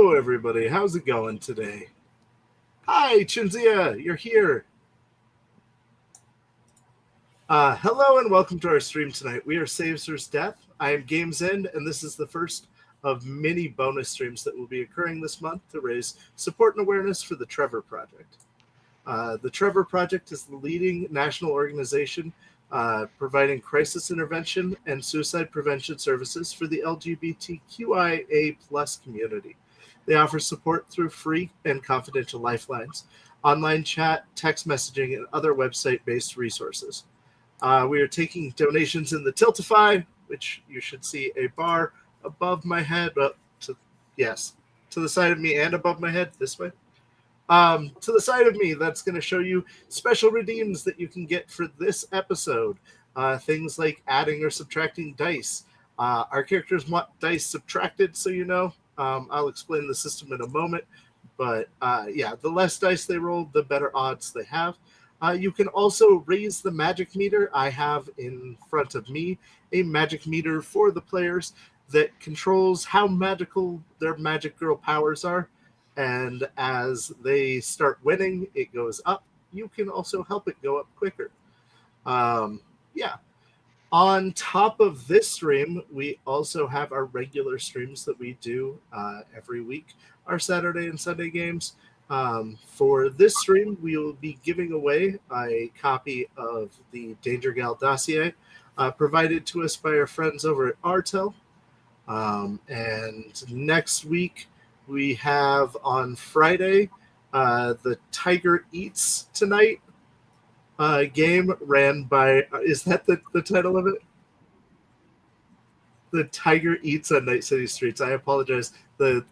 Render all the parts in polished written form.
Hello, everybody. How's it going today? Hi, Chinzia. You're here. Hello and welcome to our stream tonight. We are Saves Versus Death. I am Games End, and this is the first of many bonus streams that will be occurring this month to raise support and awareness for the Trevor Project. The Trevor Project is the leading national organization providing crisis intervention and suicide prevention services for the LGBTQIA+ community. They offer support through free and confidential lifelines, online chat, text messaging, and other website-based resources. We are taking donations in the Tiltify, which you should see a bar above my head, to the side of me and above my head, this way. To the side of me, that's going to show you special redeems that you can get for this episode. Things like adding or subtracting dice. Our characters want dice subtracted, so you know. I'll explain the system in a moment. But the less dice they roll, the better odds they have. You can also raise the magic meter. I have in front of me a magic meter for the players that controls how magical their magic girl powers are. And as they start winning, it goes up. You can also help it go up quicker. On top of this stream, we also have our regular streams that we do every week, our Saturday and Sunday games. For this stream, we will be giving away a copy of the Danger Gal dossier provided to us by our friends over at Artel. And next week, we have on Friday the Tiger Eats Tonight game ran by, is that the title of it? The Tiger Eats on Night City Streets. I apologize. The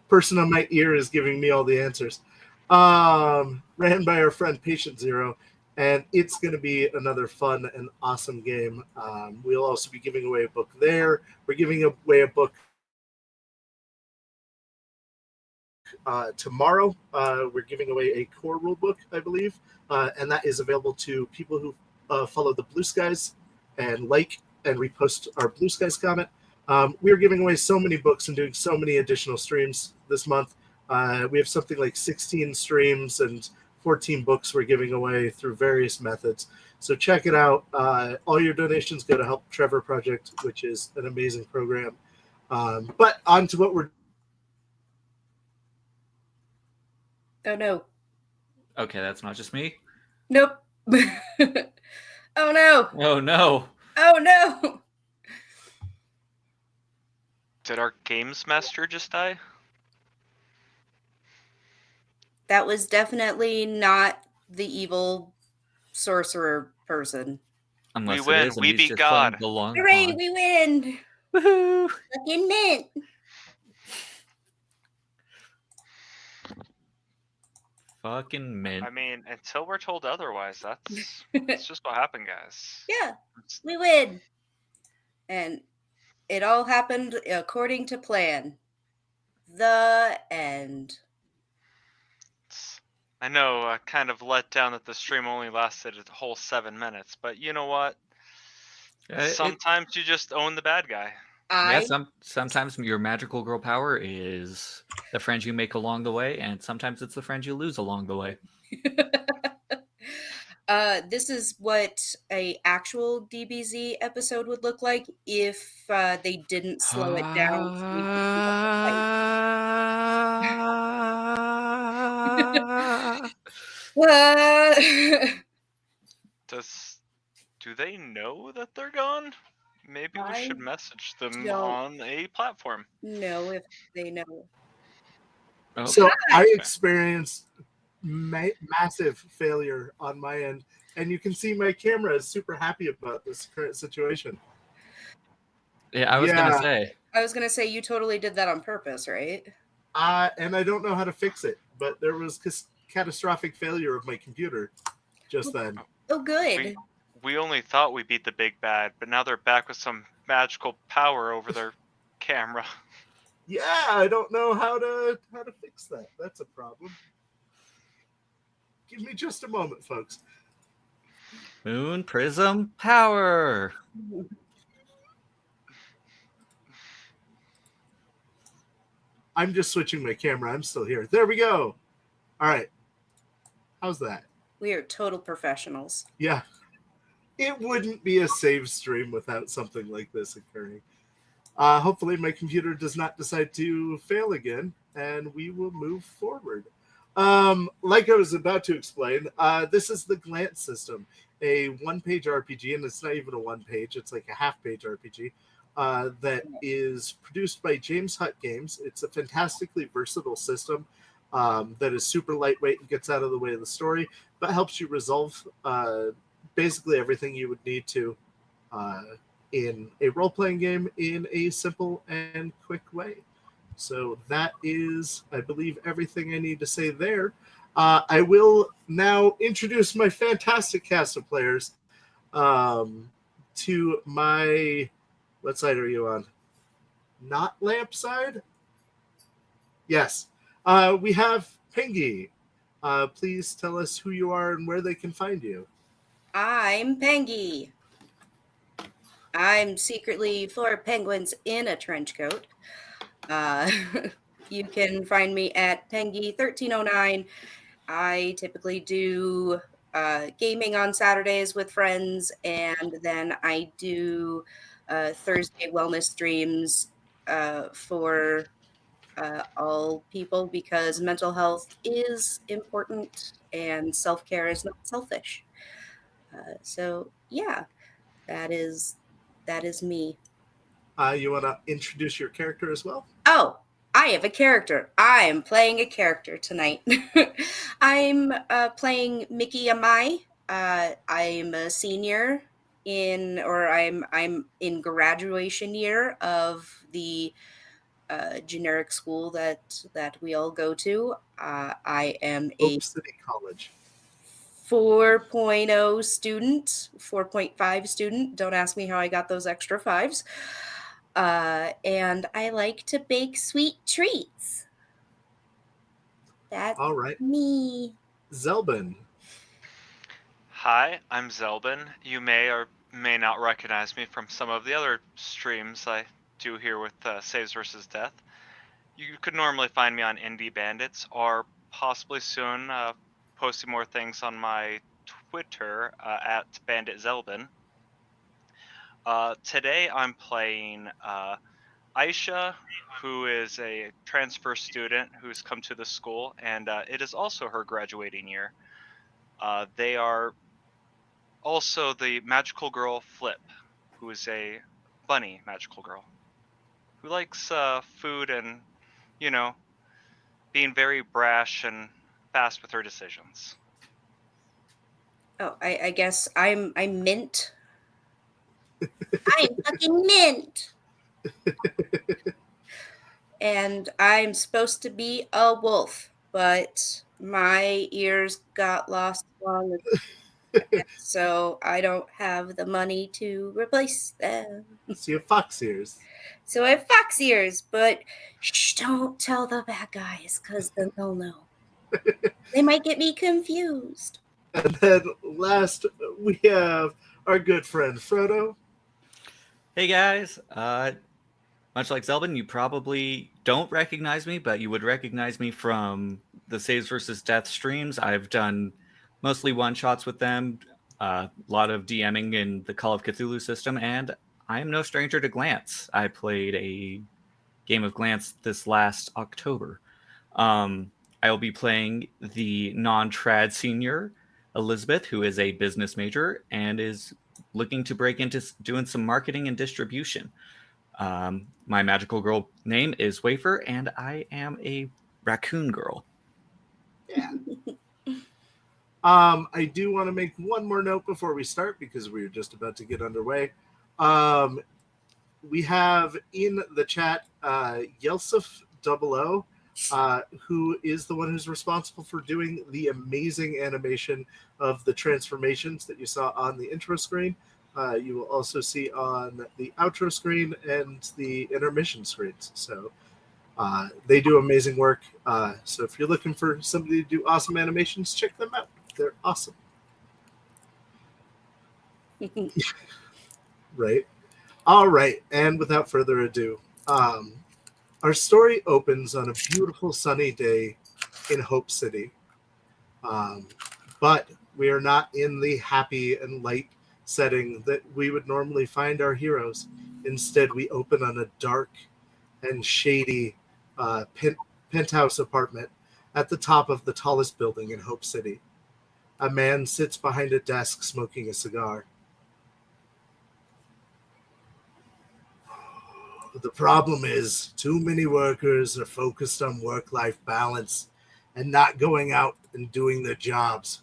person on my ear is giving me all the answers. Ran by our friend Patient Zero, and it's going to be another fun and awesome game. We'll also be giving away a book there. We're giving away a book tomorrow. We're giving away a core rule book, I believe, and that is available to people who follow the Blue Skies and like and repost our Blue Skies comment. We're giving away so many books and doing so many additional streams this month. We have something like 16 streams and 14 books we're giving away through various methods. So check it out. All your donations go to help Trevor Project, which is an amazing program. But on to what we're... Oh, no. Okay, that's not just me? Nope. Oh, no. Oh, no. Oh, no. Did our games master just die? That was definitely not the evil sorcerer person. Unless we win. It is, and We he's beat just God. playing the long Hooray, con. we win. Woohoo! Fucking mint. Fucking mint. I mean, until we're told otherwise, that's just what happened, guys. Yeah, we win. And it all happened according to plan. The end. I know, kind of let down that the stream only lasted a whole 7 minutes, but you know what? Sometimes you just own the bad guy. Sometimes your magical girl power is the friends you make along the way, and sometimes it's the friends you lose along the way. This is what a actual DBZ episode would look like if they didn't slow it down. Do they know that they're gone? Maybe we should message them on a platform. No, if they know. Okay. So I experienced massive failure on my end, and you can see my camera is super happy about this current situation. Yeah, I was gonna say you totally did that on purpose, right? And I don't know how to fix it, but there was catastrophic failure of my computer just then. Oh, good. We only thought we beat the big bad, but now they're back with some magical power over their camera. Yeah, I don't know how to fix that. That's a problem. Give me just a moment, folks. Moon Prism Power. I'm just switching my camera. I'm still here. There we go. All right. How's that? We are total professionals. Yeah. It wouldn't be a save stream without something like this occurring. Hopefully my computer does not decide to fail again, and we will move forward. Like I was about to explain, this is the Glance system, a one-page RPG, and it's not even a one-page, it's like a half-page RPG, that is produced by James Hutt Games. It's a fantastically versatile system that is super lightweight and gets out of the way of the story, but helps you resolve basically everything you would need to in a role-playing game in a simple and quick way. So that is, I believe, everything I need to say there. I will now introduce my fantastic cast of players to my... What side are you on? Not lamp side? Yes. We have Pengy. Please tell us who you are and where they can find you. I'm Pengy. I'm secretly 4 penguins in a trench coat. You can find me at Pengy1309. I typically do gaming on Saturdays with friends, and then I do Thursday wellness streams for all people, because mental health is important and self-care is not selfish. So yeah, that is me. You want to introduce your character as well? Oh, I have a character. I am playing a character tonight. I'm playing Mickey Amai. I'm a senior I'm in graduation year of the generic school that we all go to. I am a Hope City College. 4.0 student, 4.5 student. Don't ask me how I got those extra fives. And I like to bake sweet treats. That's All right. me. Zelbin. Hi, I'm Zelbin. You may or may not recognize me from some of the other streams I do here with Saves vs. Death. You could normally find me on Indie Bandits, or possibly soon posting more things on my Twitter at Bandit Zelbin. Today I'm playing Aisha, who is a transfer student who's come to the school, and it is also her graduating year. They are also the magical girl Flip, who is a bunny magical girl who likes food and, you know, being very brash and fast with her decisions. Oh, I guess I'm Mint. I'm fucking Mint. And I'm supposed to be a wolf, but my ears got lost along the way, so I don't have the money to replace them. So you have fox ears. So I have fox ears, but shh, don't tell the bad guys, because then they'll know. They might get me confused. And then last, we have our good friend Frodo. Hey guys, much like Zelbin, you probably don't recognize me, but you would recognize me from the Saves vs. Death streams. I've done mostly one-shots with them, a lot of DMing in the Call of Cthulhu system, and I am no stranger to Glance. I played a game of Glance this last October. I will be playing the non-trad senior, Elizabeth, who is a business major and is looking to break into doing some marketing and distribution. My magical girl name is Wafer, and I am a raccoon girl. Yeah. I do want to make one more note before we start, because we're just about to get underway. We have in the chat Yelsif 00, who is the one who's responsible for doing the amazing animation of the transformations that you saw on the intro screen. You will also see on the outro screen and the intermission screens. So they do amazing work. So if you're looking for somebody to do awesome animations, check them out. They're awesome. Right. All right. And without further ado, Our story opens on a beautiful sunny day in Hope City. But we are not in the happy and light setting that we would normally find our heroes. Instead, we open on a dark and shady penthouse apartment at the top of the tallest building in Hope City. A man sits behind a desk smoking a cigar. The problem is, too many workers are focused on work-life balance and not going out and doing their jobs.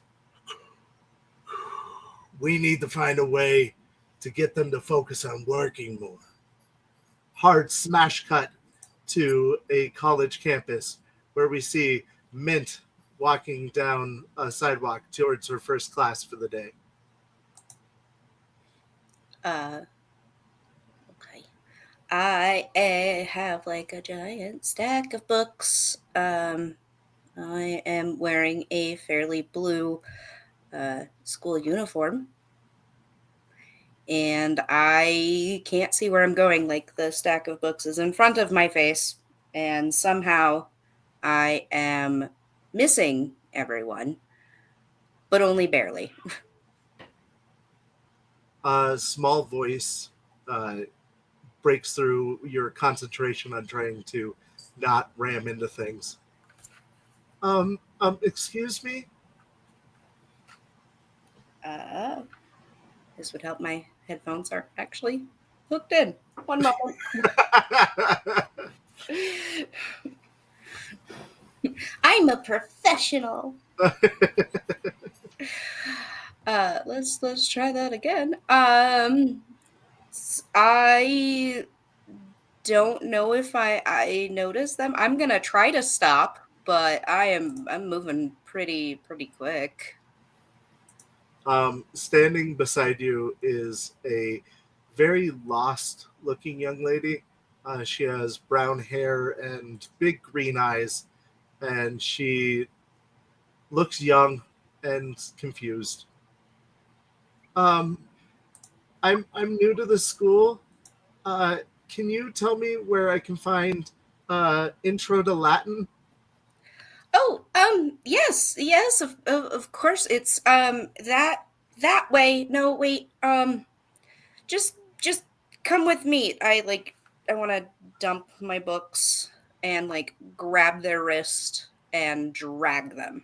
We need to find a way to get them to focus on working more. Hard smash cut to a college campus where we see Mint walking down a sidewalk towards her first class for the day. Okay. I have like a giant stack of books. I am wearing a fairly blue school uniform. And I can't see where I'm going. Like the stack of books is in front of my face, and somehow I am missing everyone, but only barely. A small voice breaks through your concentration on trying to not ram into things. Excuse me? This would help. My headphones are actually hooked in. One moment. I'm a professional. Let's try that again. I don't know if I noticed them. I'm gonna try to stop, but I'm moving pretty quick. Standing beside you is a very lost looking young lady. She has brown hair and big green eyes, and she looks young and confused. Um, I'm new to the school. Can you tell me where I can find Intro to Latin? Oh, yes, of course. It's that way. No, wait. Just come with me. I want to dump my books and like grab their wrist and drag them.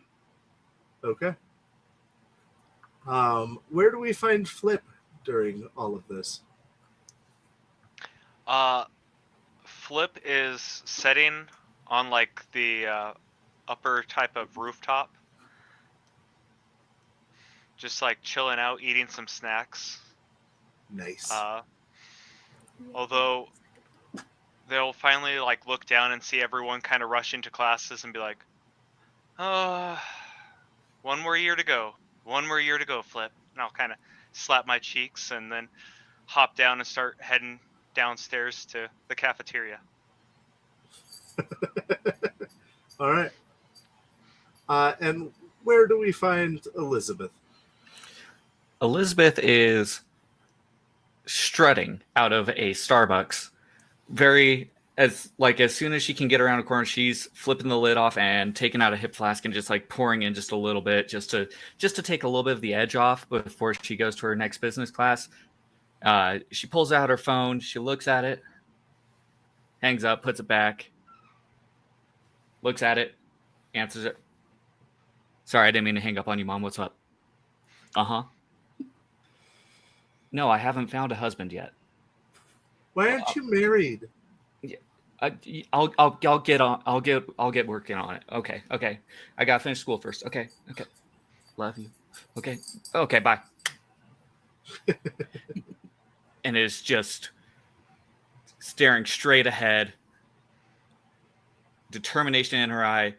Okay. Where do we find Flip during all of this? Flip is sitting on like the upper type of rooftop, just like chilling out, eating some snacks. Nice. Although they'll finally like look down and see everyone kind of rush into classes and be like, one more year to go. One more year to go, Flip. And I'll kind of slap my cheeks and then hop down and start heading downstairs to the cafeteria. All right. And where do we find Elizabeth? Elizabeth is strutting out of a Starbucks. As soon as she can get around a corner, she's flipping the lid off and taking out a hip flask and just like pouring in just a little bit, just to take a little bit of the edge off before she goes to her next business class. She pulls out her phone, she looks at it, hangs up, puts it back, looks at it, answers it. Sorry, I didn't mean to hang up on you, Mom. What's up? Uh-huh. No, I haven't found a husband yet. Why aren't you married? I'll get working on it. Okay. I gotta finish school first. Okay. Love you. Okay, bye. And is just staring straight ahead, determination in her eye,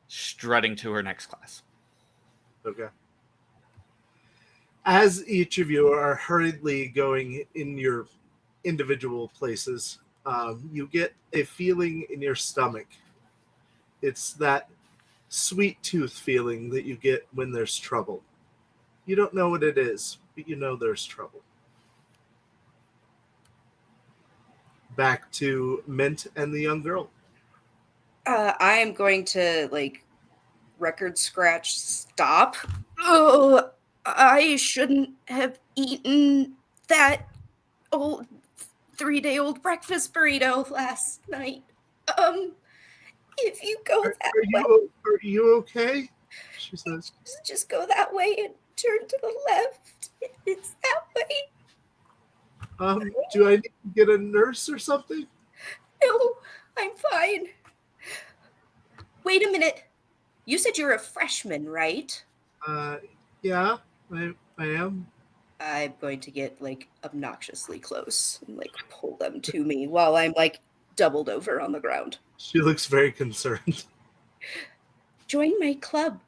strutting to her next class. Okay. As each of you are hurriedly going in your individual places, you get a feeling in your stomach. It's that sweet tooth feeling that you get when there's trouble. You don't know what it is, but you know there's trouble. Back to Mint and the young girl. I am going to record scratch stop. Oh, I shouldn't have eaten that old 3-day-old breakfast burrito last night. If you go that way, Are you okay? She says. just go that way and turn to the left. It's that way. Do I need to get a nurse or something? No, I'm fine. Wait a minute. You said you're a freshman, right? Yeah, I am. I'm going to get obnoxiously close and pull them to me while I'm doubled over on the ground. She looks very concerned. Join my club,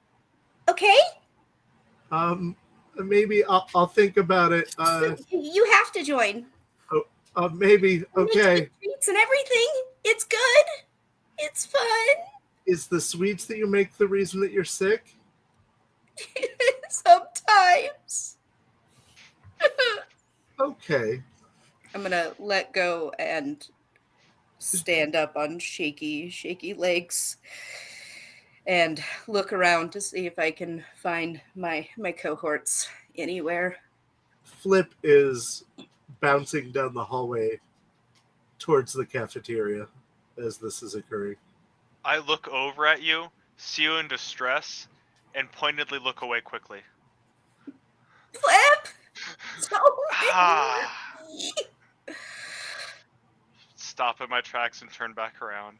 okay? Maybe I'll think about it. You have to join. Maybe. Okay. Treats and everything. It's good. It's fun. Is the sweets that you make the reason that you're sick? Sometimes. Okay. I'm gonna let go and stand up on shaky legs and look around to see if I can find my cohorts anywhere. Flip is bouncing down the hallway towards the cafeteria as this is occurring. I look over at you, see you in distress, and pointedly look away quickly. Flip! Stop in my tracks and turn back around.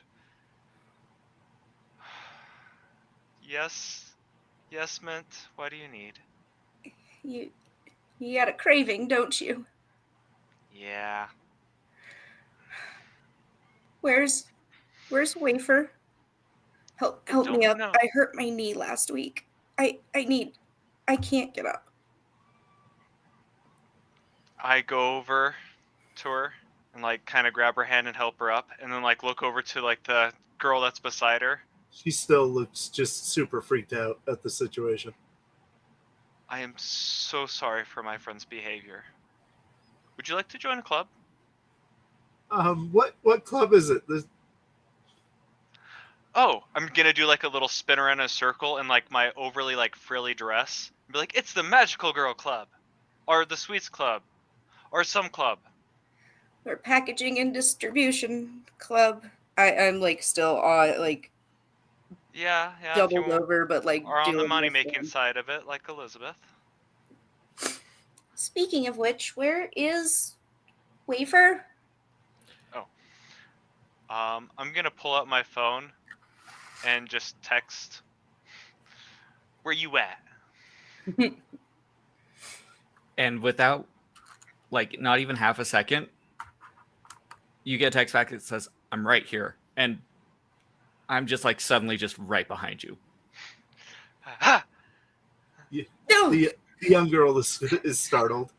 Yes, Mint. What do you need? You got a craving, don't you? Yeah. Where's Wafer? Help me up. Know. I hurt my knee last week. I can't get up. I go over to her and kind of grab her hand and help her up, and then look over to the girl that's beside her. She still looks just super freaked out at the situation. I am so sorry for my friend's behavior. Would you like to join a club? What club is it? Oh, I'm gonna do a little spin around in a circle in my overly frilly dress. And be it's the Magical Girl Club, or the Sweets Club, or some club. Or Packaging and Distribution Club. I'm still on yeah, doubled over, but are on the money making side of it, like Elizabeth. Speaking of which, where is Wafer? Oh, I'm gonna pull out my phone and just text. Where you at? And without not even half a second, you get a text back that says, "I'm right here," and I'm just suddenly just right behind you. The young girl is startled.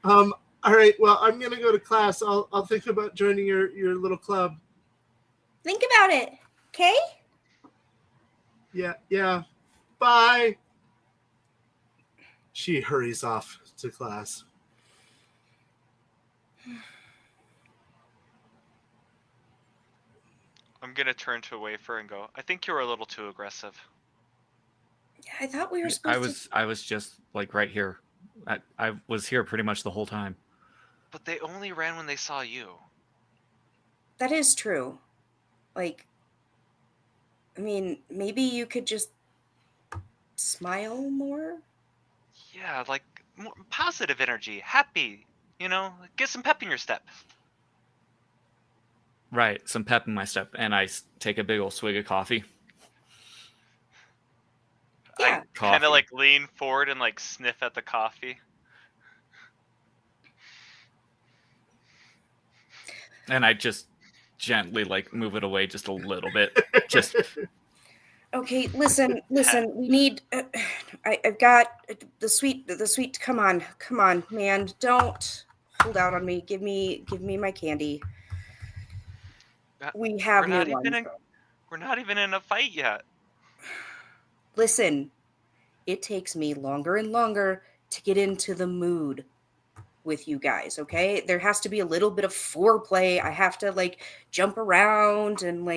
All right, well, I'm gonna go to class. I'll think about joining your little club. Think about it, okay? Yeah. Bye. She hurries off to class. I'm gonna turn to Wafer and go, I think you were a little too aggressive. Yeah, I thought we were supposed to... I was just right here. I was here pretty much the whole time. But they only ran when they saw you. That is true. Maybe you could just smile more? Yeah, more positive energy, happy, get some pep in your step. Right, some pep in my step, and I take a big old swig of coffee. Yeah. I kind of lean forward and sniff at the coffee. And I just gently move it away just a little bit. Just okay. Listen. We need. I've got the sweet. Come on, man! Don't hold out on me. Give me my candy. We have no one. We're not even in a fight yet. Listen, it takes me longer and longer to get into the mood with you guys, okay? There has to be a little bit of foreplay. I have to jump around and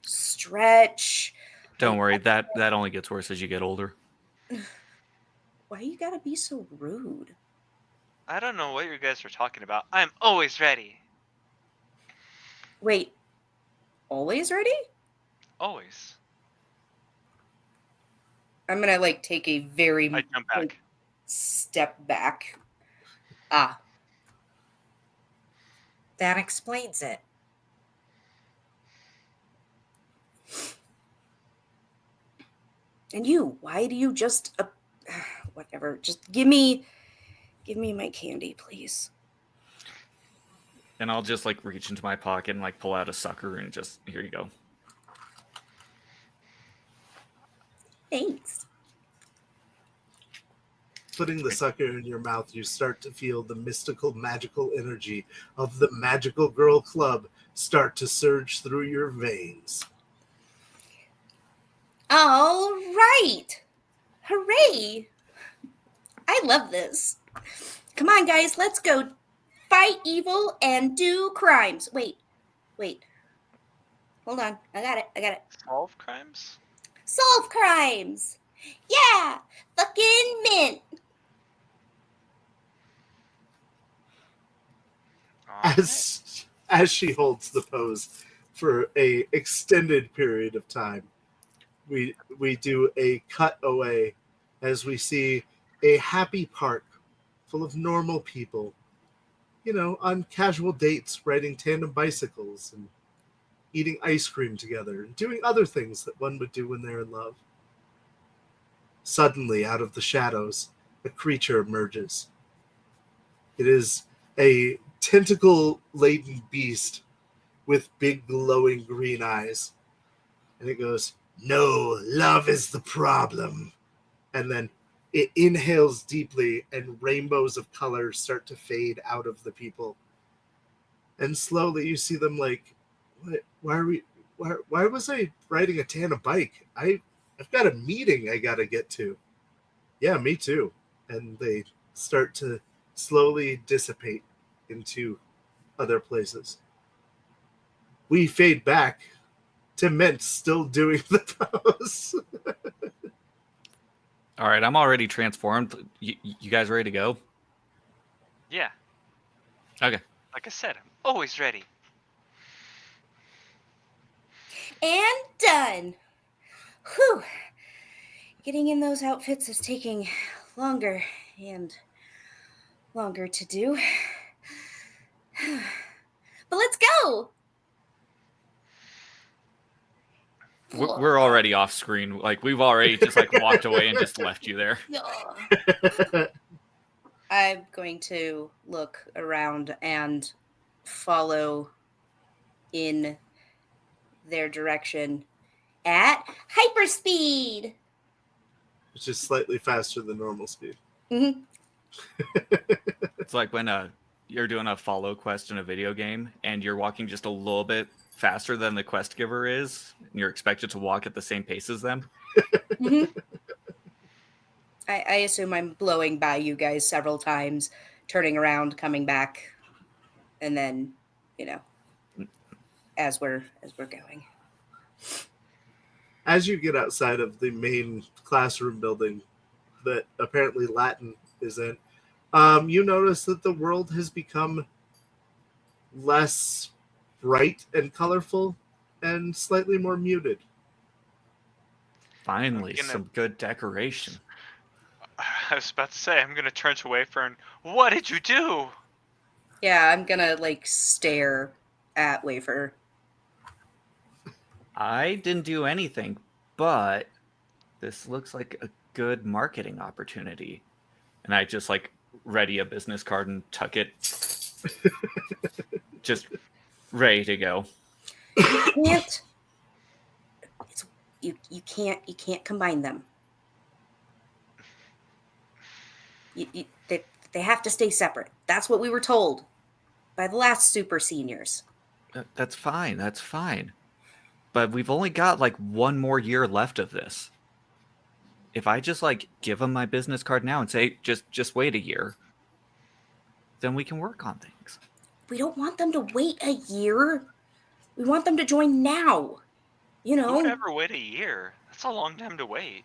stretch. Don't worry, that only gets worse as you get older. Why you gotta be so rude? I don't know what you guys are talking about. I'm always ready. Wait, always ready? Always. I'm gonna like take a very I jump back. step back. Ah, That explains it. and you, why do you just whatever? Just give me my candy, please. And I'll just like reach into my pocket and like pull out a sucker and just, here you go. Thanks. Putting the sucker in your mouth, you start to feel the mystical, magical energy of the Magical Girl Club start to surge through your veins. All right. Hooray. I love this. Come on, guys, let's go fight evil and do crimes. Wait. Hold on. I got it. Solve crimes? Solve crimes. Yeah. Fucking mint. As she holds the pose for a extended period of time, we do a cutaway as we see a happy park full of normal people, on casual dates, riding tandem bicycles and eating ice cream together and doing other things that one would do when they're in love. Suddenly, out of the shadows, a creature emerges. It is a tentacle-laden beast with big glowing green eyes. And it goes, "No, love is the problem." And then it inhales deeply and rainbows of colors start to fade out of the people. And slowly you see them like, why was I riding a tandem bike? I've got a meeting I got to get to. Yeah, me too. And they start to slowly dissipate into other places. We fade back to Mint still doing the pose. All right, I'm already transformed. You guys ready to go? Yeah. Okay. Like I said, I'm always ready. And done. Whew. Getting in those outfits is taking longer and longer to do. But let's go. We're already off screen. Like, we've already just like walked away and just left you there. I'm going to look around and follow in their direction at hyperspeed. Which is slightly faster than normal speed. Mm-hmm. It's like when you're doing a follow quest in a video game and you're walking just a little bit faster than the quest giver is, and you're expected to walk at the same pace as them. Mm-hmm. I assume I'm blowing by you guys several times, turning around, coming back, and then, as we're going. As you get outside of the main classroom building that apparently Latin is in, you notice that the world has become less bright and colorful and slightly more muted. Finally, some good decoration. I was about to say, I'm going to turn to Wafer and, what did you do? Yeah, I'm gonna stare at Wafer. I didn't do anything, but this looks like a good marketing opportunity. And I just ready a business card and tuck it. Just ready to go. You can't combine them. They have to stay separate. That's what we were told by the last super seniors. That's fine. But we've only got one more year left of this. If I just give them my business card now and say just wait a year, then we can work on things. We don't want them to wait a year. We want them to join now. You Who would know, ever wait a year? That's a long time to wait.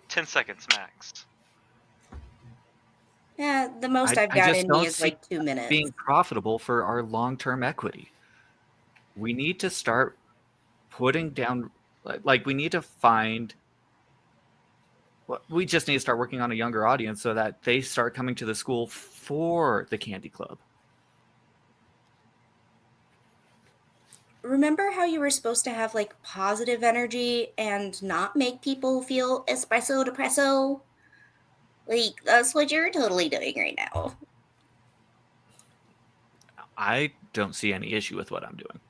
10 seconds max. yeah, the most I've I got just in me don't is see like 2 that minutes. being profitable for our long-term equity. We need to start putting down, like we need to find. We just need to start working on a younger audience so that they start coming to the school for the candy club. Remember how you were supposed to have like positive energy and not make people feel espresso depresso? Like, that's what you're totally doing right now. I don't see any issue with what I'm doing.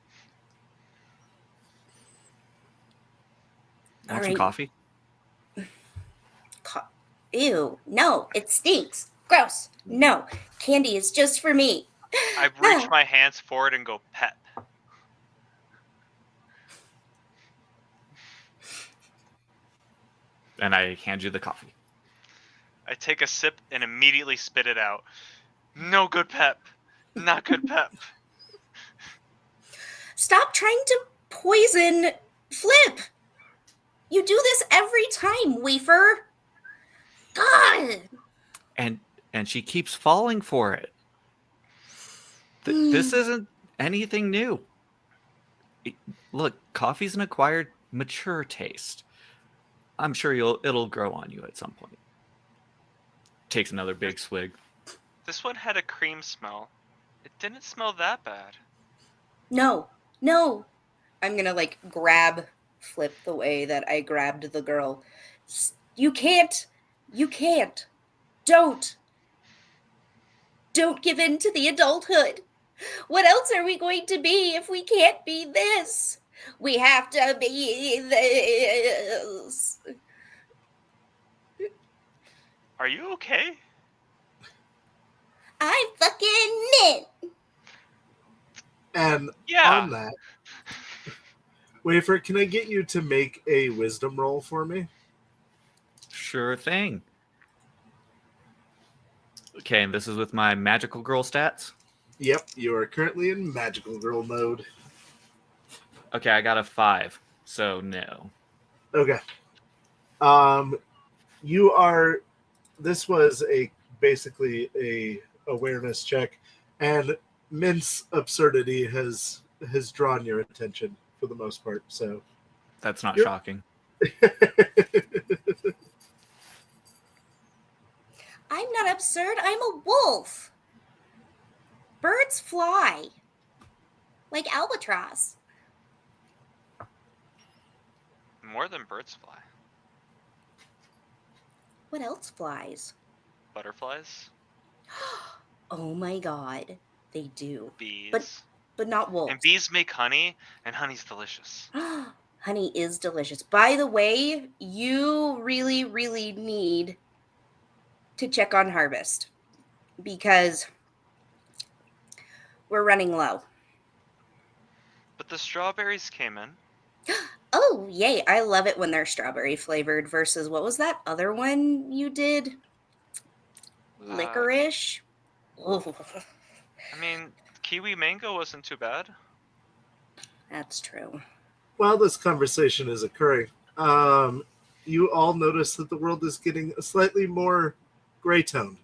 All Want some right. coffee? Ew, no, it stinks. Gross. No, candy is just for me. I reach my hands forward and go pep. And I hand you the coffee. I take a sip and immediately spit it out. No good pep. Not good pep. Stop trying to poison Flip. You do this every time, Wafer. God. And she keeps falling for it. This isn't anything new. Look, coffee's an acquired, mature taste. I'm sure it'll grow on you at some point. Takes another big swig. This one had a cream smell. It didn't smell that bad. No. I'm gonna like grab Flip the way that I grabbed the girl. You can't. Don't give in to the adulthood. What else are we going to be if we can't be this? We have to be this. Are you okay? I'm fucking mint. And Yeah. on that, Wafer, can I get you to make a wisdom roll for me? Sure thing. Okay, and this is with my magical girl stats? Yep, you are currently in magical girl mode. Okay, I got a 5, so no. Okay. This was basically a awareness check, and Mint's absurdity has drawn your attention for the most part. So That's not Yep. shocking. I'm not absurd. I'm a wolf. Birds fly. Like albatross. More than birds fly. What else flies? Butterflies. Oh my god. They do. Bees. But not wolves. And bees make honey, and honey's delicious. Honey is delicious. By the way, you really, really need to check on harvest because we're running low. But the strawberries came in. Oh, yay. I love it when they're strawberry flavored versus what was that other one you did? Licorice? Oh, I mean, kiwi mango wasn't too bad. that's true. While this conversation is occurring, you all notice that the world is getting slightly more gray toned.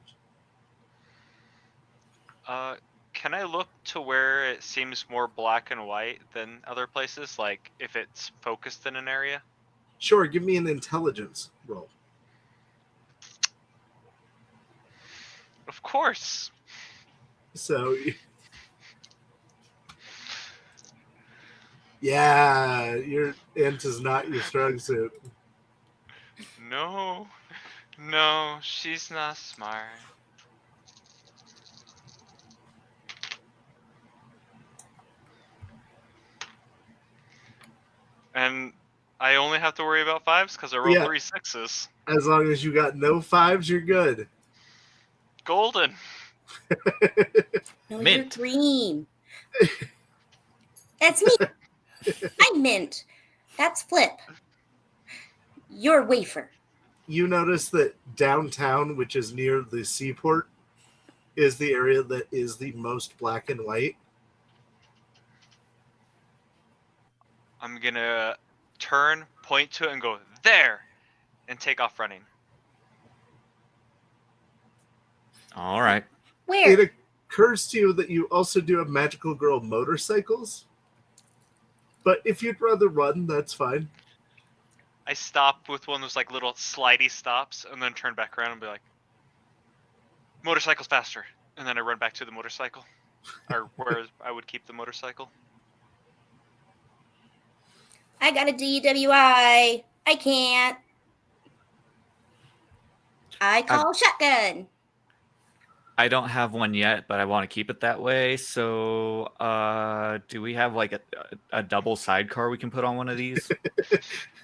Can I look to where it seems more black and white than other places? Like if it's focused in an area? Sure, give me an intelligence roll. Of course. So, yeah, your int is not your strong suit. No, she's not smart. And I only have to worry about 5s because I rolled Yeah. 3 6s. As long as you got no 5s, you're good. Golden. No, Mint. you're green. That's me. I'm mint. That's Flip. You're Wafer. You notice that downtown, which is near the seaport, is the area that is the most black and white. I'm gonna turn, point to it, and go, there! And take off running. All right. Where? It occurs to you that you also do have magical girl motorcycles. But if you'd rather run, that's fine. I stop with one of those like little slidey stops, and then turn back around and be like, motorcycle's faster. And then I run back to the motorcycle. Or where I would keep the motorcycle. I got a DWI. I can't. I call shotgun. I don't have one yet, but I want to keep it that way. So, do we have like a double sidecar we can put on one of these?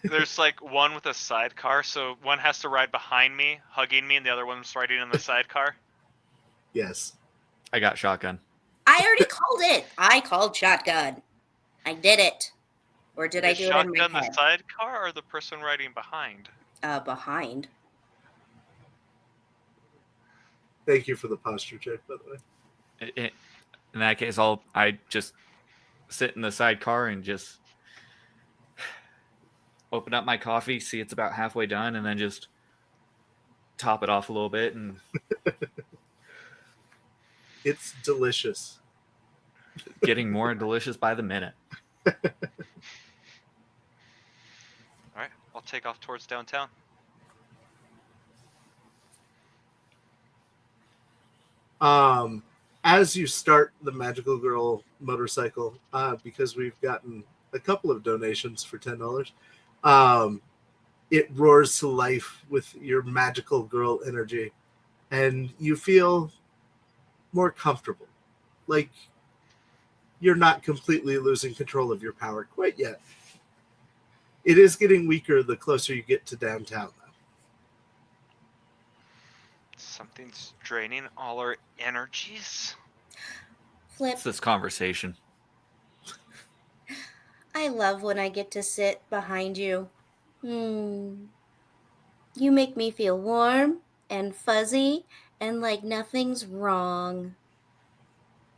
There's like one with a sidecar, so one has to ride behind me, hugging me, and the other one's riding in the sidecar. Yes. I got shotgun. I already called it. I called shotgun. I did it. Or did I Is do it in my shotgun the head? sidecar or the person riding behind? Behind. Thank you for the posture check, by the way. In that case, I just sit in the sidecar and just open up my coffee, see it's about halfway done, and then just top it off a little bit. And It's delicious. getting more delicious by the minute. All right, I'll take off towards downtown. As you start the magical girl motorcycle, because we've gotten a couple of donations for $10, it roars to life with your magical girl energy, and you feel more comfortable. Like you're not completely losing control of your power quite yet. It is getting weaker the closer you get to downtown, though. Something's draining all our energies. Flip. It's this conversation. I love when I get to sit behind you. You make me feel warm and fuzzy and like nothing's wrong.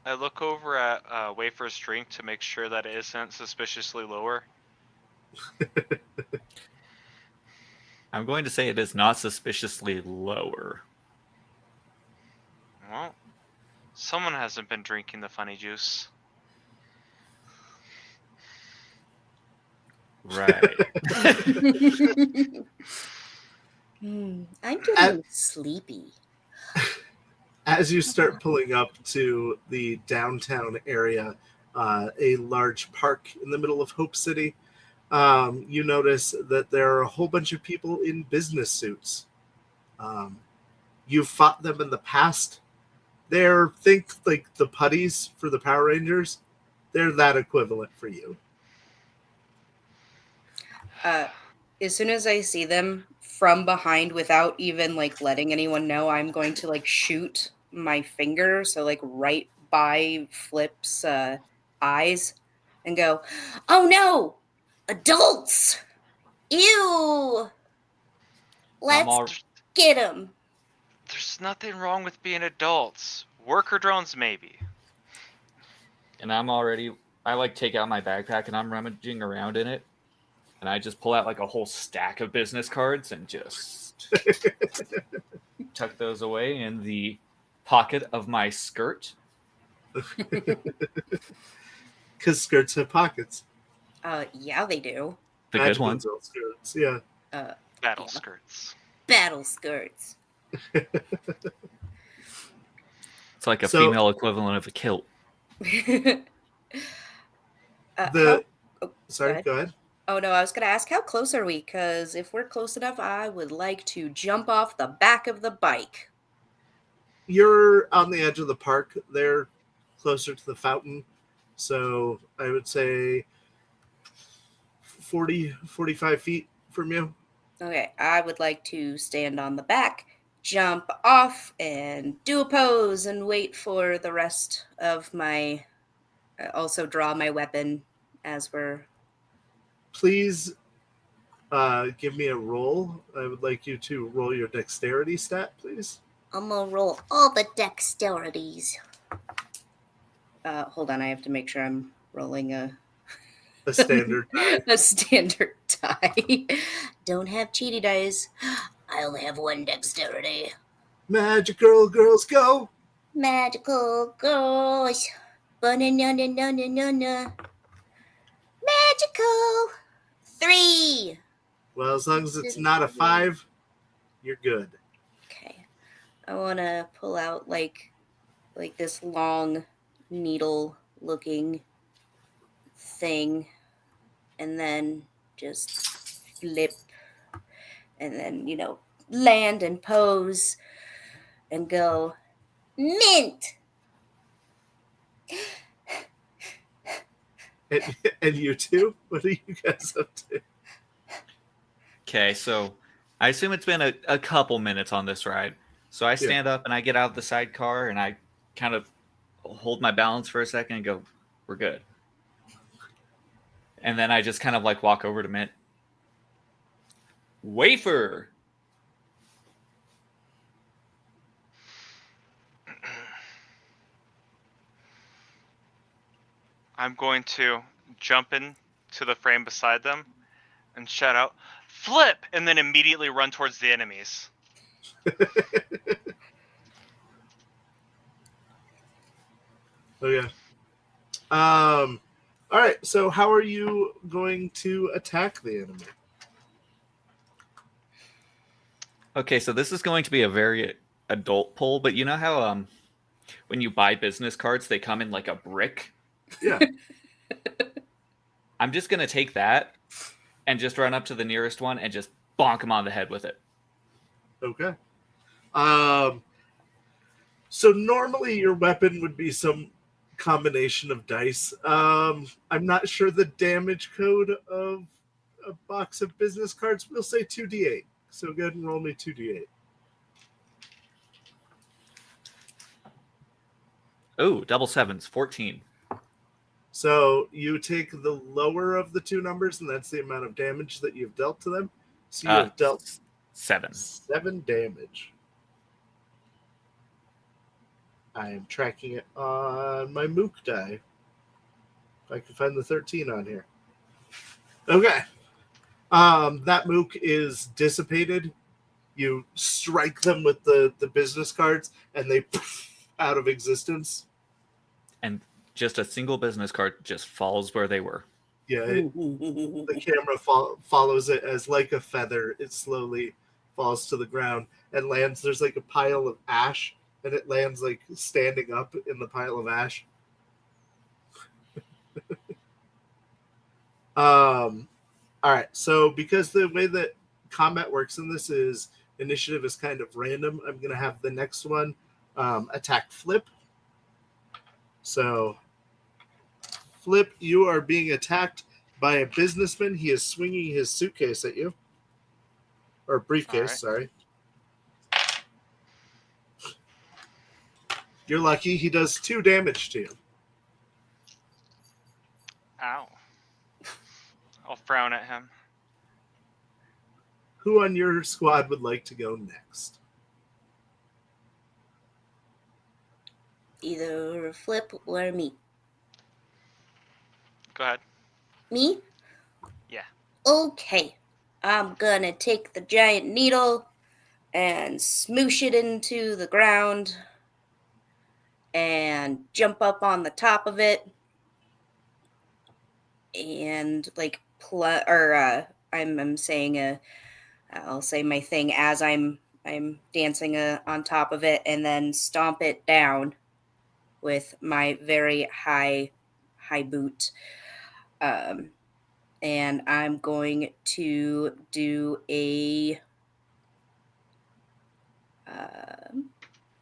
I look over at Wafer's drink to make sure that it isn't suspiciously lower. I'm going to say it is not suspiciously lower. Well, someone hasn't been drinking the funny juice. Right. I'm getting sleepy. As you start pulling up to the downtown area, a large park in the middle of Hope City, you notice that there are a whole bunch of people in business suits. You've fought them in the past. Think like the putties for the Power Rangers. They're that equivalent for you. As soon as I see them from behind without even like letting anyone know, I'm going to like shoot my finger, so like right by Flip's eyes, and go, "Oh no, adults! Ew! Let's get them." There's nothing wrong with being adults. Worker drones, maybe. And I like take out my backpack and I'm rummaging around in it. And I just pull out like a whole stack of business cards and just tuck those away in the pocket of my skirt. Because skirts have pockets. Yeah, they do. The good one. Skirts, yeah. Battle skirts. Battle skirts. It's like a female equivalent of a kilt. Sorry, go ahead. Oh no, I was going to ask, how close are we? Because if we're close enough, I would like to jump off the back of the bike. You're on the edge of the park. They're closer to the fountain. So I would say 45 feet from you. Okay, I would like to stand on the back, jump off, and do a pose and wait for the rest of my... also draw my weapon as we're... Please give me a roll. I would like you to roll your dexterity stat, please. I'm gonna roll all the dexterities. Hold on, I have to make sure I'm rolling a... A standard die. A standard die. Don't have cheaty dice. I only have one dexterity. Magical girls go. Magical girls. Ba-na-na-na-na-na-na. Magical. 3. Well, as long as it's not a 5, you're good. Okay. I want to pull out like this long needle looking thing and then just flip and then, land and pose and go, mint. And you two? What are you guys up to? Okay, so I assume it's been a couple minutes on this ride. So I stand up and I get out of the sidecar and I kind of hold my balance for a second and go, we're good. And then I just kind of like walk over to Mint. Wafer! I'm going to jump in to the frame beside them and shout out, flip! And then immediately run towards the enemies. Okay. All right. So how are you going to attack the enemy? Okay, so this is going to be a very adult pull, but you know how when you buy business cards, they come in like a brick? Yeah. I'm just going to take that and just run up to the nearest one and just bonk him on the head with it. Okay. So normally your weapon would be some combination of dice. I'm not sure the damage code of a box of business cards. We'll say 2d8. So go ahead and roll me 2d8. Oh, double sevens, 14. So you take the lower of the two numbers, and that's the amount of damage that you've dealt to them. So you have dealt 7 damage. I am tracking it on my Mook die. If I can find the 13 on here. Okay. That Mook is dissipated. You strike them with the business cards, and they poof out of existence. And just a single business card just falls where they were. Yeah, the camera follows it as like a feather. It slowly falls to the ground and lands. There's like a pile of ash, and it lands like standing up in the pile of ash. All right. So because the way that combat works in this is initiative is kind of random, I'm going to have the next one attack Flip. So Flip, you are being attacked by a businessman. He is swinging his suitcase at you. Or briefcase, sorry. You're lucky. He does 2 damage to you. Ow. I'll frown at him. Who on your squad would like to go next? Either Flip or me. Go ahead. Me? Yeah. Okay. I'm gonna take the giant needle and smoosh it into the ground and jump up on the top of it and like I'm saying I'll say my thing as I'm dancing on top of it and then stomp it down with my very high boot. And I'm going to do a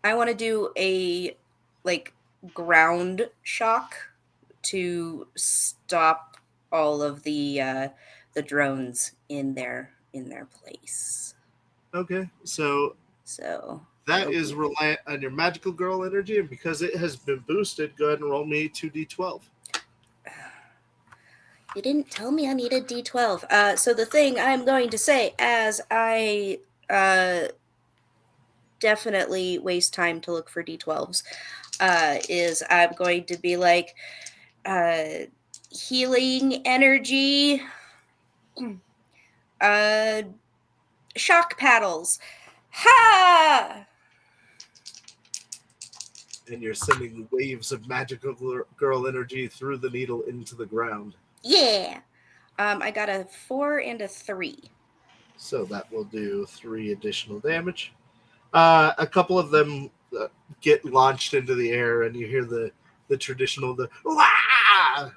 I want to do a like ground shock to stop all of the drones in their place. Okay, so that is reliant on your magical girl energy, and because it has been boosted, go ahead and roll me 2d12. You didn't tell me I needed D12. So the thing I'm going to say, as I definitely waste time to look for D12s, is I'm going to be like, healing energy, shock paddles. Ha! And you're sending waves of magical girl energy through the needle into the ground. Yeah. I got a 4 and a 3. So that will do 3 additional damage. A couple of them get launched into the air, and you hear the traditional Wah!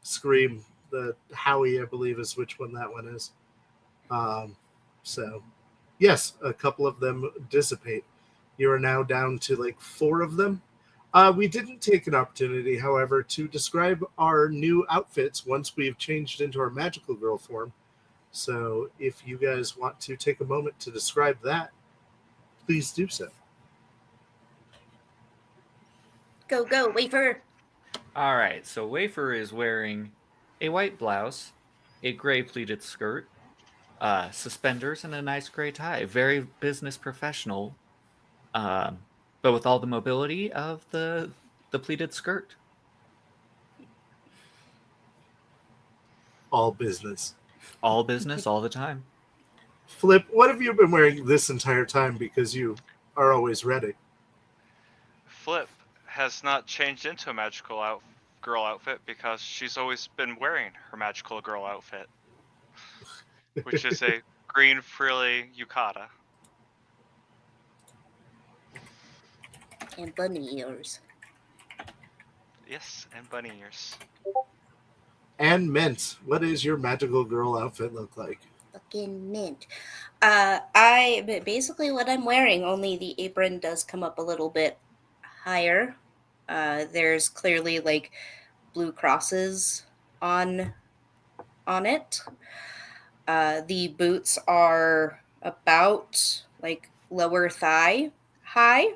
Scream. The Howie, I believe, is which one that one is. So, yes, a couple of them dissipate. You are now down to like 4 of them. We didn't take an opportunity, however, to describe our new outfits once we've changed into our magical girl form. So if you guys want to take a moment to describe that, please do so. Go, go, Wafer. All right, so Wafer is wearing a white blouse, a gray pleated skirt, suspenders, and a nice gray tie. Very business professional, but with all the mobility of the pleated skirt. All business. All business, all the time. Flip, what have you been wearing this entire time because you are always ready? Flip has not changed into a magical girl outfit because she's always been wearing her magical girl outfit, which is a green frilly yukata. And bunny ears. Yes, and bunny ears. And Mint, what does your magical girl outfit look like? Fucking mint. Basically what I'm wearing, only the apron does come up a little bit higher. There's clearly like blue crosses on it. The boots are about like lower thigh high,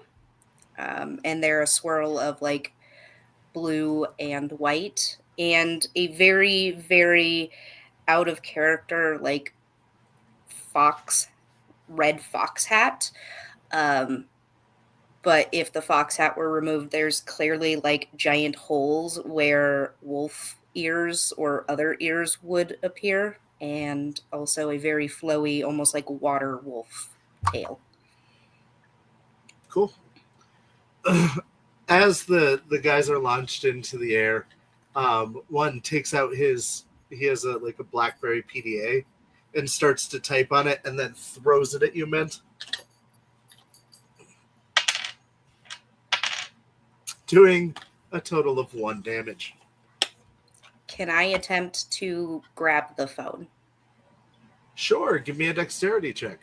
and they're a swirl of like blue and white, and a very, very out of character like red fox hat. But if the fox hat were removed, there's clearly like giant holes where wolf ears or other ears would appear, and also a very flowy, almost like water wolf tail. Cool. As the guys are launched into the air, one takes out he has a BlackBerry PDA and starts to type on it and then throws it at you, Mint. Doing a total of 1 damage. Can I attempt to grab the phone? Sure, give me a dexterity check.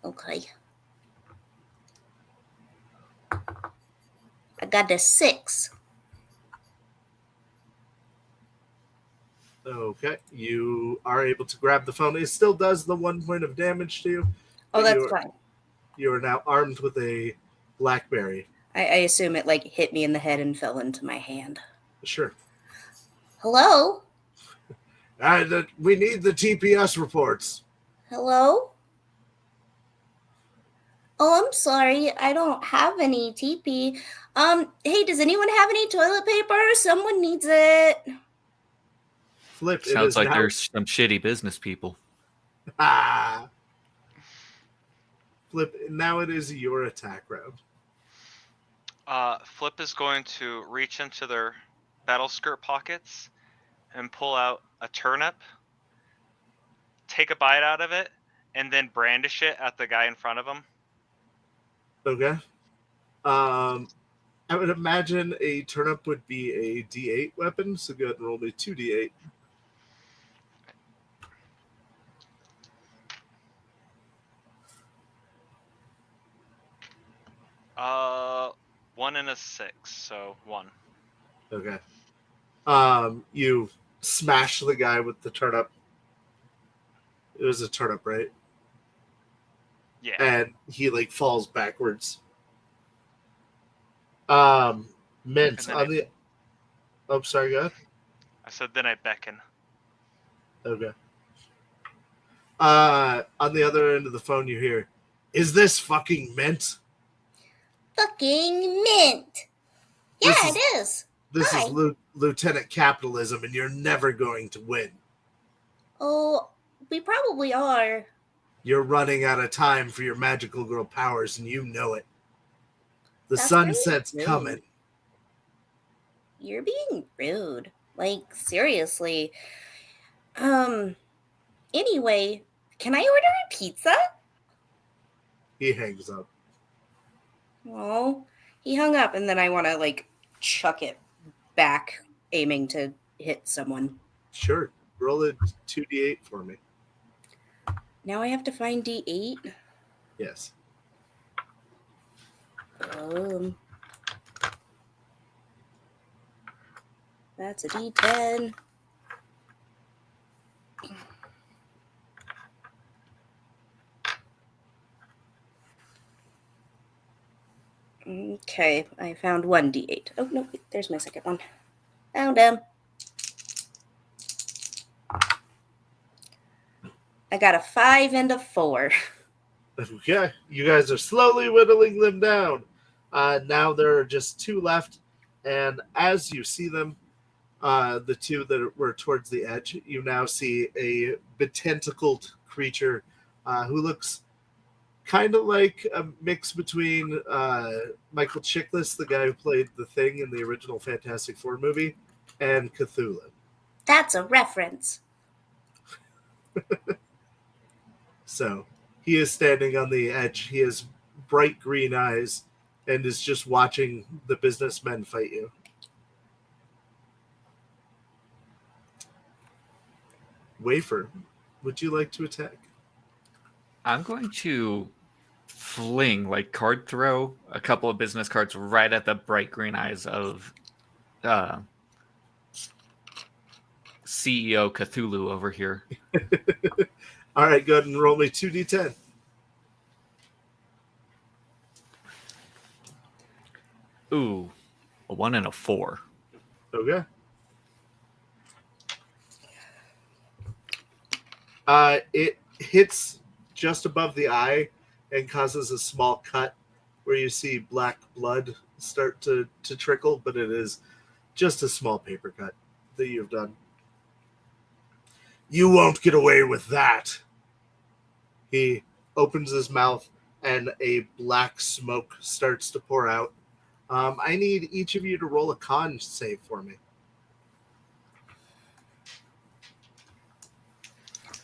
Okay. I got a 6. Okay, you are able to grab the phone. It still does the 1 point of damage to you. Oh, that's fine. You are now armed with a BlackBerry. I assume it like hit me in the head and fell into my hand. Sure. Hello? We need the TPS reports. Hello? Oh, I'm sorry. I don't have any TP. Hey, does anyone have any toilet paper? Someone needs it. Flip. Sounds like there's some shitty business people. Flip. Now it is your attack round. Flip is going to reach into their battle skirt pockets and pull out a turnip, take a bite out of it, and then brandish it at the guy in front of him. Okay. I would imagine a turnip would be a D8 weapon, so go ahead and roll me 2D8. One and a 6, so 1. Okay. You smash the guy with the turnip. It was a turnip, right? Yeah. And he like falls backwards. Mint on the. Oh, sorry, go ahead. I said then I beckon. Okay. On the other end of the phone, you hear, "Is this fucking Mint?" Fucking mint. Yeah, it is. This is Hi. Lieutenant Capitalism, and you're never going to win. Oh, we probably are. You're running out of time for your magical girl powers, and you know it. The That's sunset's really coming. rude. You're being rude. Like, seriously. Anyway, can I order a pizza? He hangs up. Oh, he hung up, and then I want to, like, chuck it back, aiming to hit someone. Sure. Roll a 2d8 for me. Now I have to find D8. Yes. That's a D10. Okay, I found one D8. Oh, no, there's my second one. Found him. I got a 5 and a 4. Okay. You guys are slowly whittling them down. Now there are just 2 left. And as you see them, the 2 that were towards the edge, you now see a betentacled creature who looks kind of like a mix between Michael Chiklis, the guy who played the Thing in the original Fantastic Four movie, and Cthulhu. That's a reference. So he is standing on the edge. He has bright green eyes and is just watching the businessmen fight you. Wafer, would you like to attack? I'm going to fling, like card throw, a couple of business cards right at the bright green eyes of CEO Cthulhu over here. All right, go ahead and roll me 2d10. Ooh, a 1 and a 4. Okay. It hits just above the eye and causes a small cut where you see black blood start to trickle, but it is just a small paper cut that you've done. You won't get away with that. He opens his mouth and a black smoke starts to pour out. I need each of you to roll a con save for me.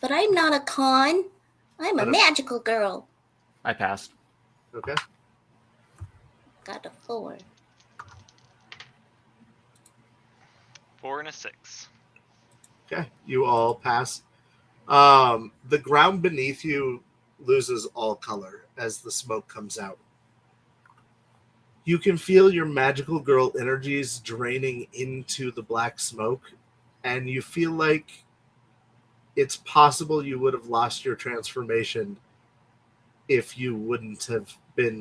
But I'm not a con. I'm a magical girl. I passed. Okay. Got a 4. 4 and a 6. Okay, you all pass. The ground beneath you loses all color as the smoke comes out. You can feel your magical girl energies draining into the black smoke, and you feel like it's possible you would have lost your transformation if you wouldn't have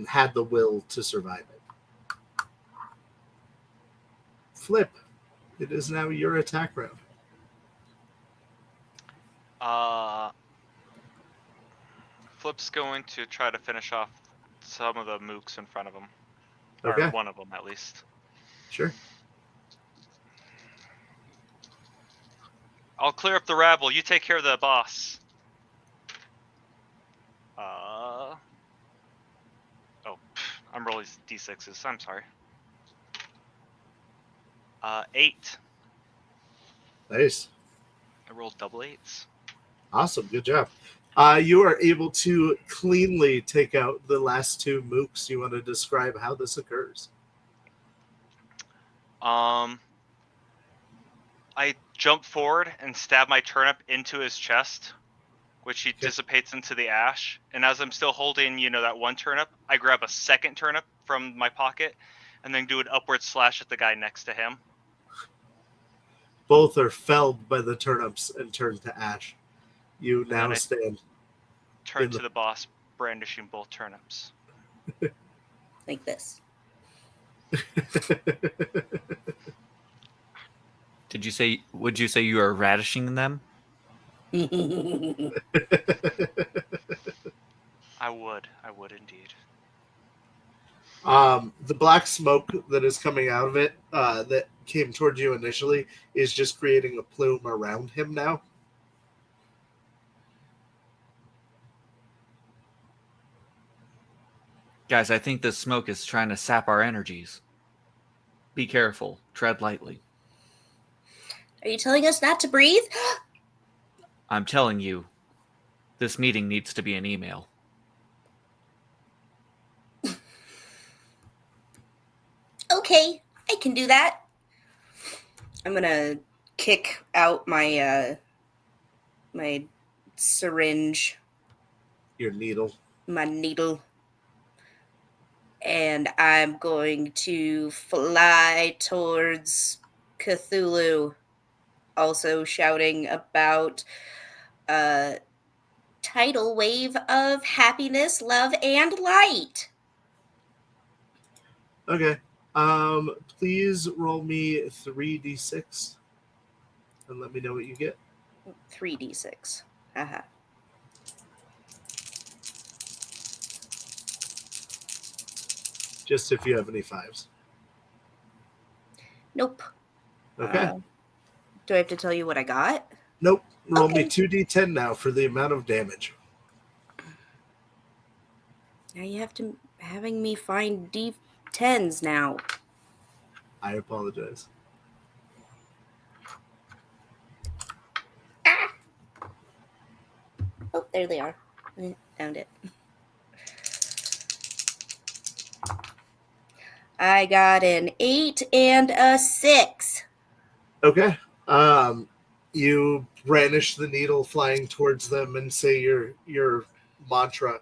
had the will to survive it. Flip, it is now your attack round. Flip's going to try to finish off some of the mooks in front of him. Okay. Or one of them, at least. Sure. I'll clear up the rabble. You take care of the boss. I'm rolling d6s. I'm sorry. 8. Nice. I rolled double 8s. Awesome. Good job. You are able to cleanly take out the last 2 mooks. You want to describe how this occurs? I jump forward and stab my turnip into his chest, which he dissipates into the ash. And as I'm still holding, that one turnip, I grab a second turnip from my pocket and then do an upward slash at the guy next to him. Both are felled by the turnips and turned to ash. You now stand. Turn to the boss, brandishing both turnips. Like this. Would you say you are radishing them? I would indeed. The black smoke that is coming out of it, that came towards you initially is just creating a plume around him now. Guys, I think this smoke is trying to sap our energies. Be careful. Tread lightly. Are you telling us not to breathe? I'm telling you, this meeting needs to be an email. Okay, I can do that. I'm gonna kick out my my syringe, Your needle. my needle, and I'm going to fly towards Cthulhu, also shouting about tidal wave of happiness, love, and light. Okay. Please roll me 3d6 and let me know what you get. 3d6. Haha. Just if you have any 5s. Nope. Okay. Do I have to tell you what I got? Nope. Roll me Okay. 2d10 now for the amount of damage. Now you have to having me find D10s now. I apologize. Oh, there they are. Found it. I got an 8 and a 6. Okay. You brandish the needle flying towards them and say your mantra,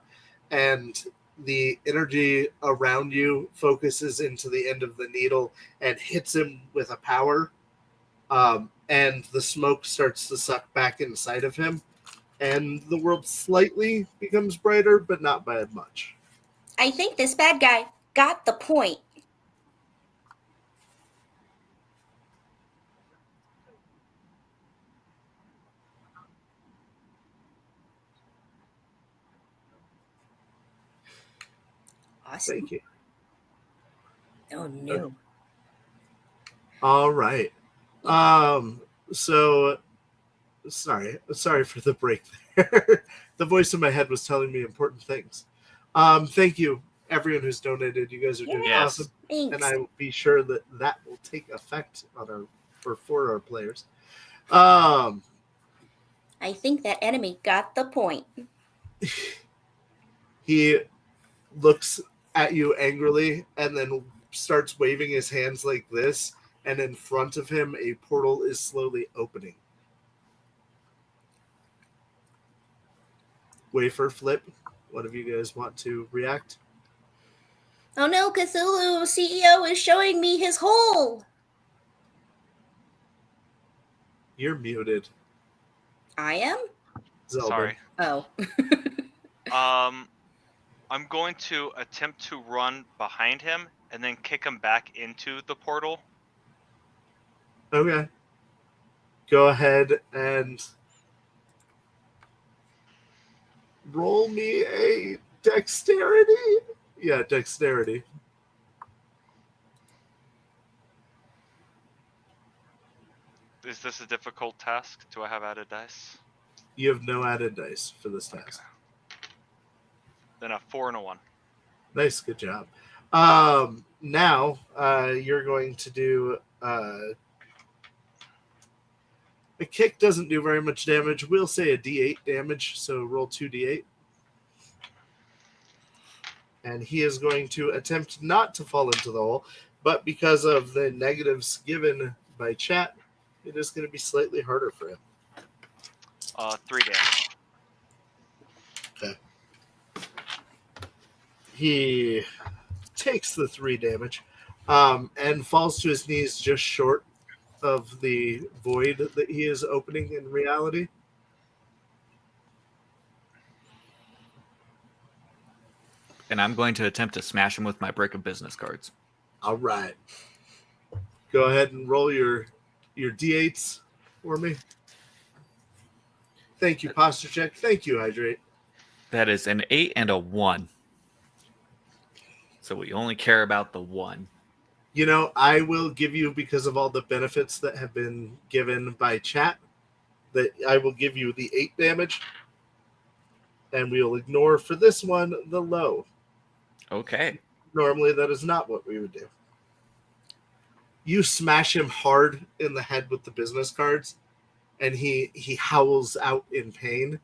and the energy around you focuses into the end of the needle and hits him with a power. And the smoke starts to suck back inside of him, and the world slightly becomes brighter, but not by much. I think this bad guy got the point. Awesome. Thank you. Oh no. All right. So sorry for the break there. The voice in my head was telling me important things. Thank you, everyone who's donated. You guys are doing Yes. awesome, Thanks. and I will be sure that will take effect on our for our players. I think that enemy got the point. He looks at you angrily and then starts waving his hands like this, and in front of him, a portal is slowly opening. Wafer flip. One of you guys want to react? Oh no, Cthulhu CEO is showing me his hole. You're muted. I am? Zelda. Sorry. Oh. I'm going to attempt to run behind him and then kick him back into the portal. Okay. Go ahead and roll me a dexterity. Yeah, dexterity. Is this a difficult task? Do I have added dice? You have no added dice for this task. Okay. Then a 4 and a 1. Nice, good job. Now you're going to do a kick. Doesn't do very much damage. We'll say a D8 damage. So roll 2d8. And he is going to attempt not to fall into the hole, but because of the negatives given by chat, it is going to be slightly harder for him. 3 damage. Okay. He takes the 3 damage and falls to his knees just short of the void that he is opening in reality. And I'm going to attempt to smash him with my brick of business cards. All right. Go ahead and roll your D8s for me. Thank you, posture check. Thank you, hydrate. That is an 8 and a 1. So we only care about the 1. You know, I will give you, because of all the benefits that have been given by chat, that I will give you the 8 damage, and we will ignore for this one the low. Okay. Normally, that is not what we would do. You smash him hard in the head with the business cards, and he howls out in pain.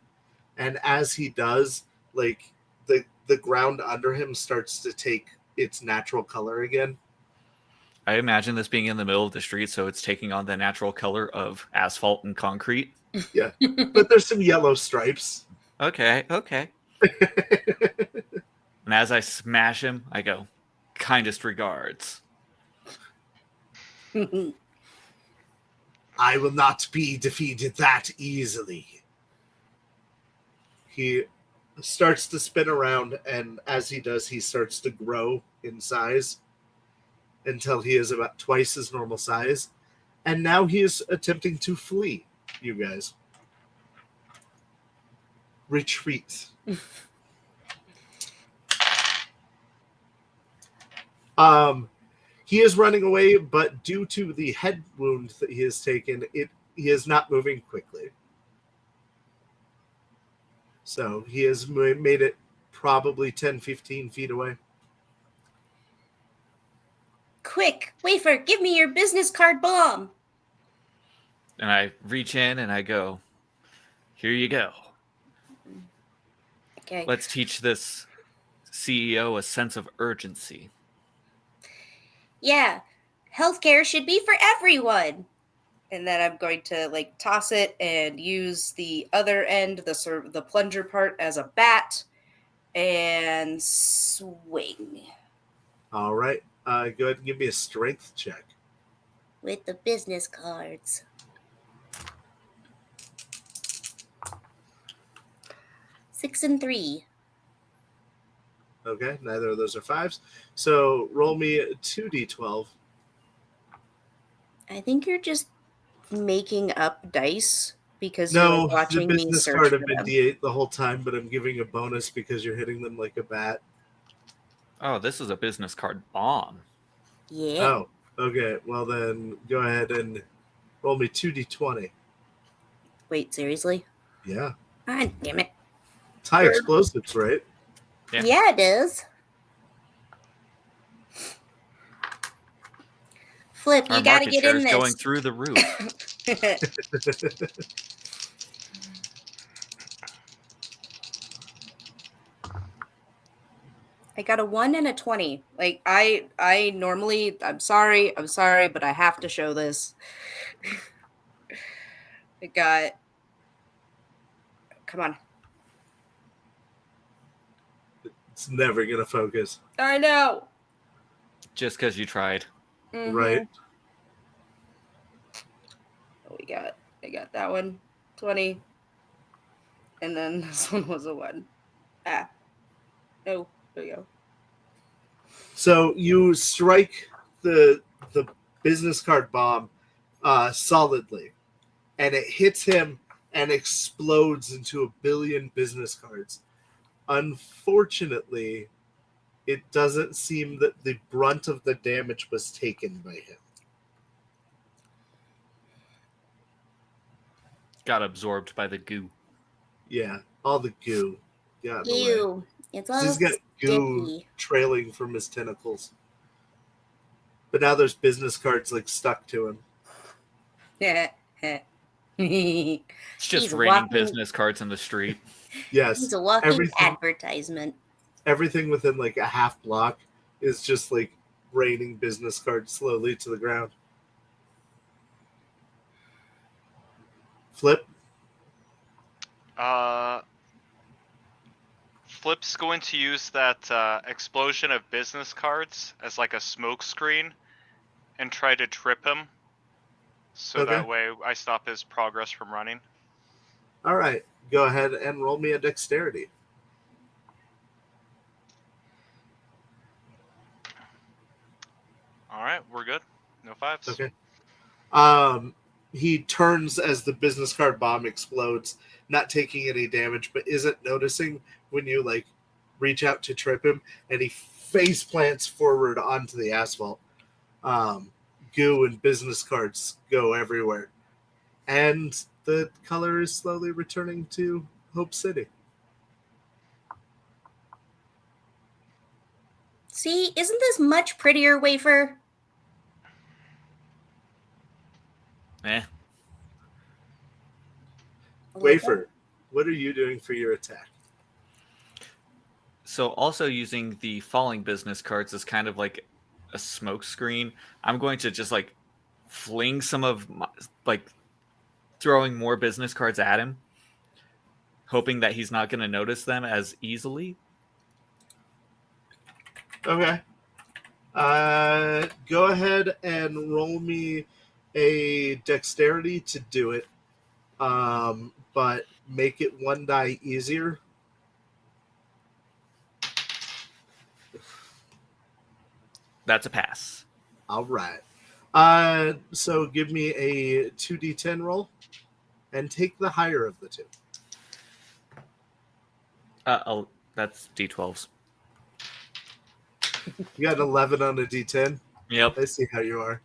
And as he does, like the ground under him starts to take its natural color again. I imagine this being in the middle of the street, so it's taking on the natural color of asphalt and concrete. Yeah, but there's some yellow stripes. Okay. And as I smash him, I go, kindest regards. I will not be defeated that easily. He starts to spin around, and as he does, he starts to grow in size until he is about twice his normal size. And now he is attempting to flee, you guys. Retreat. He is running away, but due to the head wound that he has taken, he is not moving quickly. So he has made it probably 10, 15 feet away. Quick, Wafer, give me your business card bomb. And I reach in and I go, here you go. Okay. Let's teach this CEO a sense of urgency. Yeah, healthcare should be for everyone. And then I'm going to like toss it and use the other end, the plunger part, as a bat and swing All right. Go ahead and give me a strength check. with the business cards. 6 and 3. Okay, neither of those are 5s. So roll me 2d12. I think you're just making up dice because No, you're watching the me business search card for have been them. D8 the whole time, but I'm giving a bonus because you're hitting them like a bat. Oh, this is a business card bomb. Yeah. Oh, okay. Well, then go ahead and roll me 2d20. Wait, seriously? Yeah. Ah, damn it. It's high explosives, right? Yeah. Yeah, it is. Flip, Our you gotta market get share in is this. going through the roof. I got a 1 and a 20. Like I normally I'm sorry, but I have to show this. I got come on. It's never going to focus. I know. Just because you tried. Mhm. Right. What we got? I got that one, 20. And then this one was a 1. Ah. No, there we go. So you strike the business card bomb solidly, and it hits him and explodes into a billion business cards. Unfortunately, it doesn't seem that the brunt of the damage was taken by him. Got absorbed by the goo. Yeah, all the goo got in the way. Ew. It's all He's got goo sticky. trailing from his tentacles. But now there's business cards like stuck to him. It's just He's raining walking- business cards in the street. Yes. He's a walking everything- advertisement. Everything within like a half block is just like raining business cards slowly to the ground. Flip. Flip's going to use that explosion of business cards as like a smoke screen and try to trip him. So Okay. that way I stop his progress from running. All right. Go ahead and roll me a dexterity. All right, we're good. No 5s. Okay. He turns as the business card bomb explodes, not taking any damage, but isn't noticing when you like reach out to trip him, and he face plants forward onto the asphalt. Goo and business cards go everywhere. And the color is slowly returning to Hope City. See, isn't this much prettier, Wafer? Eh. Wafer, what are you doing for your attack? So also using the falling business cards as kind of like a smoke screen, I'm going to just like fling some of my, like throwing more business cards at him, hoping that he's not going to notice them as easily. Okay. Go ahead and roll me a dexterity to do it. But make it one die easier. That's a pass. All right. So give me a 2d10 roll and take the higher of the two. That's D12s. You got an 11 on a d10. Yep. I see how you are.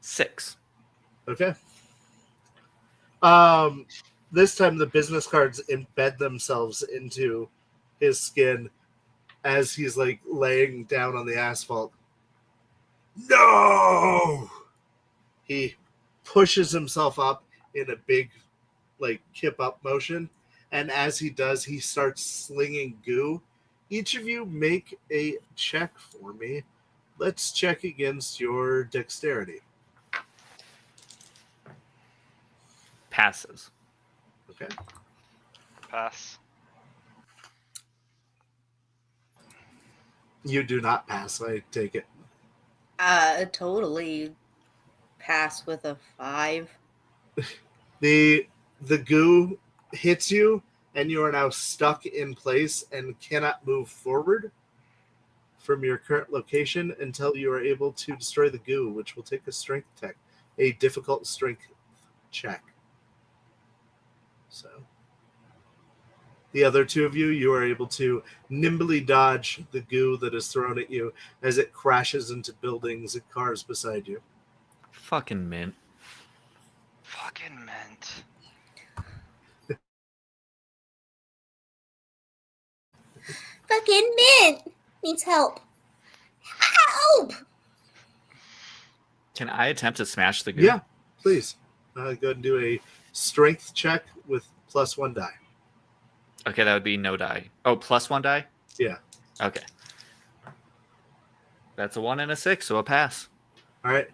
6. Okay. This time the business cards embed themselves into his skin as he's like laying down on the asphalt. No! He pushes himself up in a big, like, kip up motion. And as he does, he starts slinging goo. Each of you make a check for me. Let's check against your dexterity. Passes. Okay. Pass. You do not pass, I take it. Totally pass with a 5. The goo hits you, and you are now stuck in place and cannot move forward from your current location until you are able to destroy the goo, which will take a strength check, a difficult strength check. So, the other two of you, you are able to nimbly dodge the goo that is thrown at you as it crashes into buildings and cars beside you. Fucking mint. Fucking mint. Fucking Mint needs help. Help! Can I attempt to smash the goo? Yeah, please. Go ahead and do a strength check with +1 die. Okay, that would be no die. Oh, +1 die? Yeah. Okay. That's a 1 and a 6, so a pass. All right.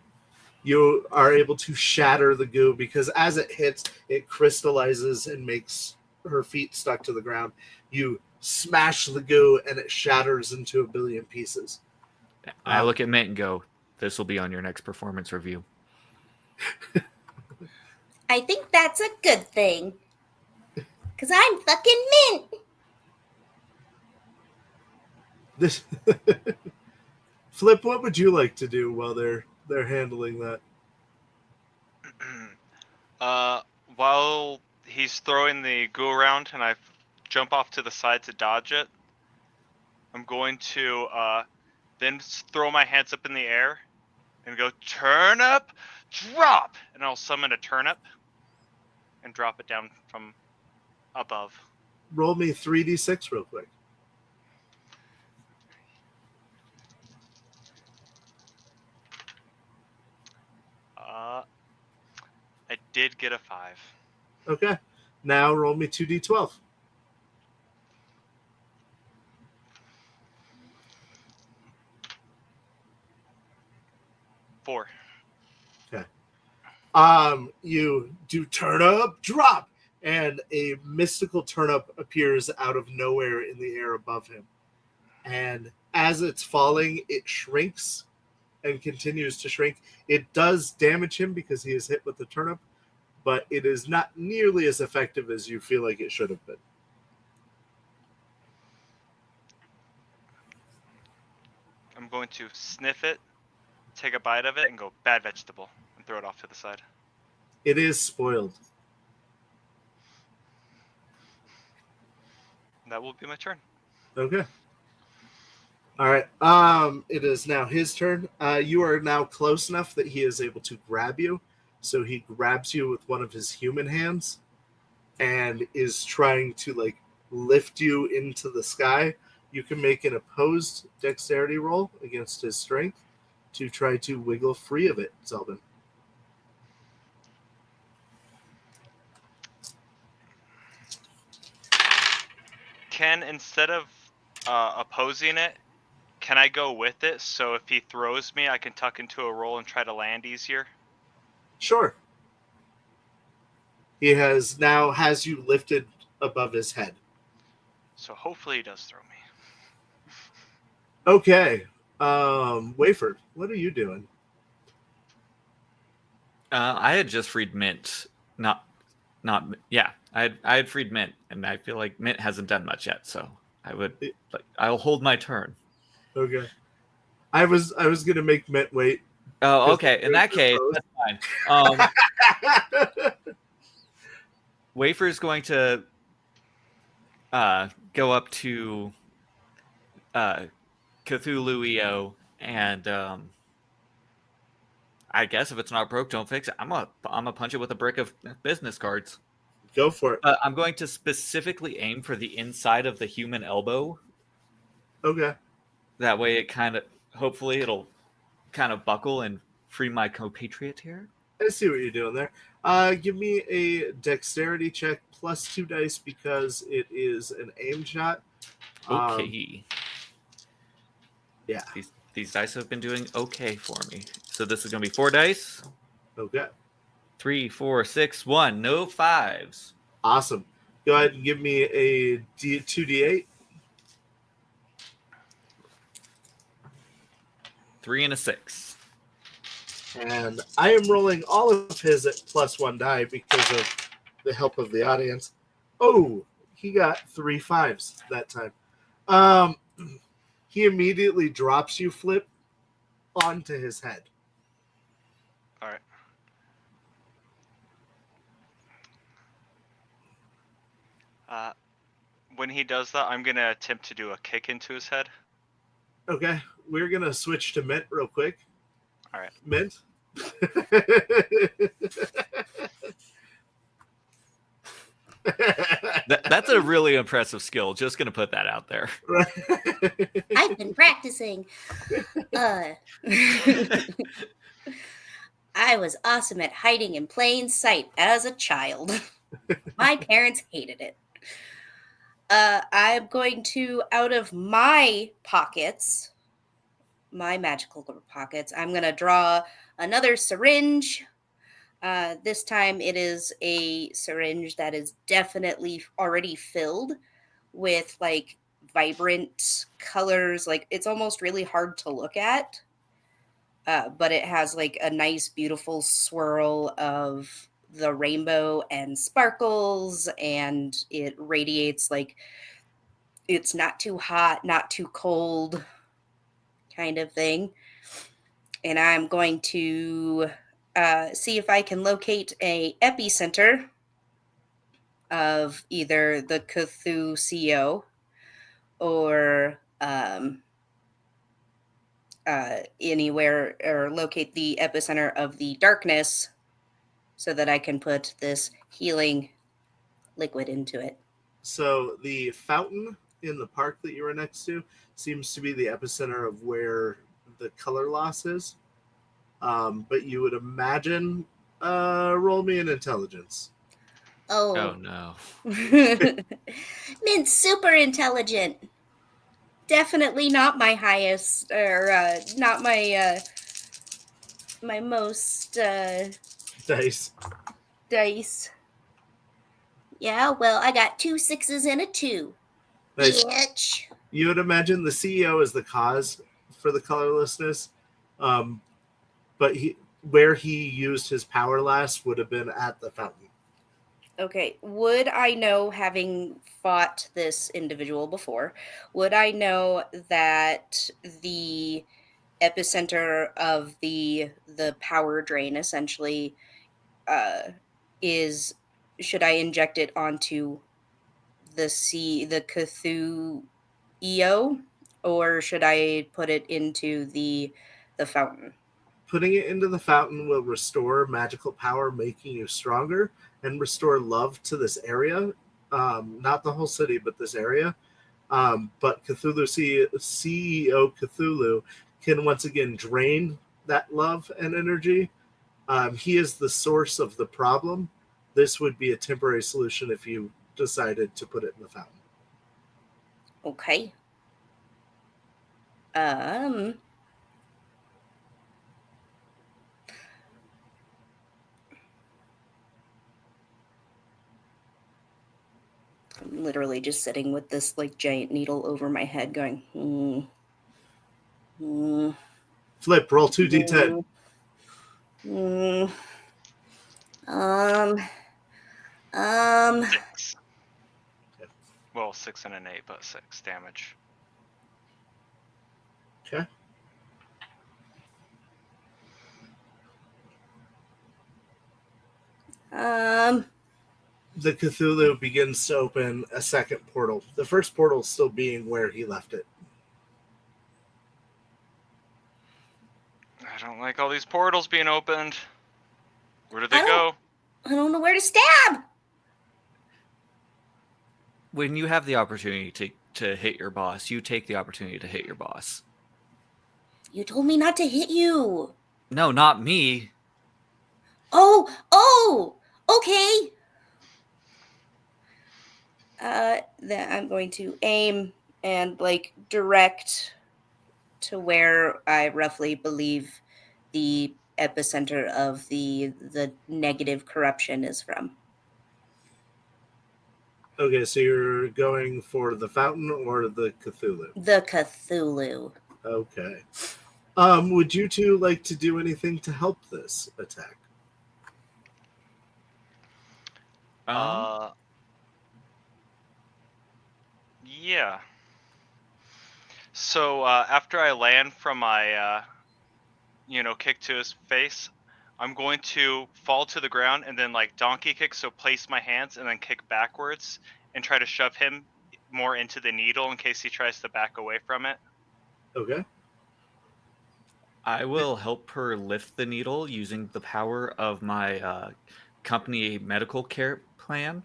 You are able to shatter the goo because as it hits, it crystallizes and makes her feet stuck to the ground. You smash the goo and it shatters into a billion pieces. I look at Mint and go, this will be on your next performance review. I think that's a good thing. Because I'm fucking Mint. This Flip, what would you like to do while they're handling that? While he's throwing the goo around and I jump off to the side to dodge it, I'm going to then throw my hands up in the air and go turnip, drop, and I'll summon a turnip and drop it down from above. Roll me 3d6 real quick. I did get a 5. Okay. Now roll me 2d12. 4. Okay. You do turnip, drop, and a mystical turnip appears out of nowhere in the air above him. And as it's falling, it shrinks and continues to shrink. It does damage him because he is hit with the turnip, but it is not nearly as effective as you feel like it should have been. I'm going to sniff it, take a bite of it, and go, bad vegetable, and throw it off to the side. It is spoiled. That will be my turn. Okay. All right. It is now his turn. You are now close enough that he is able to grab you. So he grabs you with one of his human hands and is trying to like lift you into the sky. You can make an opposed dexterity roll against his strength to try to wiggle free of it, Zelvin. Can, instead of opposing it, can I go with it? So if he throws me, I can tuck into a roll and try to land easier. Sure. He has you lifted above his head. So hopefully he does throw me. Okay. Wafer, what are you doing? I had just freed Mint. Yeah. I had freed Mint, and I feel like Mint hasn't done much yet. So I'll hold my turn. Okay. I was gonna make Mint wait. Oh, okay. In that case, that's fine. Wafer's going to go up to Cthulhu and I guess if it's not broke, don't fix it. I'm gonna punch it with a brick of business cards. Go for it. I'm going to specifically aim for the inside of the human elbow. Okay. That way, hopefully it'll kind of buckle and free my compatriot here. I see what you're doing there. Give me a dexterity check plus 2 dice because it is an aim shot. Okay. Yeah. These dice have been doing okay for me. So this is going to be 4 dice. Okay. 3, 4, 6, 1. No 5s. Awesome. Go ahead and give me a 2d8. 3 and a 6. And I am rolling all of his at plus 1 die because of the help of the audience. Oh, he got 3 5s that time. He immediately drops you, Flip, onto his head. All right. When he does that, I'm gonna attempt to do a kick into his head. Okay, we're gonna switch to Mint real quick. All right. Mint. That's a really impressive skill. Just going to put that out there. I've been practicing. I was awesome at hiding in plain sight as a child. My parents hated it. I'm going to, out of my pockets, my magical pockets, I'm going to draw another syringe. This time it is a syringe that is definitely already filled with like vibrant colors. Like it's almost really hard to look at. But it has like a nice, beautiful swirl of the rainbow and sparkles, and it radiates like it's not too hot, not too cold kind of thing. And I'm going to see if I can locate a epicenter of either the Cthulhu CEO or anywhere, or locate the epicenter of the darkness so that I can put this healing liquid into it. So the fountain in the park that you were next to seems to be the epicenter of where the color loss is. But you would imagine, roll me an intelligence. Oh no. Mint's super intelligent. Definitely not my highest, or not my my most Dice. Yeah, well, I got 2 6s and a 2. Nice. Bitch. You would imagine the CEO is the cause for the colorlessness, but where he used his power last would have been at the fountain. Okay, would I know, having fought this individual before, would I know that the epicenter of the power drain essentially is, should I inject it onto the Cthulhu EO, or should I put it into the fountain? Putting it into the fountain will restore magical power, making you stronger, and restore love to this area. Not the whole city, but this area. But CEO Cthulhu can once again drain that love and energy. He is the source of the problem. This would be a temporary solution if you decided to put it in the fountain. Okay. I'm literally just sitting with this like giant needle over my head going, Flip, roll 2d10. Six. Well, 6 and an 8, but 6 damage. Okay. The Cthulhu begins to open a second portal. The first portal still being where he left it. I don't like all these portals being opened. Where do I they go? I don't know where to stab. When you have the opportunity to hit your boss, you take the opportunity to hit your boss. You told me not to hit you. No, not me. Oh, okay. Then I'm going to aim and like direct to where I roughly believe the epicenter of the negative corruption is from. Okay, so you're going for the fountain or the Cthulhu? The Cthulhu. Okay. Would you two like to do anything to help this attack? Yeah. So after I land from my, kick to his face, I'm going to fall to the ground and then like donkey kick, so place my hands and then kick backwards and try to shove him more into the needle in case he tries to back away from it. Okay. I will help her lift the needle using the power of my company medical care plan.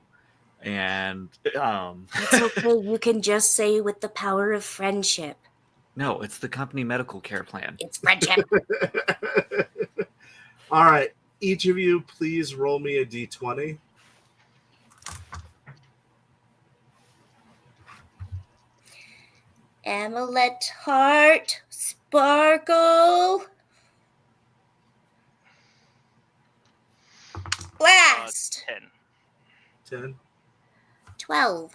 And It's okay. You can just say with the power of friendship. No, it's the company medical care plan. It's friendship. All right. Each of you, please roll me a d20. Amulet heart sparkle. Blast. 10. 10, 12.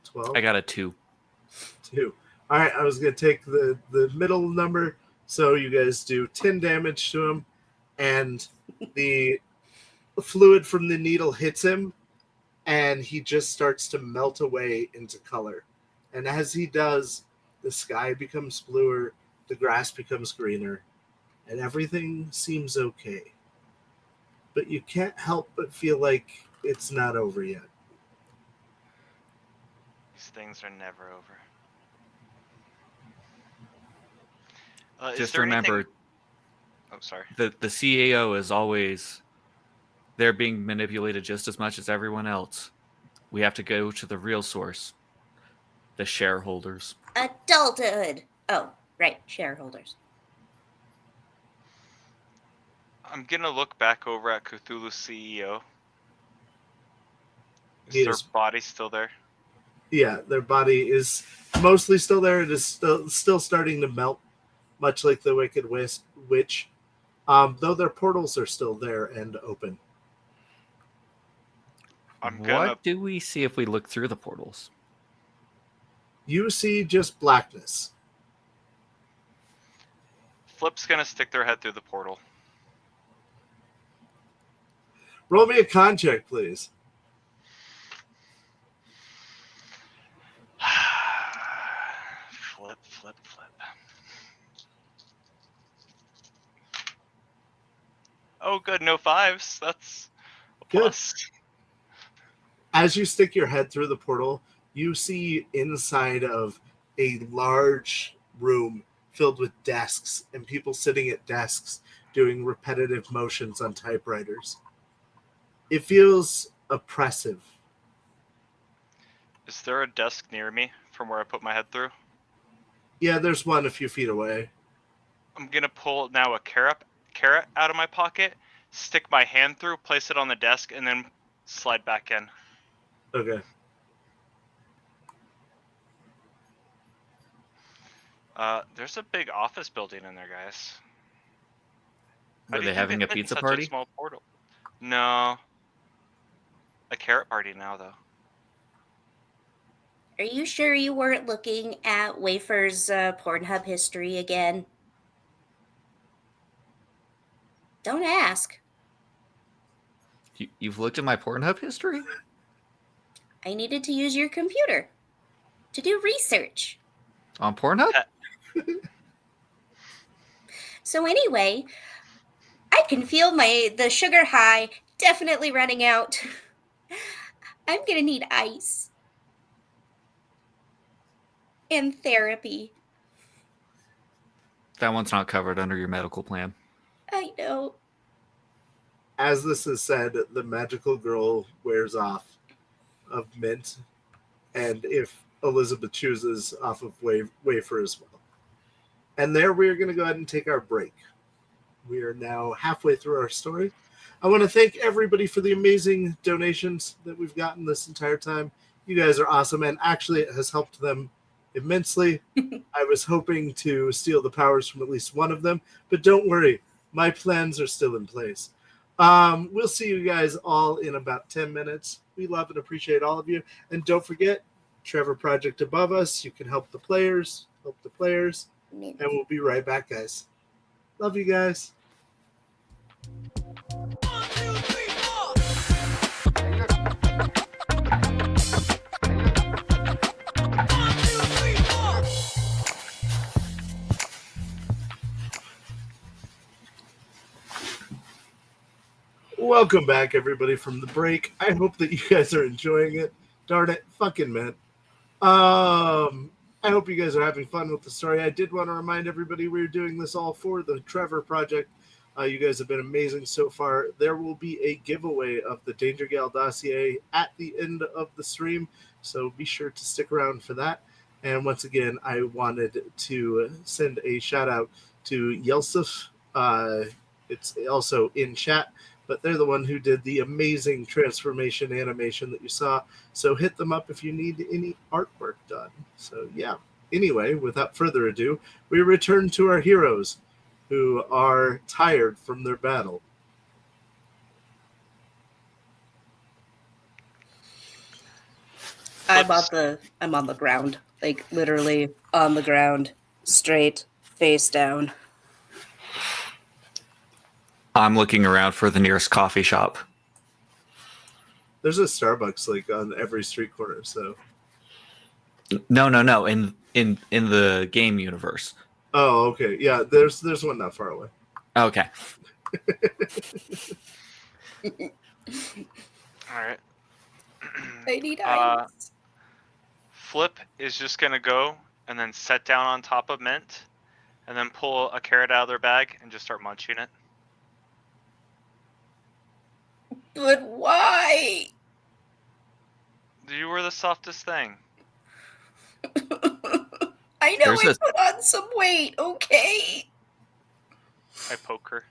12, I got a 2. 2. All right, I was going to take the middle number, so you guys do 10 damage to him, and the fluid from the needle hits him, and he just starts to melt away into color. And as he does, the sky becomes bluer, the grass becomes greener, and everything seems okay. But you can't help but feel like it's not over yet. These things are never over. Just remember, Oh, sorry. the CAO is always, they're being manipulated just as much as everyone else. We have to go to the real source, the shareholders. Adulthood. Oh, right. Shareholders. I'm going to look back over at Cthulhu's CEO. Is He their is- body still there? Yeah, their body is mostly still there. It is still starting to melt, much like the Wicked Witch. Though their portals are still there and open. What do we see if we look through the portals? You see just blackness. Flip's going to stick their head through the portal. Roll me a con check, please. Flip. Oh, good. No 5s. That's a Good. plus. As you stick your head through the portal, you see inside of a large room filled with desks and people sitting at desks doing repetitive motions on typewriters. It feels oppressive. Is there a desk near me from where I put my head through? Yeah, there's one a few feet away. I'm gonna pull now a carrot out of my pocket, stick my hand through, place it on the desk, and then slide back in. Okay. There's a big office building in there, guys. How Were do you they think having a fit in pizza such party? a small portal? No. A carrot party now, though. Are you sure you weren't looking at Wafer's Pornhub history again? Don't ask. You've looked at my Pornhub history? I needed to use your computer to do research. On Pornhub? So anyway, I can feel the sugar high definitely running out. I'm gonna need ice and therapy. That one's not covered under your medical plan. I know. As this is said, the magical girl wears off of mint, and if Elizabeth chooses, off of wafer as well. And there we are going to go ahead and take our break. We are now halfway through our story. I want to thank everybody for the amazing donations that we've gotten this entire time. You guys are awesome, and actually it has helped them immensely. I was hoping to steal the powers from at least one of them, but don't worry, my plans are still in place. We'll see you guys all in about 10 minutes. We love and appreciate all of you. And don't forget, Trevor Project above us. You can help the players. And we'll be right back, guys. Love you guys. 1, 2, 3, 4. Welcome back, everybody, from the break. I hope that you guys are enjoying it. Darn it, fucking man. I hope you guys are having fun with the story. I did want to remind everybody we're doing this all for the Trevor Project. You guys have been amazing so far. There will be a giveaway of the Danger Gal dossier at the end of the stream, so be sure to stick around for that. And once again, I wanted to send a shout out to Yelsif. It's also in chat, but they're the one who did the amazing transformation animation that you saw. So hit them up if you need any artwork done. So yeah. Anyway, without further ado, we return to our heroes who are tired from their battle. I'm on the ground, like literally on the ground, straight, face down. I'm looking around for the nearest coffee shop. There's a Starbucks like on every street corner, so. No. In the game universe. Oh, okay. Yeah, there's one not far away. Okay. All right. I need ice. Flip is just gonna go and then set down on top of Mint, and then pull a carrot out of their bag and just start munching it. But why? You were the softest thing. I know There's I a- put on some weight, okay? I poke her.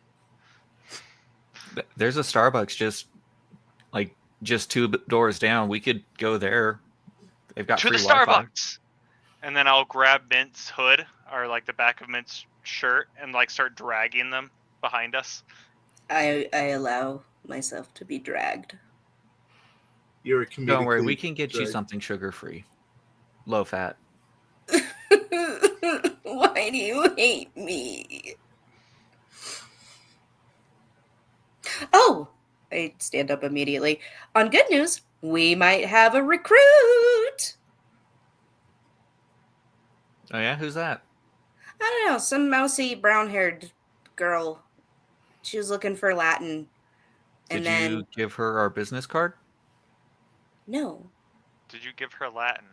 There's a Starbucks just 2 doors down. We could go there. They've got To free the Wi-Fi. Starbucks! And then I'll grab Mint's hood, or like the back of Mint's shirt, and like start dragging them behind us. I allow myself to be dragged. You're a comedically Don't worry, we can get you dragged. something sugar-free. Low fat. Why do you hate me? Oh, I stand up immediately. On good news, we might have a recruit. Oh yeah, who's that? I don't know, some mousy brown-haired girl. She was looking for Latin. Did you give her our business card? No, Did you give her Latin?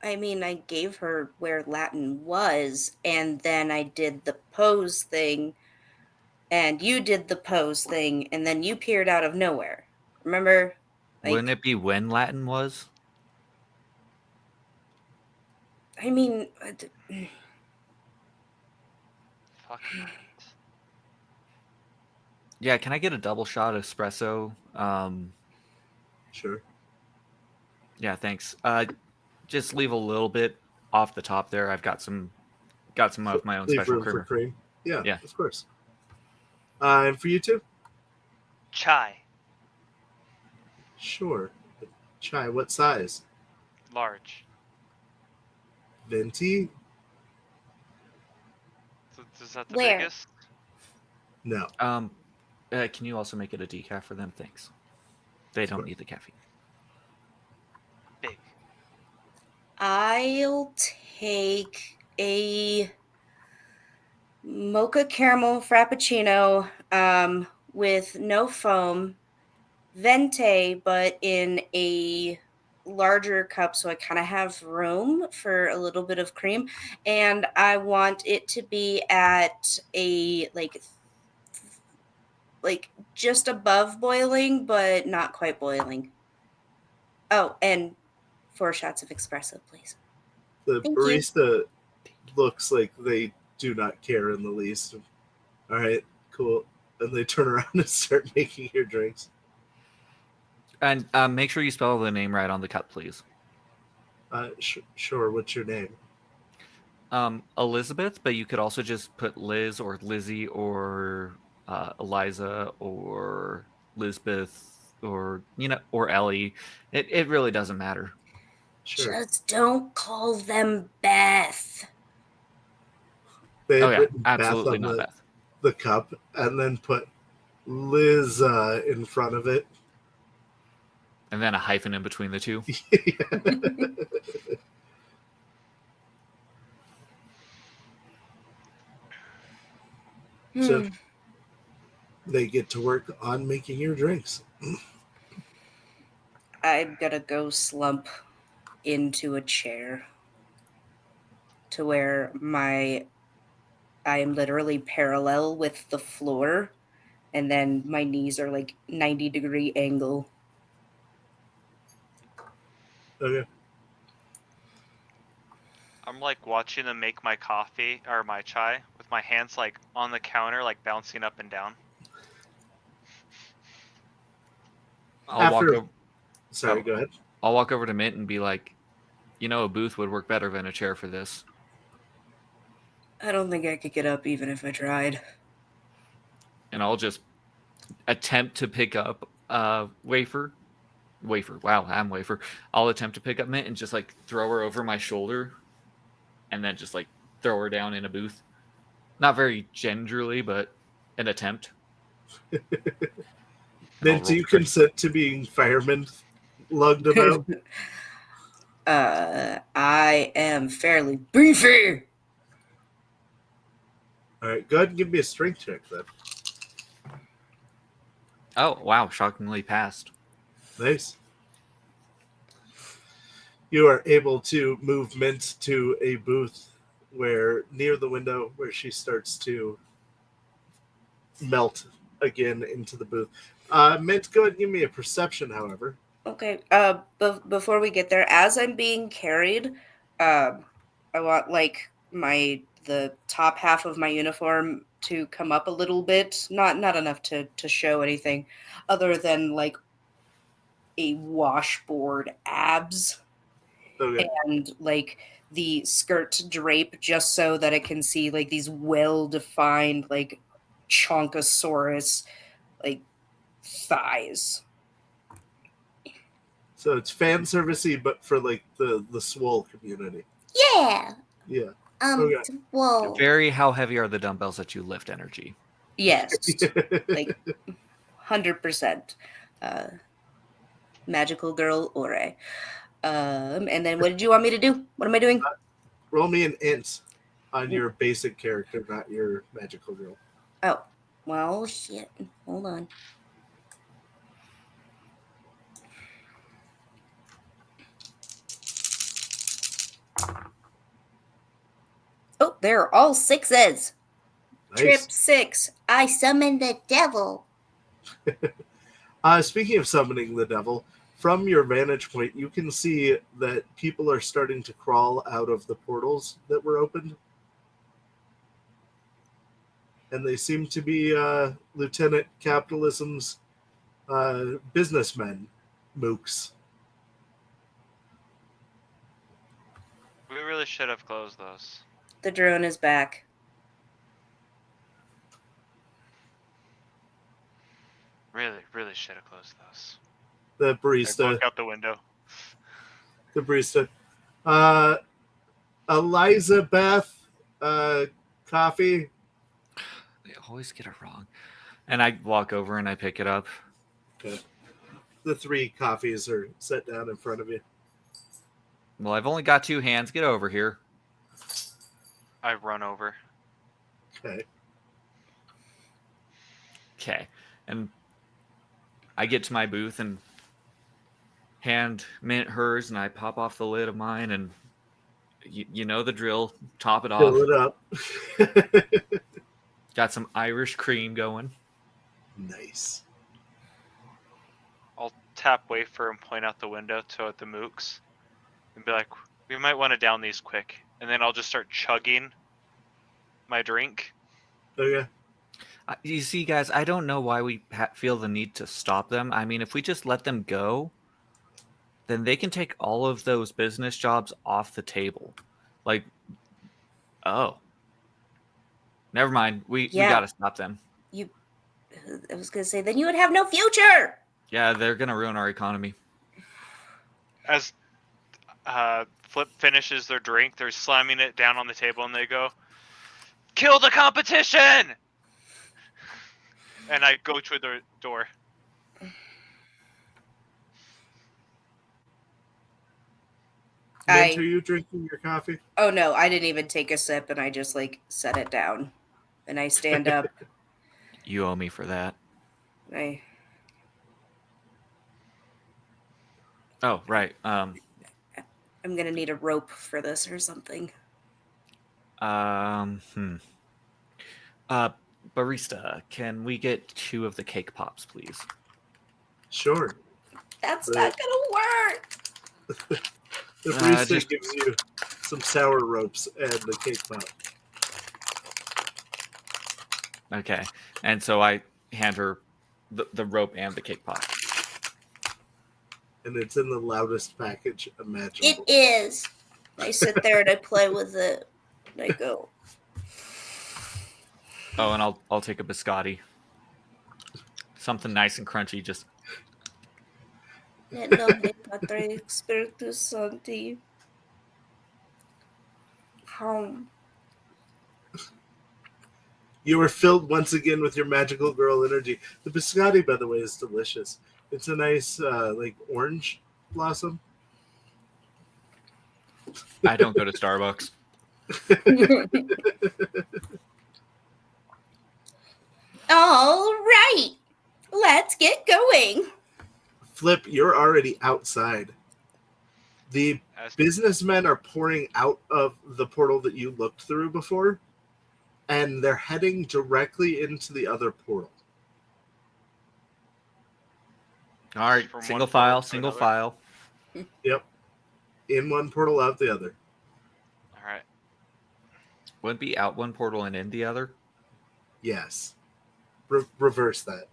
I mean, I gave her where Latin was, and then I did the pose thing, and you did the pose thing, and then you appeared out of nowhere. Remember? Wouldn't Like, it be when Latin was? I mean, Fuck. Yeah, can I get a double shot espresso? Sure. Yeah, thanks. Just leave a little bit off the top there. I've got some of my own Leave special room for creamer. cream. Yeah, Yeah. of course. And for you two? Chai. Sure. Chai, what size? Large. Venti? Is that the Where? biggest? No. Can you also make it a decaf for them? Thanks. They don't need the caffeine. Big. I'll take a mocha caramel frappuccino with no foam, venti, but in a larger cup so I kind of have room for a little bit of cream. And I want it to be at a like just above boiling, but not quite boiling. Oh, and 4 shots of espresso, please. The Thank you. barista looks like they do not care in the least. All right, cool. And they turn around and start making your drinks. And make sure you spell the name right on the cup, please. Sure. What's your name? Elizabeth, but you could also just put Liz or Lizzie or Eliza or Lisbeth or or Ellie. It really doesn't matter. Sure. Just don't call them Beth. They had Oh yeah, written Beth absolutely on not Beth. the cup and then put Liz in front of it. And then a hyphen in between the two. So they get to work on making your drinks. I'm gonna go slump into a chair to where I am literally parallel with the floor, and then my knees are like 90-degree angle. Okay. I'm like watching them make my coffee or my chai with my hands like on the counter, like bouncing up and down. Sorry, go ahead. I'll walk over to Mint and be like, a booth would work better than a chair for this. I don't think I could get up even if I tried. And I'll just attempt to pick up wafer. Wow, I'm wafer. I'll attempt to pick up Mint and just like throw her over my shoulder, and then just like throw her down in a booth. Not very gingerly, but an attempt. Then do you consent to being fireman lugged about? I am fairly beefy. All right, go ahead and give me a strength check then. Oh wow, shockingly passed. Nice. You are able to move Mint to a booth where near the window where she starts to melt again into the booth. Mint, go ahead and give me a perception, however. Okay. Before we get there, as I'm being carried, I want like the top half of my uniform to come up a little bit, not enough to show anything, other than like a washboard abs, Okay. and like the skirt drape just so that it can see like these well defined like chonkosaurus like thighs. So it's fan servicey, but for like the swole community. Yeah. Yeah. Okay. Whoa. Very how heavy are the dumbbells that you lift energy? Yes. Like 100%. Magical girl Ore. And then what did you want me to do? What am I doing? Roll me an int on your basic character, not your magical girl. Oh, well, shit. Hold on. Oh, they're all sixes. Nice. Trip 6. I summon the devil. Speaking of summoning the devil, from your vantage point, you can see that people are starting to crawl out of the portals that were opened. And they seem to be Lieutenant Capitalism's businessmen, mooks. We really should have closed those. The drone is back. Really, really should have closed those. The I barista. look out the window. The barista. Eliza Beth, coffee. They always get it wrong. And I walk over and I pick it up. Okay. The 3 coffees are set down in front of you. Well, I've only got 2 hands. Get over here. I run over. Okay. Okay. And I get to my booth and hand mint hers, and I pop off the lid of mine, and you know the drill. Top it off. Fill it up. Got some Irish cream going. Nice. I'll tap wafer and point out the window to the mooks and be like, we might want to down these quick. And then I'll just start chugging my drink. Okay. You see, guys, I don't know why we feel the need to stop them. I mean, if we just let them go, then they can take all of those business jobs off the table. Like, oh. Never mind. We got to stop them. I was going to say, then you would have no future. Yeah, they're going to ruin our economy. As Flip finishes their drink, they're slamming it down on the table and they go, kill the competition! And I go to the door. Mint, are you drinking your coffee? Oh, no, I didn't even take a sip, and I just, set it down. And I stand up. You owe me for that. Oh, right. I'm going to need a rope for this or something. Barista, can we get 2 of the cake pops, please? Sure. That's not going to work. The barista gives you some sour ropes and the cake pop. Okay. And so I hand her the rope and the cake pop. And it's in the loudest package imaginable. It is. I sit there and I play with it. And I go. Oh, and I'll take a biscotti. Something nice and crunchy, just... En nombre Padre Espíritu Santo. You are filled once again with your magical girl energy. The biscotti, by the way, is delicious. It's a nice, orange blossom. I don't go to Starbucks. All right. Let's get going. Flip, you're already outside. The businessmen are pouring out of the portal that you looked through before, and they're heading directly into the other portal. All right, single file. Yep. In one portal, out the other. All right. Would it be out one portal and in the other? Yes. Reverse that.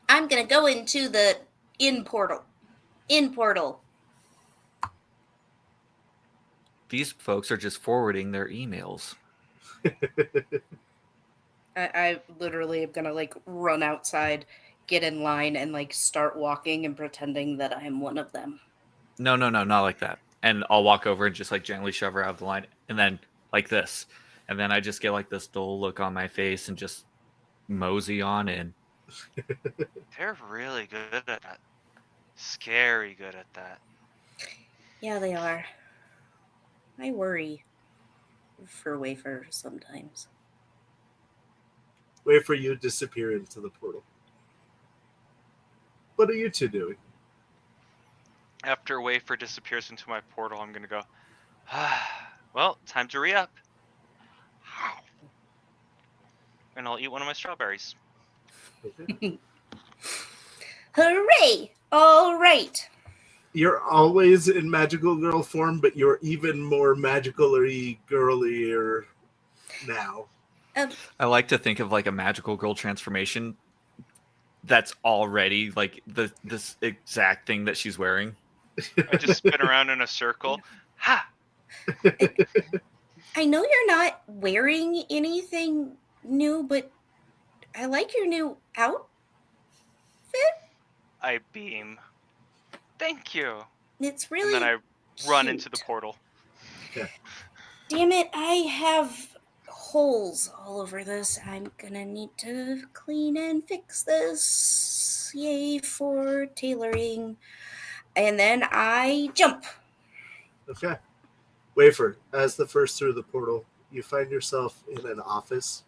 I'm going to go into the in portal. In portal. These folks are just forwarding their emails. I literally am going to run outside, get in line, and start walking and pretending that I am one of them. No, not like that. And I'll walk over and just gently shove her out of the line, and then like this. And then I just get this dull look on my face and just mosey on in. They're really good at that. Scary good at that. Yeah, they are. I worry for Wafer sometimes. Wait for you to disappear into the portal. What are you two doing? After Wafer disappears into my portal, I'm going to go, well, time to re-up. and I'll eat one of my strawberries. Okay. Hooray! All right. You're always in magical girl form, but you're even more magical-y, girlier now. I like to think of like a magical girl transformation that's already like this exact thing that she's wearing. I just spin around in a circle. Ha! I know you're not wearing anything new, but I like your new outfit. I beam. Thank you. It's And really then I run cute. into the portal. Damn it, I have holes all over this. I'm gonna need to clean and fix this. Yay for tailoring. And then I jump. Okay. Wafer, as the first through the portal, you find yourself in an office.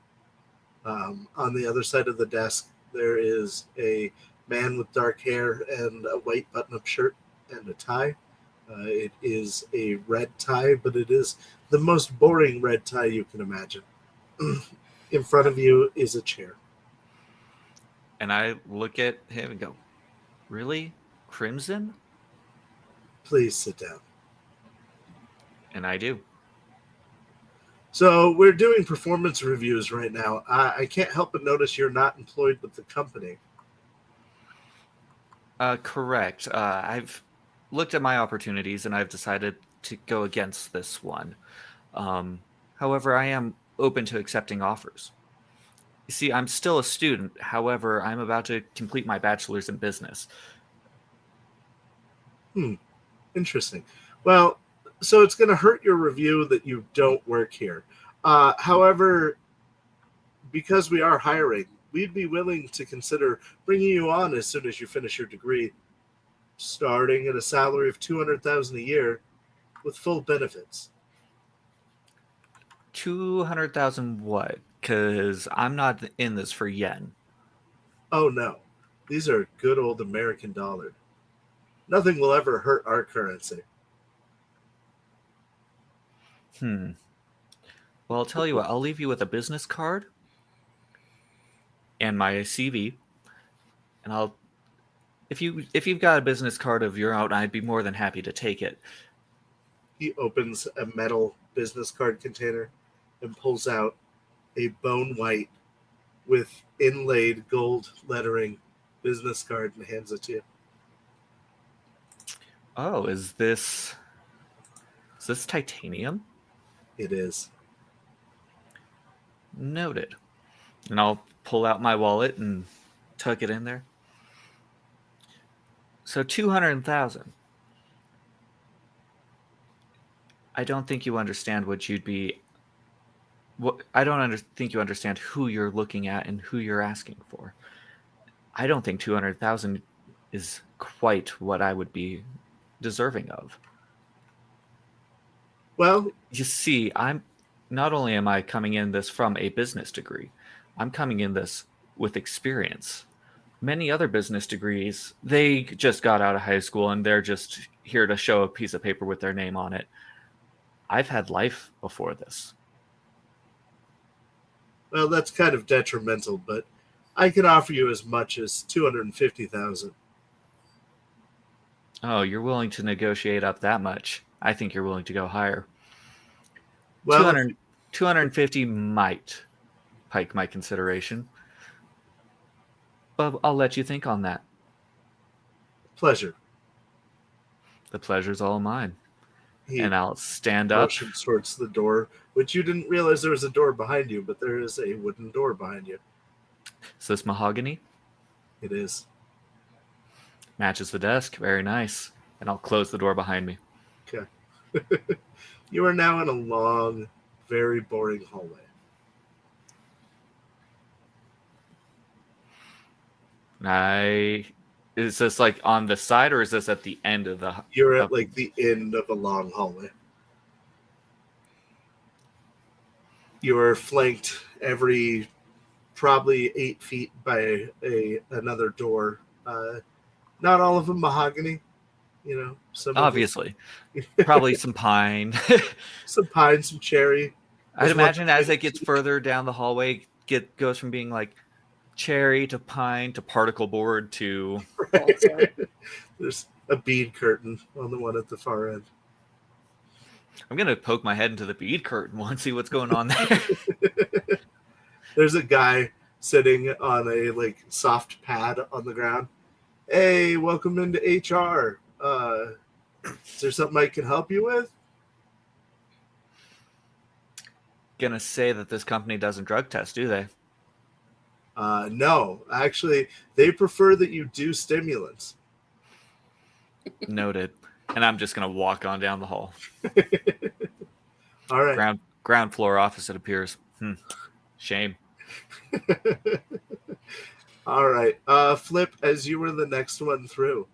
On the other side of the desk, there is a man with dark hair and a white button-up shirt and a tie. It is a red tie, but it is the most boring red tie you can imagine. In front of you is a chair. And I look at him and go, "Really? Crimson?" Please sit down. And I do. So we're doing performance reviews right now. I can't help but notice you're not employed with the company. Correct. I've looked at my opportunities and I've decided to go against this one. However, I am open to accepting offers. You see, I'm still a student. However, I'm about to complete my bachelor's in business. Interesting. Well, so it's going to hurt your review that you don't work here. However, because we are hiring, we'd be willing to consider bringing you on as soon as you finish your degree, starting at a salary of $200,000 a year with full benefits. 200,000 what? Because I'm not in this for yen. Oh no, these are good old American dollar. Nothing will ever hurt our currency. Well, I'll tell you what. I'll leave you with a business card and my CV, and I'll if you've got a business card of your own, I'd be more than happy to take it. He opens a metal business card container and pulls out a bone white with inlaid gold lettering business card and hands it to you. Oh, is this titanium? It is. Noted. And I'll pull out my wallet and tuck it in there. So 200,000. I don't think you understand what you'd be. I don't think you understand who you're looking at and who you're asking for. I don't think 200,000 is quite what I would be deserving of. Well, You see, I'm not only am I coming in this from a business degree, I'm coming in this with experience. Many other business degrees, they just got out of high school and they're just here to show a piece of paper with their name on it. I've had life before this. well, that's kind of detrimental, but I can offer you as much as 250,000. Oh, you're willing to negotiate up that much. I think you're willing to go higher. Well, 200, 250 might pike my consideration. But I'll let you think on that. pleasure. The pleasure's all mine. He And I'll stand up. motions towards the door, which you didn't realize there was a door behind you, but there is a wooden door behind you. Is this mahogany? It is. Matches the desk. Very nice. And I'll close the door behind me. Okay. You are now in a long, very boring hallway. Is this like on the side or is this at the end of the? You're at of- like the end of a long hallway. You are flanked every probably 8 feet by another door. Not all of them mahogany, some of them- Obviously, probably some pine. some pine, some cherry. I'd There's one imagine as it pink gets teak. further down the hallway, goes from being like cherry to pine to particle board to Also. There's a bead curtain on the one at the far end. I'm gonna poke my head into the bead curtain and see what's going on there. There's a guy sitting on a like soft pad on the ground. Hey, welcome into HR. Is there something I can help you with? Gonna say that this company doesn't drug test, do they? No, actually, they prefer that you do stimulants. Noted. And I'm just gonna walk on down the hall. All right. Ground floor office, it appears. Shame. All right. Flip, as you were the next one through,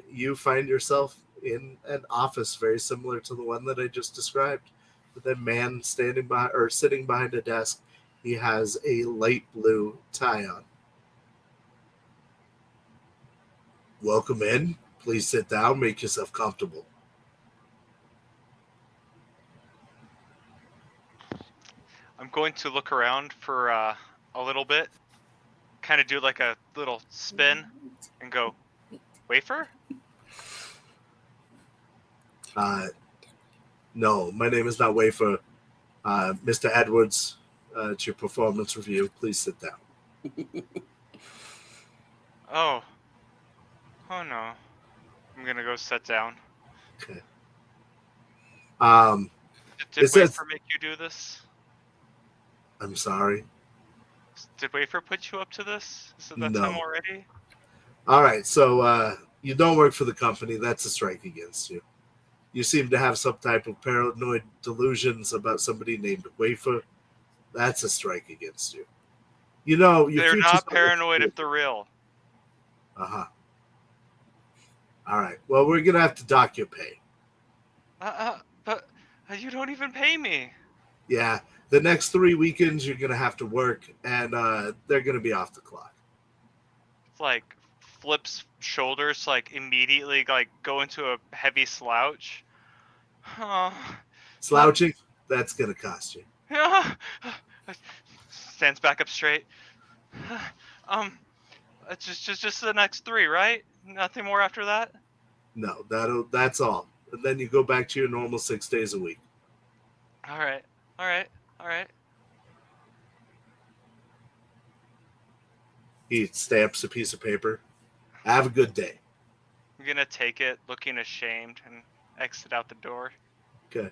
you find yourself in an office very similar to the one that I just described. With a man standing by or sitting behind a desk. He has a light blue tie on. Welcome in. Please sit down. Make yourself comfortable. I'm going to look around for a little bit, kind of do like a little spin, and go, wafer? No, my name is not Wafer. Mr. Edwards, it's your performance review. Please sit down. Oh. Oh no. I'm gonna go sit down. Okay. Did It says- Wafer make you do this? I'm sorry. Did Wafer put you up to this? Is it that No. time already? All right, so you don't work for the company. That's a strike against you. You seem to have some type of paranoid delusions about somebody named Wafer. That's a strike against you. You know, your They're future's not paranoid if they're real. Uh-huh. All right. Well, we're going to have to dock your pay. But you don't even pay me. Yeah. The next 3 weekends, you're going to have to work, and they're going to be off the clock. Like, Flip's shoulders, like, immediately, like, go into a heavy slouch. Oh. Slouching, that's going to cost you. Stands back up straight. Just the next 3, right? Nothing more after that? No, that's all. And then you go back to your normal 6 days a week. All right. He stamps a piece of paper. Have a good day. I'm gonna take it, looking ashamed, and exit out the door. Okay.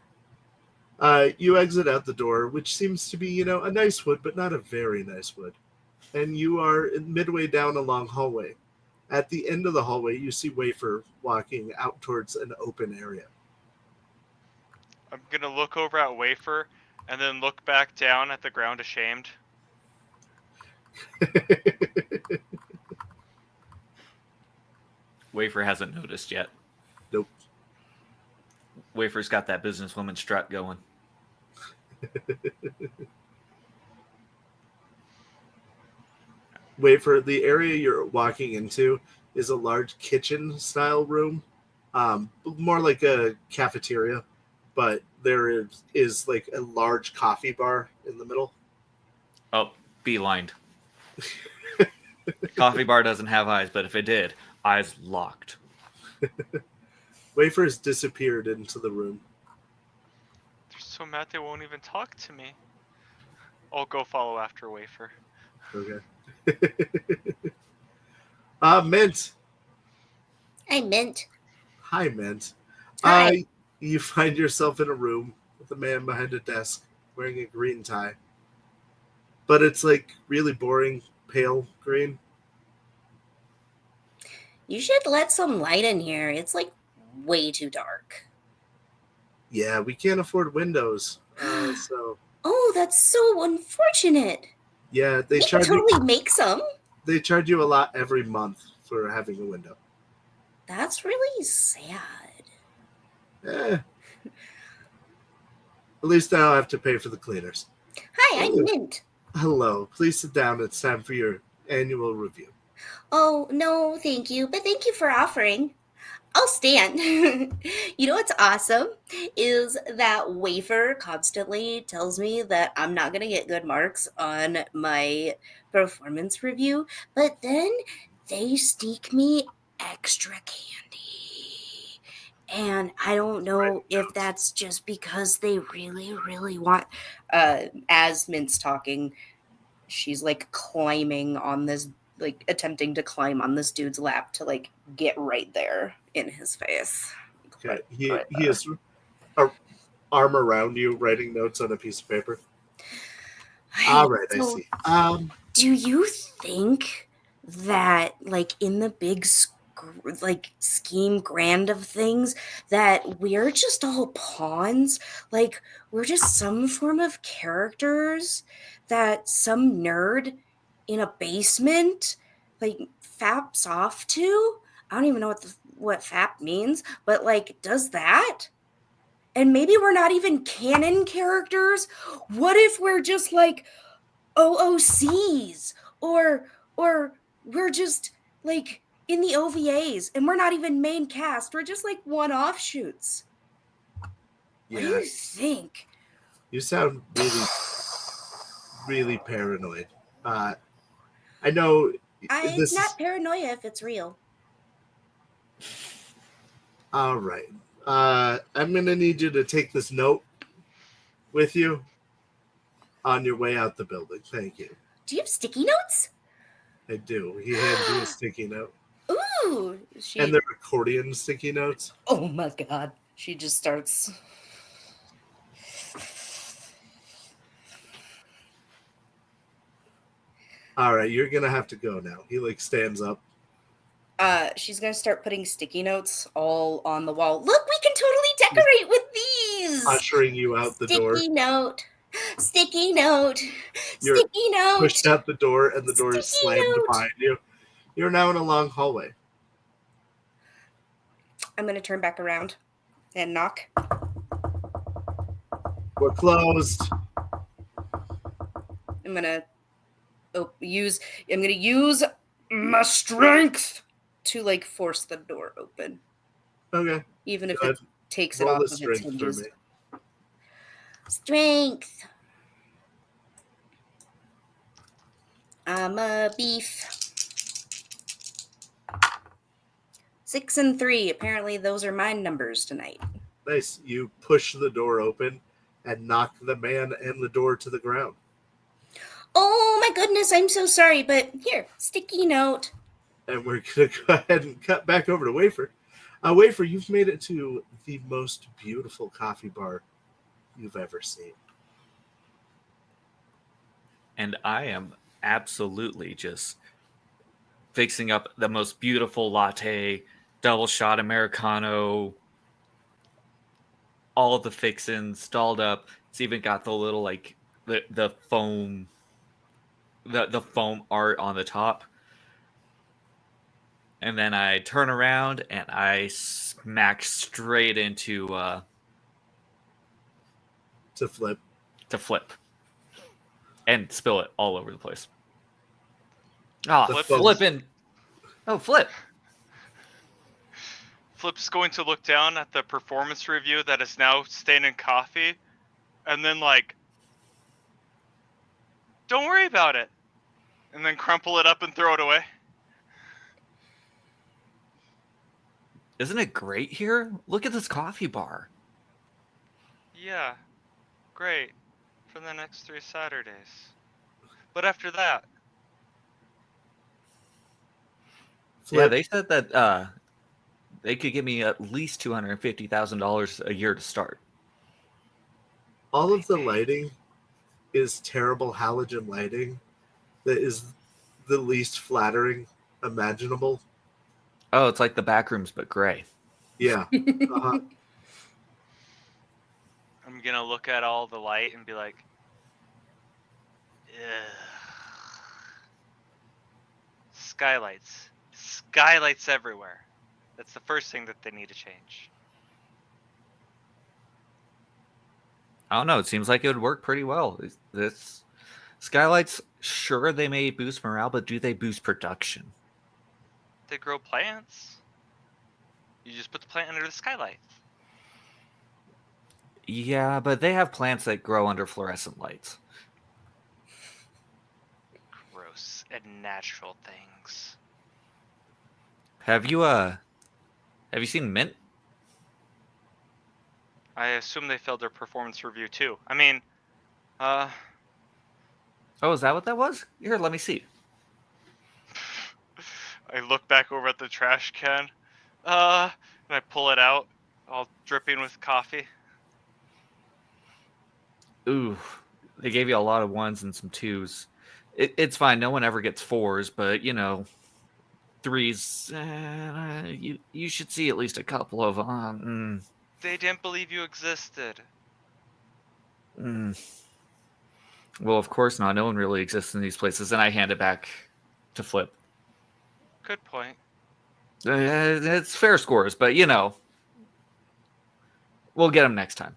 You exit out the door, which seems to be, a nice wood, but not a very nice wood. And you are midway down a long hallway. At the end of the hallway, you see Wafer walking out towards an open area. I'm gonna look over at Wafer, and then look back down at the ground ashamed. Wafer hasn't noticed yet. Nope. Wafer's got that businesswoman strut going. Wafer, the area you're walking into is a large kitchen-style room, more like a cafeteria, but there is like a large coffee bar in the middle. Oh, beelined. Coffee bar doesn't have eyes, but if it did, eyes locked. Wafer has disappeared into the room. They're so mad they won't even talk to me. I'll go follow after Wafer. Okay. Mint. I meant. Hi, Mint. Hi. You find yourself in a room with a man behind a desk wearing a green tie. But it's like really boring, pale green. You should let some light in here. It's like way too dark. Yeah, we can't afford windows. So, Oh, that's so unfortunate. yeah, We can totally make some. They charge you a lot every month for having a window. That's really sad. At least now I have to pay for the cleaners. Hi, I'm Mint. Hello. Please sit down. It's time for your annual review. Oh, no, thank you. But thank you for offering. I'll stand. You know what's awesome is that Wafer constantly tells me that I'm not going to get good marks on my performance review, but then they sneak me extra candy. And I don't know if that's just because they really, really want, as Mint's talking, she's like climbing on this, like attempting to climb on this dude's lap to like get right there in his face. Okay. Right He is arm around you, writing notes on a piece of paper. All right, I So, see. do you think that, like, in the big like scheme grand of things, that we're just all pawns? Like, we're just some form of characters that some nerd in a basement like faps off to? I don't even know what fap means, but like, does that? And maybe we're not even canon characters. What if we're just like OOCs, or we're just like in the OVAs and we're not even main cast. We're just like one offshoots. What do Yeah, you think? you sound really, really paranoid. I know It's this is not paranoia if it's real. all right. I'm gonna need you to take this note with you on your way out the building. Thank you. Do you have sticky notes? I do. He hands you a sticky note. Ooh, And they're accordion sticky notes. Oh my god. She just starts. All right, you're gonna have to go now. He like stands up. She's gonna start putting sticky notes all on the wall. Look, we can totally decorate with these. Ushering you out the door. Sticky note. Sticky note. You're Sticky note. pushed out the door, and the door is Sticky slammed note. behind you. You're now in a long hallway. I'm gonna turn back around and knock. We're closed. I'm gonna use my strength to like force the door open, Okay. even if Go it ahead. takes it Roll off the of its strength for hinges. me. Strength. I'm a beef. 6 and 3. Apparently, those are my numbers tonight. Nice. You push the door open and knock the man and the door to the ground. Oh my goodness, I'm so sorry, but here, sticky note. And we're going to go ahead and cut back over to Wafer. Wafer, you've made it to the most beautiful coffee bar you've ever seen. And I am absolutely just fixing up the most beautiful latte, double shot Americano, all of the fixins stalled up. It's even got the little like the foam the foam art on the top. And then I turn around and I smack straight into To flip. and spill it all over the place. Oh, The flipping! Oh, flip! Flip's going to look down at the performance review that is now stained in coffee, and then like, don't worry about it, and then crumple it up and throw it away. Isn't it great here? Look at this coffee bar. Yeah, great, for the next 3 Saturdays. But after that, Flip. Yeah, they said that they could give me at least $250,000 a year to start. All of the lighting is terrible halogen lighting that is the least flattering imaginable. Oh, it's like the back rooms, but gray. Yeah. Uh-huh. I'm gonna look at all the light and be like, ugh. Skylights everywhere. That's the first thing that they need to change. I don't know. It seems like it would work pretty well. This skylights, sure, they may boost morale, but do they boost production? They grow plants. You just put the plant under the skylight. Yeah, but they have plants that grow under fluorescent lights. Gross and natural things. Have you seen Mint? I assume they failed their performance review too. I mean, uh, Oh, is that what that was? Here, let me see. I look back over at the trash can, and I pull it out, all dripping with coffee. Ooh, they gave you a lot of ones and some twos. It's fine. No one ever gets fours, but threes. You should see at least a couple of them. They didn't believe you existed. Well, of course not. No one really exists in these places, and I hand it back to Flip. Good point. It's fair scores, but we'll get them next time.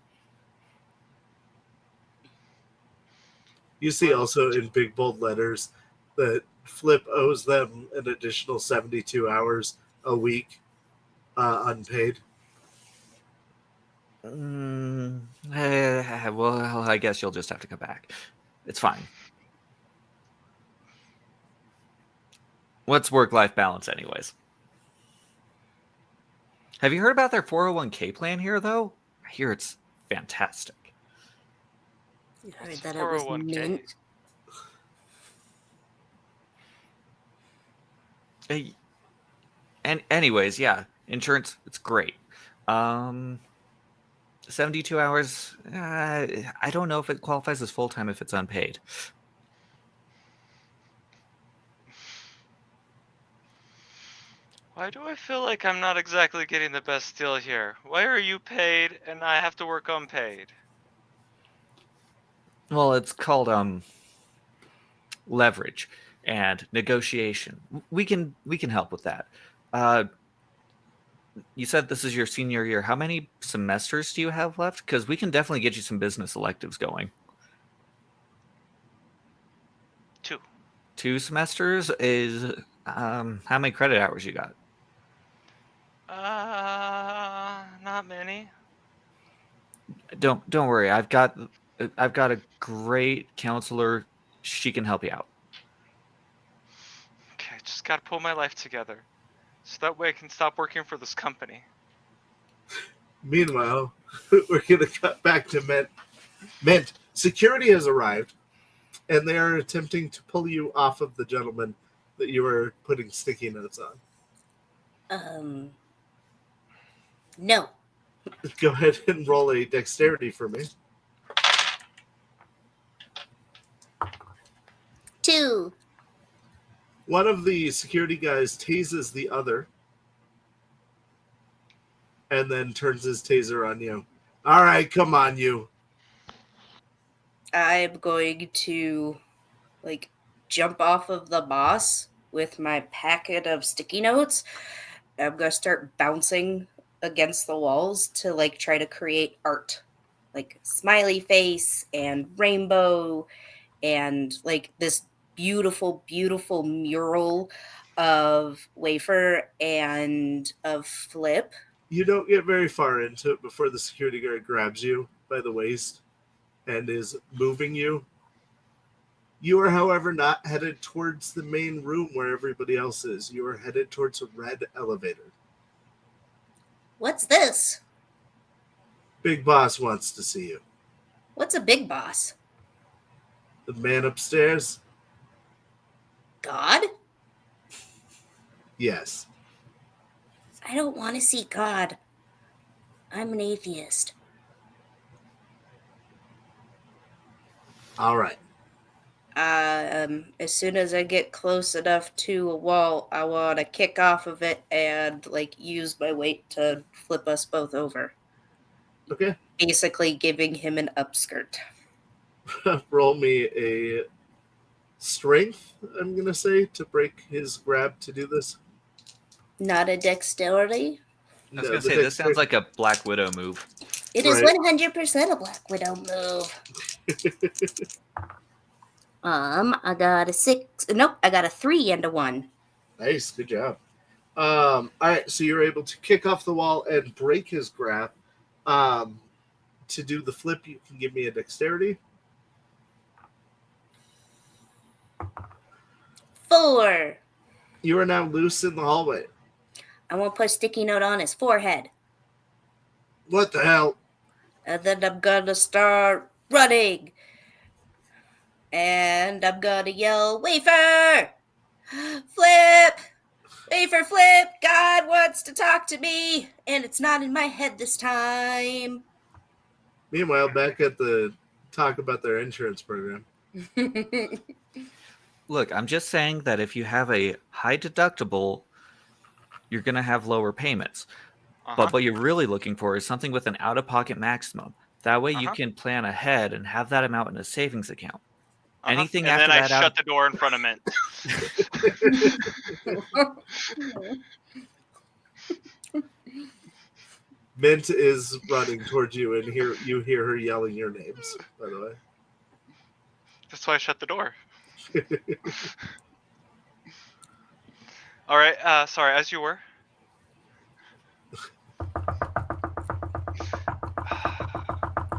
You see also in big bold letters that Flip owes them an additional 72 hours a week unpaid. Well, I guess you'll just have to come back. It's fine. What's work-life balance, anyways? Have you heard about their 401k plan here, though? I hear it's fantastic. You heard What's that it was 401k? mint. And anyways, yeah, insurance, it's great. 72 hours, I don't know if it qualifies as full-time if it's unpaid. Why do I feel like I'm not exactly getting the best deal here? Why are you paid and I have to work unpaid? Well, it's called leverage and negotiation. We can help with that. You said this is your senior year. How many semesters do you have left? Because we can definitely get you some business electives going. 2. 2 semesters is how many credit hours you got? Not many. Don't worry. I've got a great counselor. She can help you out. Okay, just gotta pull my life together. So that way I can stop working for this company. Meanwhile, we're going to cut back to Mint. Mint, security has arrived, and they are attempting to pull you off of the gentleman that you were putting sticky notes on. No. Go ahead and roll a dexterity for me. 2. One of the security guys tases the other and then turns his taser on you. All right, come on, you. I'm going to jump off of the boss with my packet of sticky notes. I'm going to start bouncing against the walls to try to create art, like smiley face and rainbow and this beautiful mural of Wafer and of Flip. You don't get very far into it before the security guard grabs you by the waist and is moving you. You are, however, not headed towards the main room where everybody else is. You are headed towards a red elevator. What's this? Big Boss wants to see you. What's a big boss? The man upstairs? God? Yes. I don't want to see God. I'm an atheist. All right. As soon as I get close enough to a wall, I want to kick off of it and use my weight to flip us both over. Okay. Basically giving him an upskirt. Roll me a strength, I'm going to say, to break his grab to do this. Not a dexterity. I was going to say, this sounds like a Black Widow move. It is 100% a Black Widow move. I got a 6. Nope, I got a 3 and a 1. Nice, good job. All right, so you're able to kick off the wall and break his grab. To do the flip, you can give me a dexterity. 4. You are now loose in the hallway. I won't put a sticky note on his forehead. What the hell? And then I'm gonna start running. And I'm gonna yell, wafer! Flip! Wafer flip! God wants to talk to me! And it's not in my head this time. Meanwhile, back at the talk about their insurance program. Look, I'm just saying that if you have a high deductible, you're going to have lower payments. But what you're really looking for is something with an out-of-pocket maximum. That way you can plan ahead and have that amount in a savings account. Anything and after then I that shut the door in front of Mint. Mint is running towards you, and you hear her yelling your names, by the way. That's why I shut the door. All right. Sorry, as you were.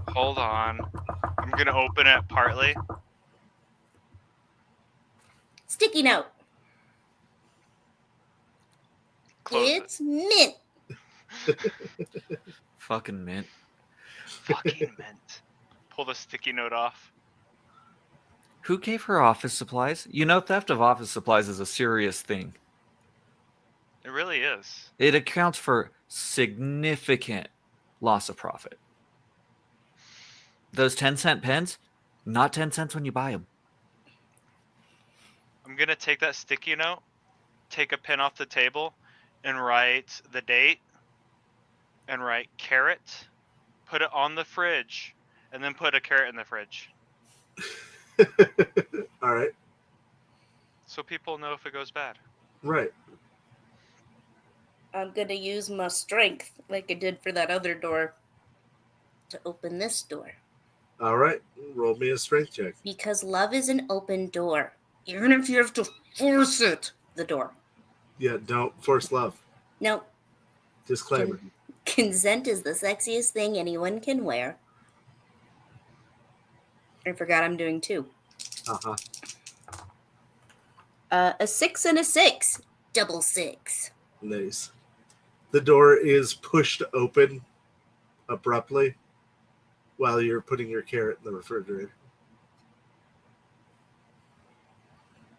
Hold on. I'm going to open it partly. Sticky note. Close It's Mint. Fucking Mint. Fucking Mint. Pull the sticky note off. Who gave her office supplies? You know, theft of office supplies is a serious thing. It really is. It accounts for significant loss of profit. Those 10-cent pens, not 10 cents when you buy them. I'm going to take that sticky note, take a pen off the table, and write the date, and write carrot, put it on the fridge, and then put a carrot in the fridge. All right. So people know if it goes bad. Right. I'm gonna use my strength, like I did for that other door, to open this door. All right. Roll me a strength check. Because love is an open door. Even if you have to force it, the door. Yeah, don't force love. No. Disclaimer. Consent is the sexiest thing anyone can wear. I forgot I'm doing 2. Uh-huh. A 6 and a 6. Double 6. Nice. The door is pushed open abruptly while you're putting your carrot in the refrigerator.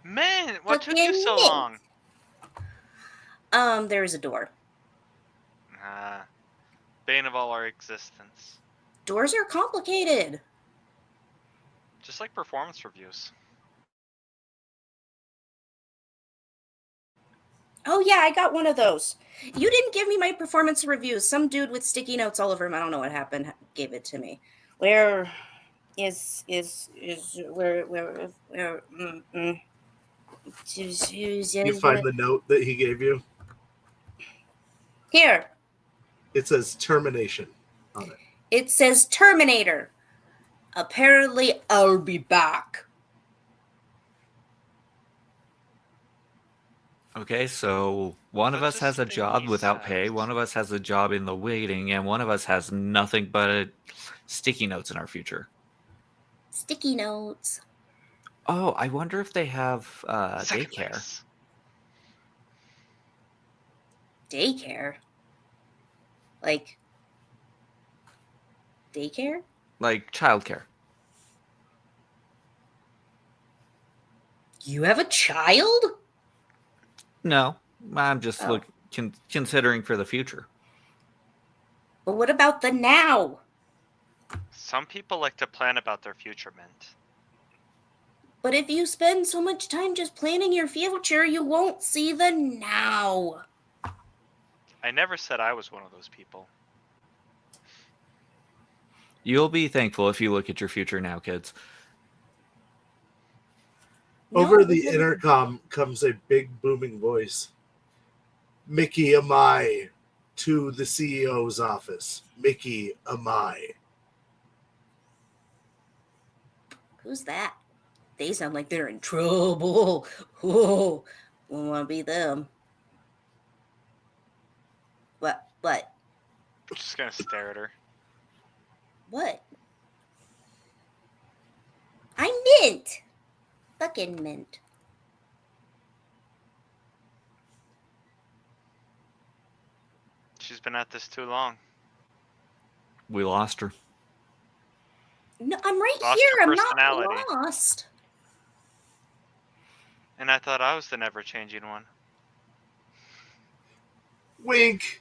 Man, what took Fucking you so Mint. long? There is a door. Bane of all our existence. Doors are complicated. Just like performance reviews. Oh yeah, I got one of those. You didn't give me my performance reviews. Some dude with sticky notes all over him, I don't know what happened, gave it to me. Where is where You find the note that he gave you. Here. It says termination on it. It says Terminator. Apparently I'll be back. Okay, so one of What us has a does job thingy without pay, says? one of us has a job in the waiting, and one of us has nothing but sticky notes in our future. Sticky notes. Oh, I wonder if they have Second daycare. place. Daycare? Like daycare? Like childcare. You have a child? No, I'm just considering for the future. But what about the now? Some people like to plan about their future, Mint. But if you spend so much time just planning your future, you won't see the now. I never said I was one of those people. You'll be thankful if you look at your future now, kids. Over No, the because- intercom comes a big booming voice. Mickey Amai to the CEO's office. Mickey Amai. Who's that? They sound like they're in trouble. Oh, won't want to be them. But I'm just gonna stare at her. what? I'm mint. Fucking mint. She's been at this too long. We lost her. No, I'm right Lost here. her I'm not personality. lost. And I thought I was the never-changing one. Wink.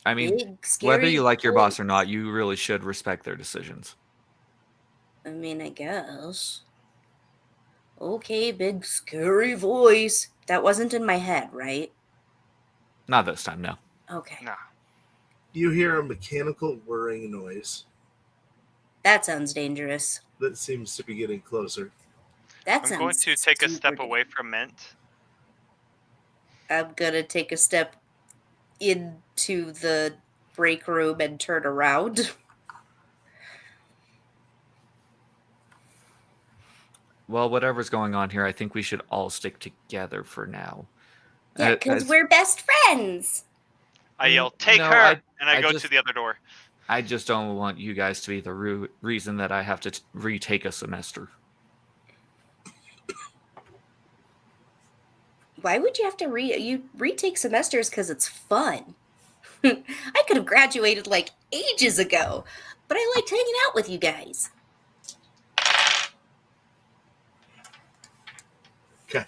I mean, big, scary whether you like your boss or voice. not, you really should respect their decisions. I mean, I guess. Okay, big, scary voice. That wasn't in my head, right? Not this time, no. Okay. Nah. You hear a mechanical whirring noise That sounds dangerous. that seems to be getting closer. That I'm sounds going to take a super step away from Mint. I'm gonna take a step into the break room and turn around. Well, whatever's going on here, I think we should all stick together for now. Yeah, because As- we're best friends. I yell, "Take no, her!" and I I go just- to the other door. I just don't want you guys to be the reason that I have to retake a semester. Why would you have to you retake semesters? Because it's fun. I could have graduated like ages ago, but I liked hanging out with you guys. Okay.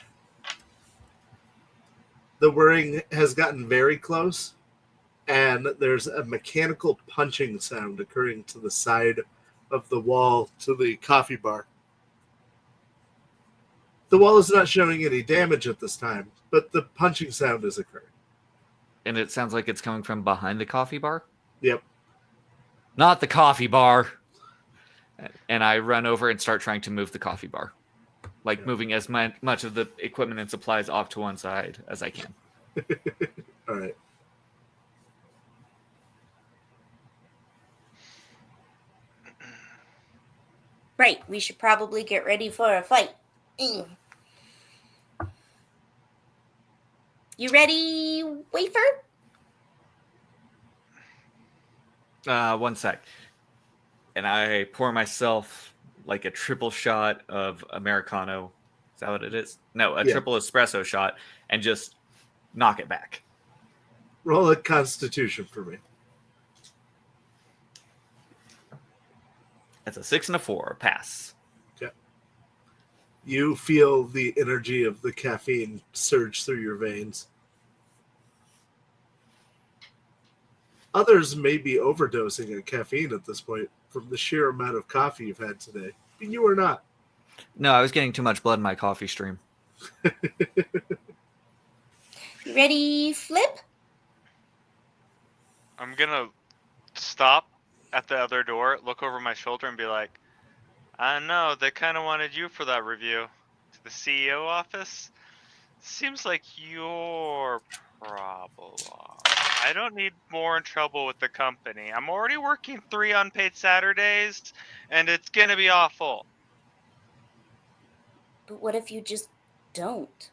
The whirring has gotten very close, and there's a mechanical punching sound occurring to the side of the wall to the coffee bar. The wall is not showing any damage at this time, but the punching sound is occurring. And it sounds like it's coming from behind the coffee bar? Yep. Not the coffee bar! And I run over and start trying to move the coffee bar. Like Yeah. moving as much of the equipment and supplies off to one side as I can. All right. Right, we should probably get ready for a fight. You ready, Wafer? One sec. And I pour myself like a triple shot of Americano. Is that what it is? No, a Yeah. triple espresso shot and just knock it back. Roll a Constitution for me. That's a 6 and a 4. Pass. You feel the energy of the caffeine surge through your veins. Others may be overdosing on caffeine at this point from the sheer amount of coffee you've had today. But you are not. No, I was getting too much blood in my coffee stream. You ready, Flip? I'm gonna stop at the other door, look over my shoulder, and be like, I know, they kind of wanted you for that review. To the CEO office? Seems like you're problem. I don't need more in trouble with the company. I'm already working 3 unpaid Saturdays, and it's gonna be awful. But what if you just don't?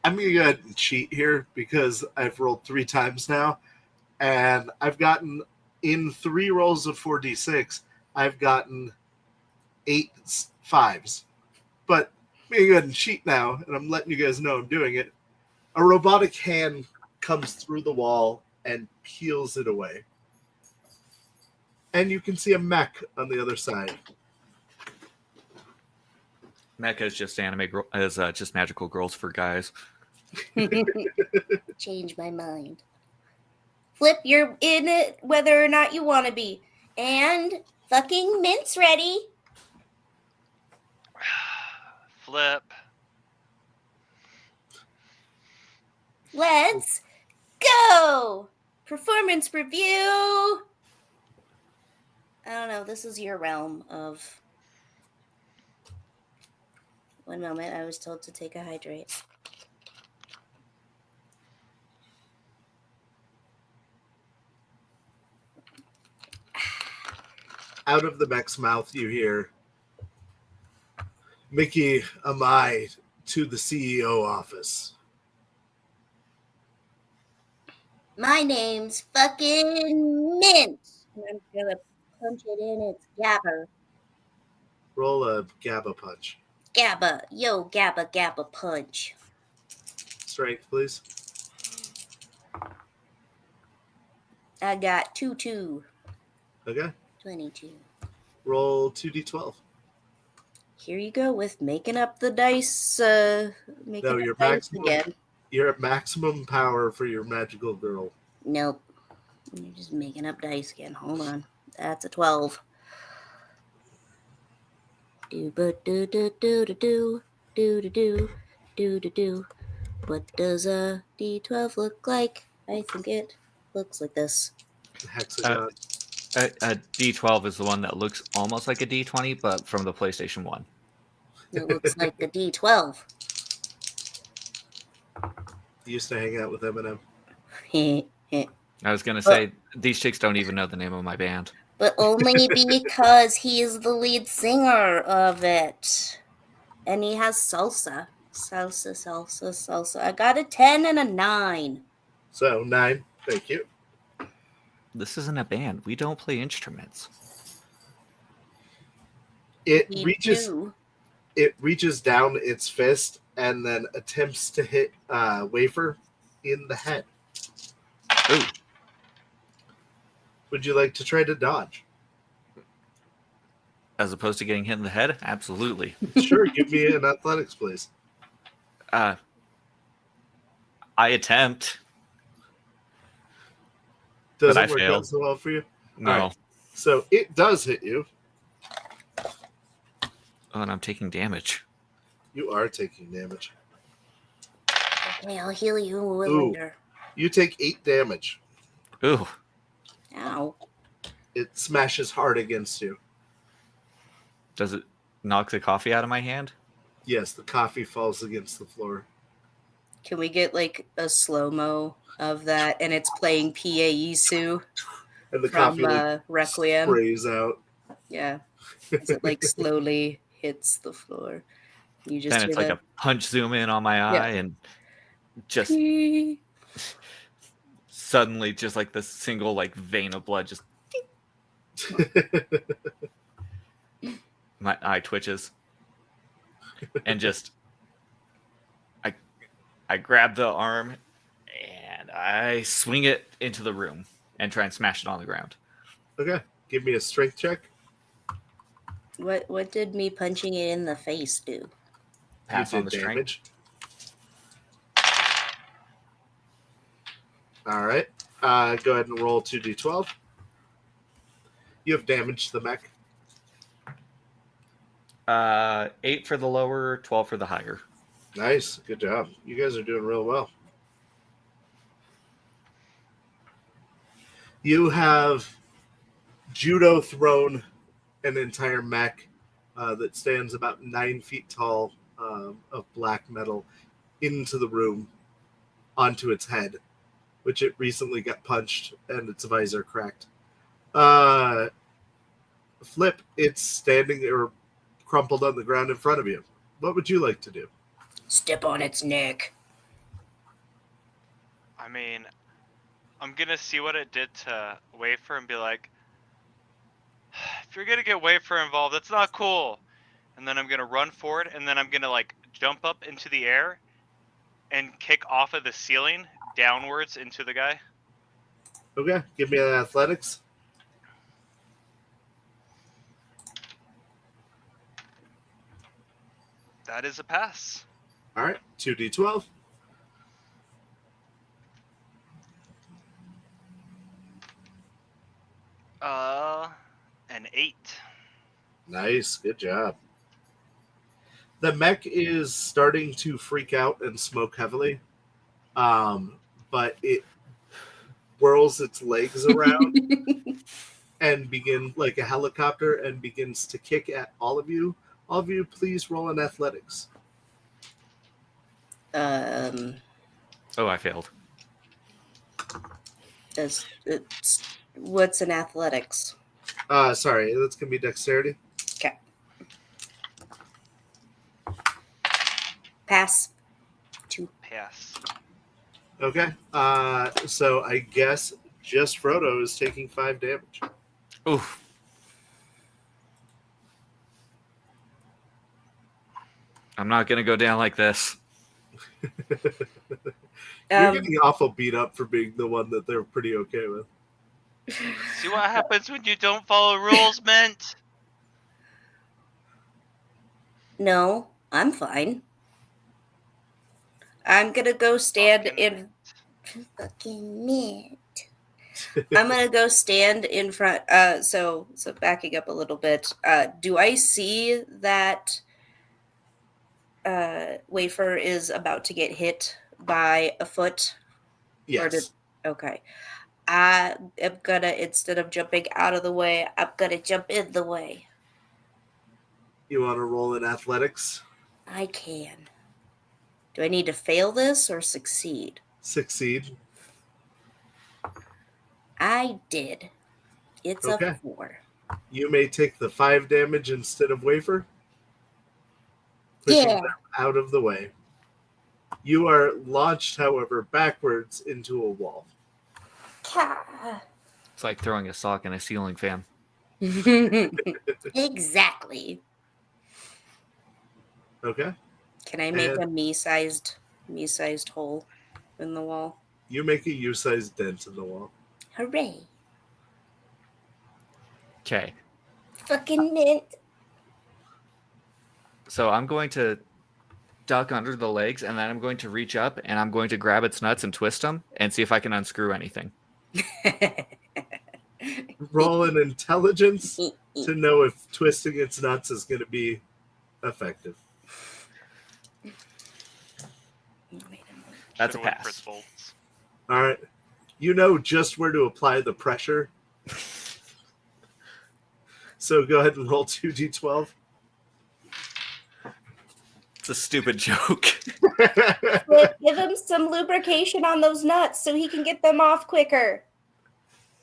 I'm going to go ahead and cheat here because I've rolled 3 times now. And I've gotten, in 3 rolls of 4d6, I've gotten 8 5s. But I'm going to go ahead and cheat now, and I'm letting you guys know I'm doing it. A robotic hand comes through the wall and peels it away. And you can see a mech on the other side. Mecha is just just magical girls for guys. Change my mind. Flip, you're in it whether or not you want to be. And fucking Mint's ready. Flip. Let's go! Performance review! I don't know, this is your realm of... One moment, I was told to take a hydrate. Out of the mech's mouth, you hear, Mickey, am I to the CEO office? My name's fucking Mint. And I'm gonna punch it in its gabber. Roll a GABA punch. Gabba. Yo, gabba, gabba punch. Strength, please. I got 2-2. Okay. 22. Roll 2d12. Here you go with making up the dice. Making No, up your dice maximum. again. You're at maximum power for your magical girl. Nope. You're just making up dice again. Hold on. That's a 12. Do but do do do do do do do do do do do. What does a D12 look like? I think it looks like this. Hexagon. A D12 is the one that looks almost like a D20, but from the PlayStation 1. It looks like a D12. Used to hang out with Eminem. I was going to say, these chicks don't even know the name of my band. But only because he's the lead singer of it. And he has salsa. Salsa, salsa, salsa. I got a 10 and a 9. So 9. Thank you. This isn't a band. We don't play instruments. It You reaches. do. It reaches down its fist and then attempts to hit Wafer in the head. Ooh. Would you like to try to dodge? As opposed to getting hit in the head? Absolutely. Sure, give me an athletics, please. I attempt. Does But it I work fail. out so well for you? No. All right. So it does hit you. Oh, and I'm taking damage. You are taking damage. Okay, I'll heal you Ooh. later. You take 8 damage. Ooh. Ow. It smashes hard against you. Does it knock the coffee out of my hand? Yes, the coffee falls against the floor. Can we get like a slow-mo of that? And it's playing P.A.E.Su. And the from coffee Requiem. sprays out. Yeah. As it like slowly hits the floor. You just Then it's hear like a punch zoom in on my eye and just the suddenly just like this single like vein of blood just my eye twitches. And just I grab the arm and I swing it into the room and try and smash it on the ground. Okay, give me a strength check. What did me punching it in the face do? Pass You on did the strength. damage. All right. Go ahead and roll 2d12. You have damaged the mech. 8 for the lower, 12 for the higher. Nice. Good job. You guys are doing real well. You have judo thrown an entire mech that stands about 9 feet tall of black metal into the room onto its head, which it recently got punched and its visor cracked. Flip, it's standing or crumpled on the ground in front of you. What would you like to do? Step on its neck. I mean, I'm gonna see what it did to Wafer and be like, if you're gonna get Wafer involved, that's not cool. And then I'm gonna run forward, and then I'm gonna like jump up into the air and kick off of the ceiling downwards into the guy. Okay, give me an athletics. That is a pass. All right, 2d12. An 8. Nice, good job. The mech is starting to freak out and smoke heavily, but it whirls its legs around and begins like a helicopter and begins to kick at all of you. All of you, please roll an athletics. Oh, I failed. What's in athletics? Sorry, that's gonna be dexterity. Okay. Pass. 2. Pass. Okay. So I guess just Frodo is taking 5 damage. Oof. I'm not gonna go down like this. You're getting awful beat up for being the one that they're pretty okay with. See what happens when you don't follow rules, Mint? No, I'm fine. I'm gonna go stand Fucking in. Fucking Mint. I'm gonna go stand in front. So backing up a little bit. Do I see that Wafer is about to get hit by a foot? Yes. Okay. I am gonna, instead of jumping out of the way, I'm gonna jump in the way. You want to roll in athletics? I can. Do I need to fail this or succeed? Succeed. I did. It's Okay. a 4. You may take the 5 damage instead of Wafer. Pushing Yeah. them out of the way. You are launched, however, backwards into a wall. It's like throwing a sock in a ceiling fan. Exactly. Okay. Can I make And- a me-sized hole in the wall? You make a U-sized dent in the wall. Hooray. Okay. Fucking Mint. So I'm going to duck under the legs, and then I'm going to reach up, and I'm going to grab its nuts and twist them, and see if I can unscrew anything. Roll an intelligence to know if twisting its nuts is going to be effective. That's a Should've went pass. for its bolts. All right. You know just where to apply the pressure. So go ahead and roll 2d12. It's a stupid joke. Give him some lubrication on those nuts so he can get them off quicker.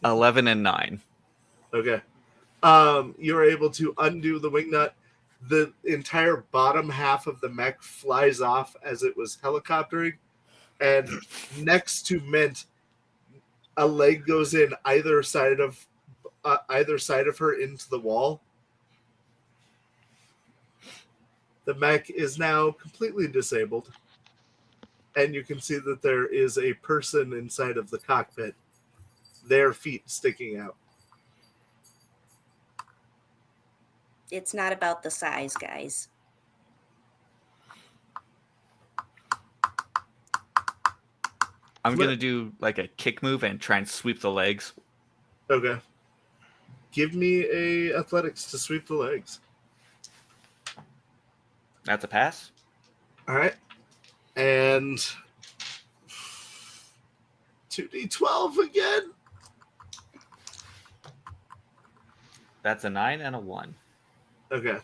11 and 9. Okay. You're able to undo the wing nut. The entire bottom half of the mech flies off as it was helicoptering. And next to Mint, a leg goes in either side of her into the wall. The mech is now completely disabled. And you can see that there is a person inside of the cockpit, their feet sticking out. It's not about the size, guys. I'm going to do like a kick move and try and sweep the legs. Okay. Give me a athletics to sweep the legs. That's a pass. All right. And 2d12 again. That's a 9 and a 1. Okay.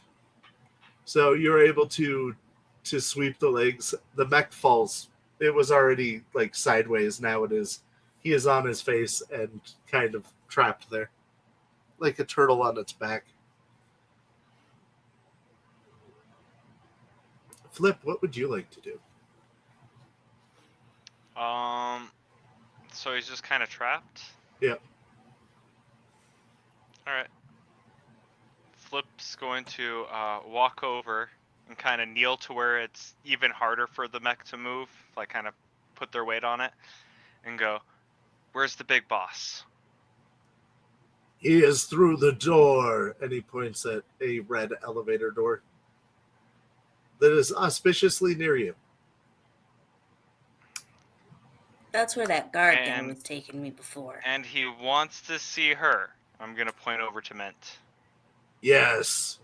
So you're able to sweep the legs. The mech falls. It was already like sideways. Now it is. He is on his face and kind of trapped there, like a turtle on its back. Flip, what would you like to do? So he's just kind of trapped? Yep. Alright. Flip's going to walk over and kind of kneel to where it's even harder for the mech to move, like kind of put their weight on it, and go, "Where's the big boss?" He is through the door, and he points at a red elevator door that is auspiciously near you. That's where that guard guy And- was taking me before. And he wants to see her. I'm going to point over to Mint. Yes.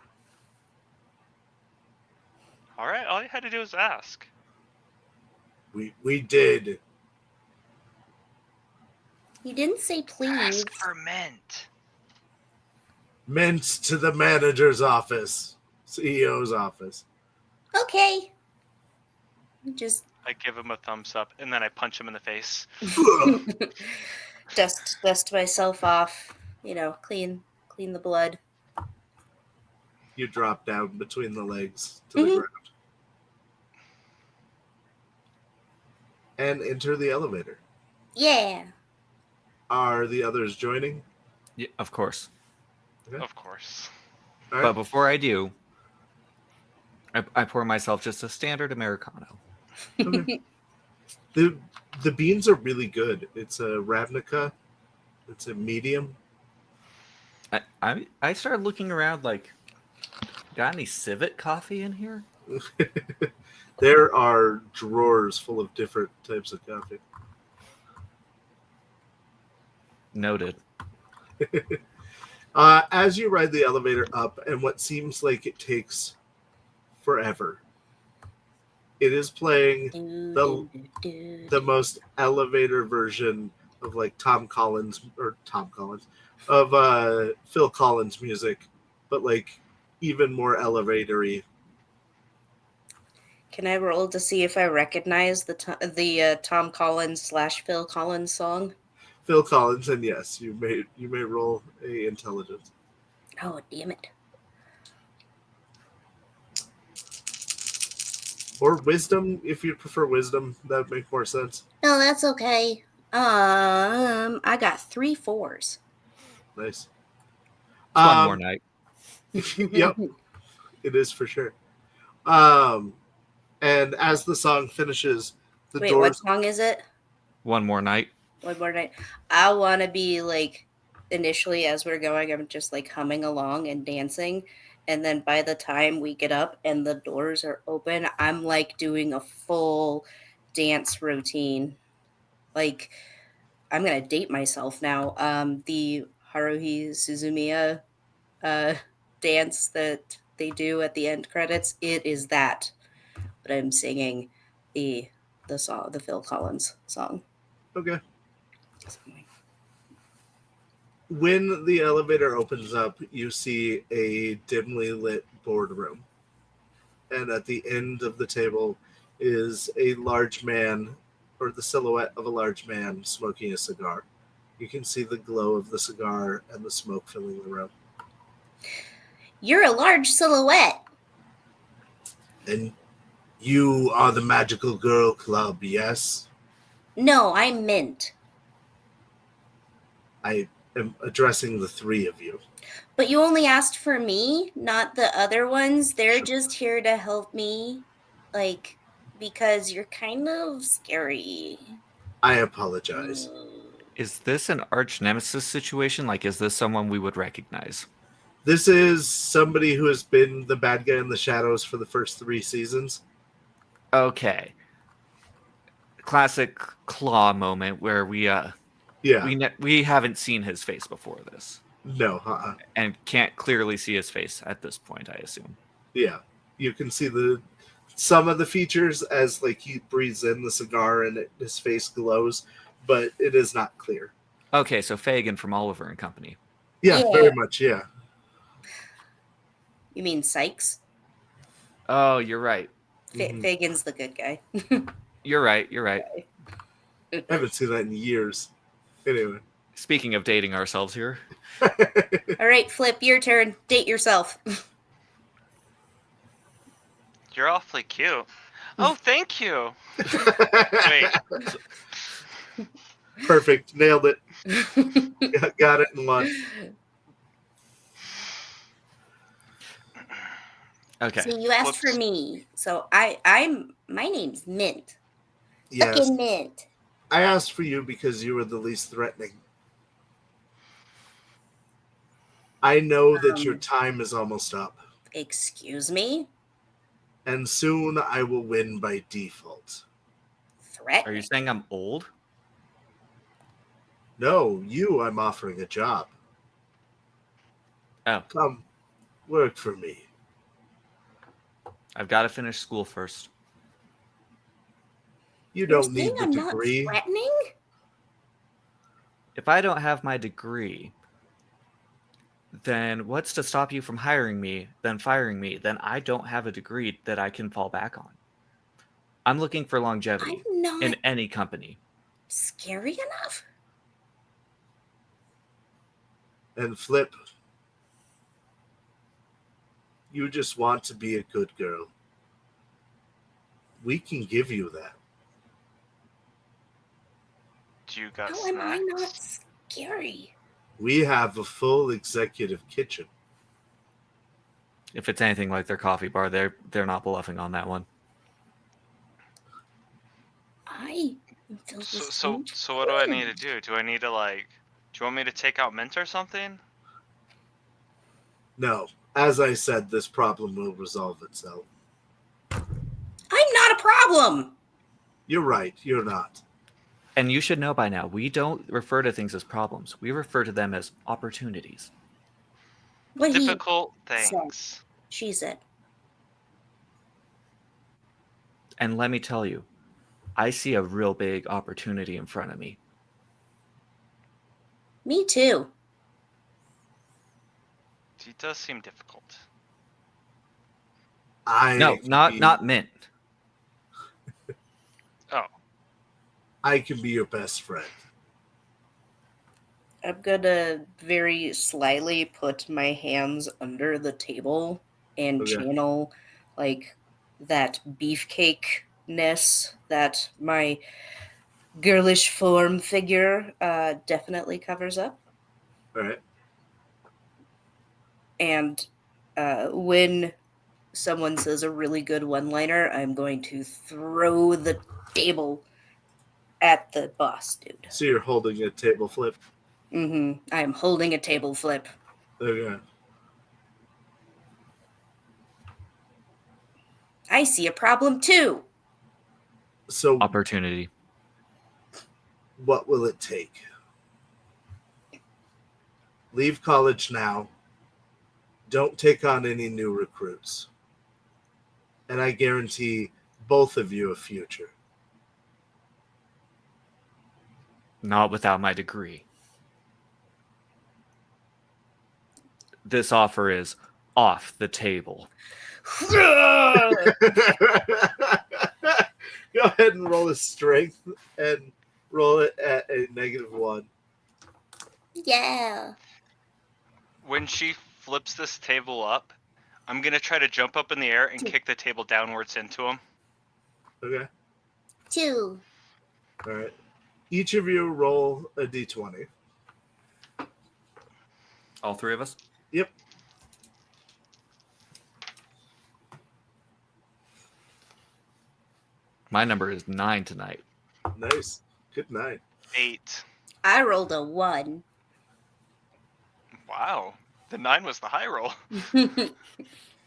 Alright, all you had to do was ask. We did. You didn't say please. Ask for Mint. Meant to the manager's office, CEO's office. Okay. Just I give him a thumbs up, and then I punch him in the face. dust myself off. Clean the blood. You drop down between the legs to the Mhm. ground. and enter the elevator. Yeah. Are the others joining? Yeah, of course. Of course. All right. But before I do, I pour myself just a standard Americano. Okay. The beans are really good. It's a Ravnica. It's a medium. I started looking around like, got any civet coffee in here? There are drawers full of different types of coffee. Noted. As you ride the elevator up, and what seems like it takes forever, it is playing the most elevator version of like Tom Collins of Phil Collins music, but like even more elevatory. Can I roll to see if I recognize the Tom Collins / Phil Collins song? Phil Collins, and yes, you may roll a intelligence Oh, damn it. or wisdom if you prefer wisdom. That would make more sense. No, that's okay. I got 3 4s. Nice. It's one more night. Yep, it is for sure. And as the song finishes, the Wait, what doors. song is it? One more night. One more night. I want to be like, initially as we're going, I'm just like humming along and dancing. And then by the time we get up and the doors are open, I'm like doing a full dance routine. Like, I'm going to date myself now. The Haruhi Suzumiya dance that they do at the end credits, it is that. But I'm singing the song, the Phil Collins song. Okay. When the elevator opens up, you see a dimly lit boardroom. And at the end of the table is a large man, or the silhouette of a large man, smoking a cigar. You can see the glow of the cigar and the smoke filling the room. You're a large silhouette. And you are the Magical Girl Club, yes? No, I'm Mint. I am addressing the three of you. But you only asked for me, not the other ones. They're Sure. just here to help me. Like, because you're kind of scary. I apologize. Is this an arch nemesis situation? Like, is this someone we would recognize? This is somebody who has been the bad guy in the shadows for the first 3 seasons. Okay. Classic Claw moment where we haven't seen his face before this. No, And can't clearly see his face at this point, I assume. Yeah. You can see some of the features as like he breathes in the cigar and his face glows, but it is not clear. Okay, so Fagin from Oliver and Company. Yeah, Yeah. very much, yeah. You mean Sykes? Oh, you're right. Mhm. Fagin's the good guy. You're right. I haven't seen that in years. Anyway. Speaking of dating ourselves here. All right, Flip, your turn. Date yourself. You're awfully cute. Oh, thank you. Wait, Perfect. Nailed it. Got it in one. Okay. So you asked for Whoops. me. So my name's Mint. Yes. Fucking Mint. I asked for you because you were the least threatening. I know that your time is almost up, Excuse me? and soon I will win by default. Threat? Are you saying I'm old? No, I'm offering a job. Oh, Come, work for me. I've got to finish school first. You You're don't need saying the I'm degree. not threatening? If I don't have my degree, then what's to stop you from hiring me, then firing me? Then I don't have a degree that I can fall back on. I'm looking for longevity I'm not in any company. scary enough. And Flip, you just want to be a good girl. We can give you that. Do you got How am I not snacks? scary? We have a full executive kitchen. If it's anything like their coffee bar, they're not bluffing on that one. I am filled So, with so, strange so what do I need to feelings. do? Do I need to like? Do you want me to take out Mint or something? No, as I said, this problem will resolve itself. I'm not a problem. You're right, you're not. And you should know by now, we don't refer to things as problems. We refer to them as opportunities. What he Difficult said. things. She said. And let me tell you, I see a real big opportunity in front of me. Me too. He does seem difficult. No, not Mint. Oh, I can be your best friend. I'm gonna very slyly put my hands under the table and Okay. channel like that beefcake-ness that my girlish form figure definitely covers up. All right. And when someone says a really good one-liner, I'm going to throw the table at the boss dude. So you're holding a table flip. I am holding a table flip. Okay. I see a problem too. So Opportunity. what will it take? Leave college now. Don't take on any new recruits. And I guarantee both of you a future. Not without my degree. This offer is off the table. Go ahead and roll a strength and roll it at a -1. Yeah. when she flips this table up, I'm gonna try to jump up in the air and kick the table downwards into him. Okay. 2. All right. Each of you roll a d20. All three of us? Yep. My number is 9 tonight. Nice. Good night. 8. I rolled a 1. Wow. The 9 was the high roll.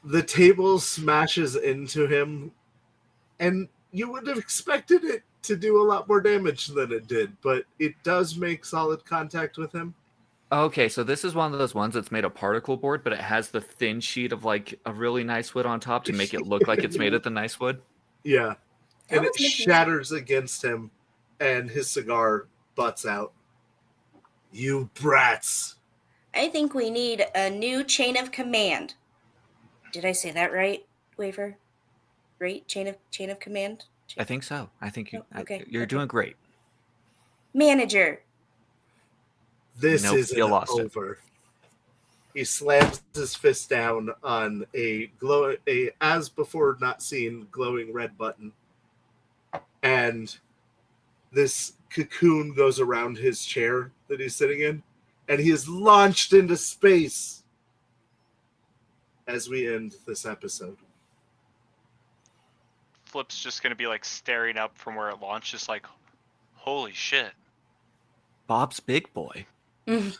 The table smashes into him, and you would have expected it to do a lot more damage than it did, but it does make solid contact with him. Okay, so this is one of those ones that's made of particle board, but it has the thin sheet of like a really nice wood on top to make it look like it's made of the nice wood. Yeah. That And was it meant to be- shatters against him, and his cigar butts out. You brats. I think we need a new chain of command. Did I say that right, Waver? Right? Chain of command? I think so. I think Oh, okay, you're okay. doing great. Manager. This Nope, isn't you lost it. over. He slams his fist down on a as before not seen glowing red button, and this cocoon goes around his chair that he's sitting in, and he is launched into space as we end this episode. Flip's just gonna be like staring up from where it launched, just like, holy shit. Bob's big boy. Then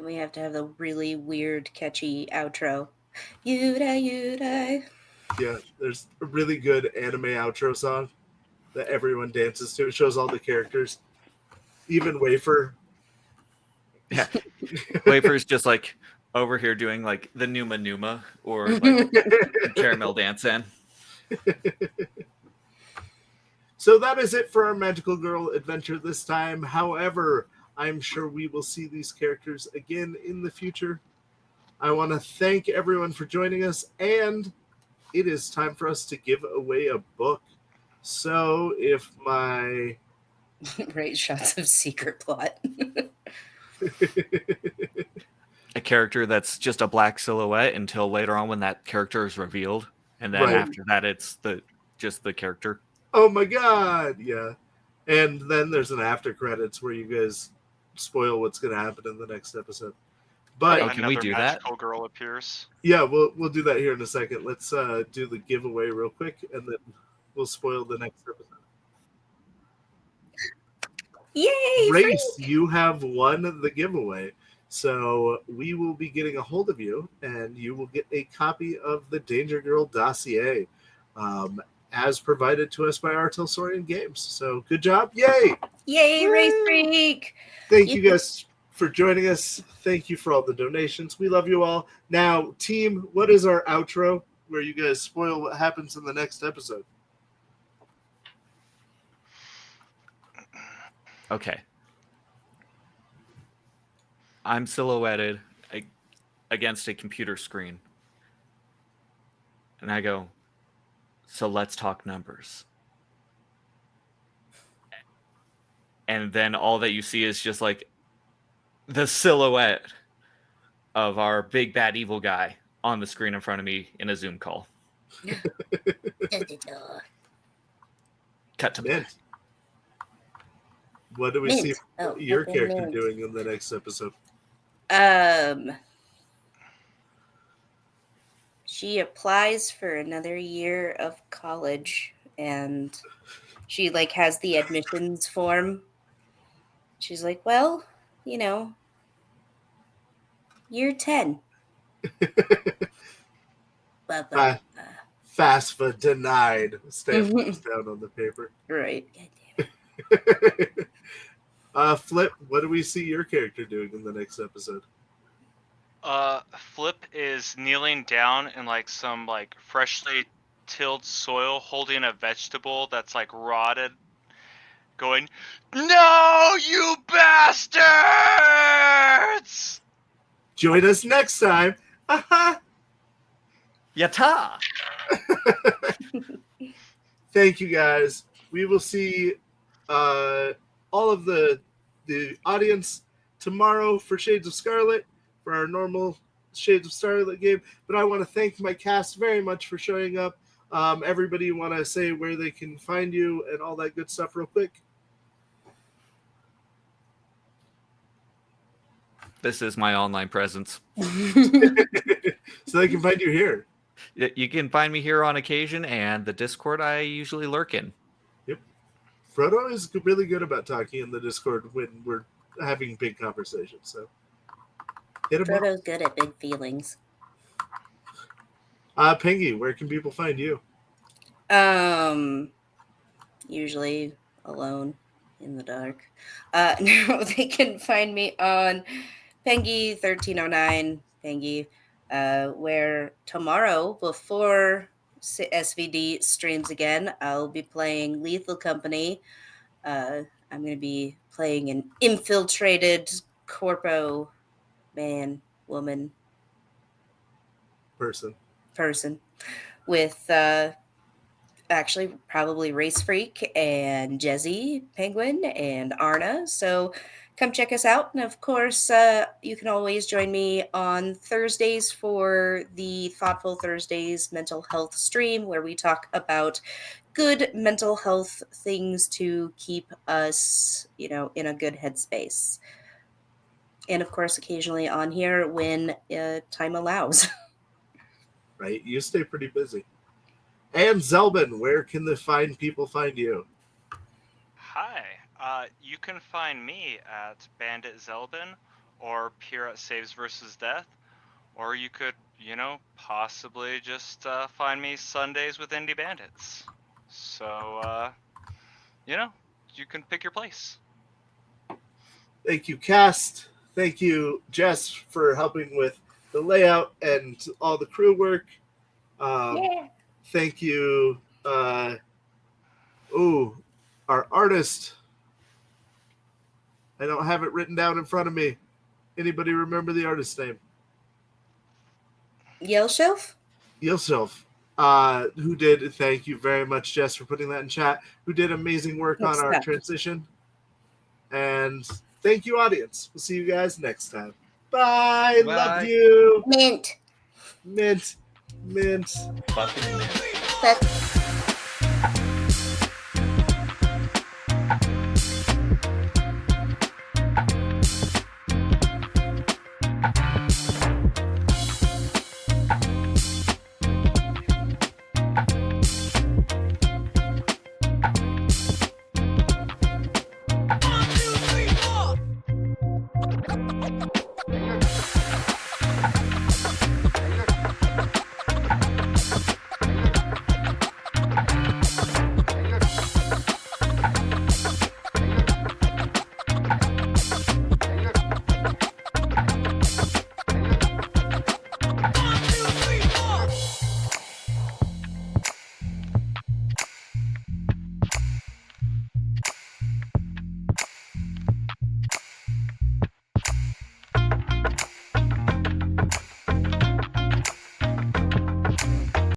we have to have the really weird, catchy outro. You-da. Yeah, there's a really good anime outro song that everyone dances to. It shows all the characters, even Wafer. Yeah. Wafer's just like over here doing like the Numa Numa or like caramel dancing. So that is it for our Magical Girl adventure this time. However, I'm sure we will see these characters again in the future. I want to thank everyone for joining us, and it is time for us to give away a book. So if my Right, shots of secret plot. A character that's just a black silhouette until later on when that character is revealed, and then Right. after that it's just the character. Oh my god, yeah. And then there's an after credits where you guys spoil what's going to happen in the next episode. But Oh, can we Another do that? magical girl appears. yeah, we'll do that here in a second. Let's do the giveaway real quick, and then we'll spoil the next episode. Yay! Race, Freak! you have won the giveaway. So we will be getting a hold of you, and you will get a copy of the Danger Girl dossier, as provided to us by Artelsorian Games. So good job! Yay! Yay, Woo! Race Freak! Thank you guys for joining us. Thank you for all the donations. We love you all. Now, team, what is our outro where you guys spoil what happens in the next episode? Okay. I'm silhouetted against a computer screen. And I go, so let's talk numbers. And then all that you see is just like the silhouette of our big bad evil guy on the screen in front of me in a Zoom call. Cut to black. Mint. What do we see your character doing in the next episode? She applies for another year of college, and she like has the admissions form. She's like, well, you know, year 10. FAFSA denied. Stamp down on the paper. Right. Flip, what do we see your character doing in the next episode? Flip is kneeling down in like some like freshly tilled soil, holding a vegetable that's like rotted, going, "No, you bastards!" Join us next time. Yatta! Thank you guys. We will see all of the audience tomorrow for Shades of Scarlet, for our normal Shades of Scarlet game. But I want to thank my cast very much for showing up. Everybody want to say where they can find you and all that good stuff real quick? This is my online presence. So they can find you here. You can find me here on occasion, and the Discord I usually lurk in. Yep. Frodo is really good about talking in the Discord when we're having big conversations. So hit him Frodo's good at big feelings. Pingy, where can people find you? Usually alone in the dark. No, they can find me on Pengy 1309 Pengy, where tomorrow before SVD streams again, I'll be playing Lethal Company. I'm going to be playing an infiltrated corpo woman Person with actually probably Race Freak and Jezzy Penguin and Arna. So come check us out. And of course, you can always join me on Thursdays for the Thoughtful Thursdays mental health stream, where we talk about good mental health things to keep us, in a good headspace. And of course, occasionally on here when time allows. Right? You stay pretty busy. And Zelbin, where can the fine people find you? Hi. You can find me at Bandit Zelbin or Pure at Saves vs. Death, or you could, possibly just find me Sundays with Indie Bandits. So, you can pick your place. Thank you, cast. Thank you, Jess, for helping with the layout and all the crew work. Yeah. Thank you, our artist. I don't have it written down in front of me. Anybody remember the artist's name? Yell Shelf? Yourself. Who did, thank you very much, Jess, for putting that in chat, who did amazing work on our transition. And thank you, audience. We'll see you guys next time. Bye. Bye. Love you. Mint. Mint. Fucking man. That's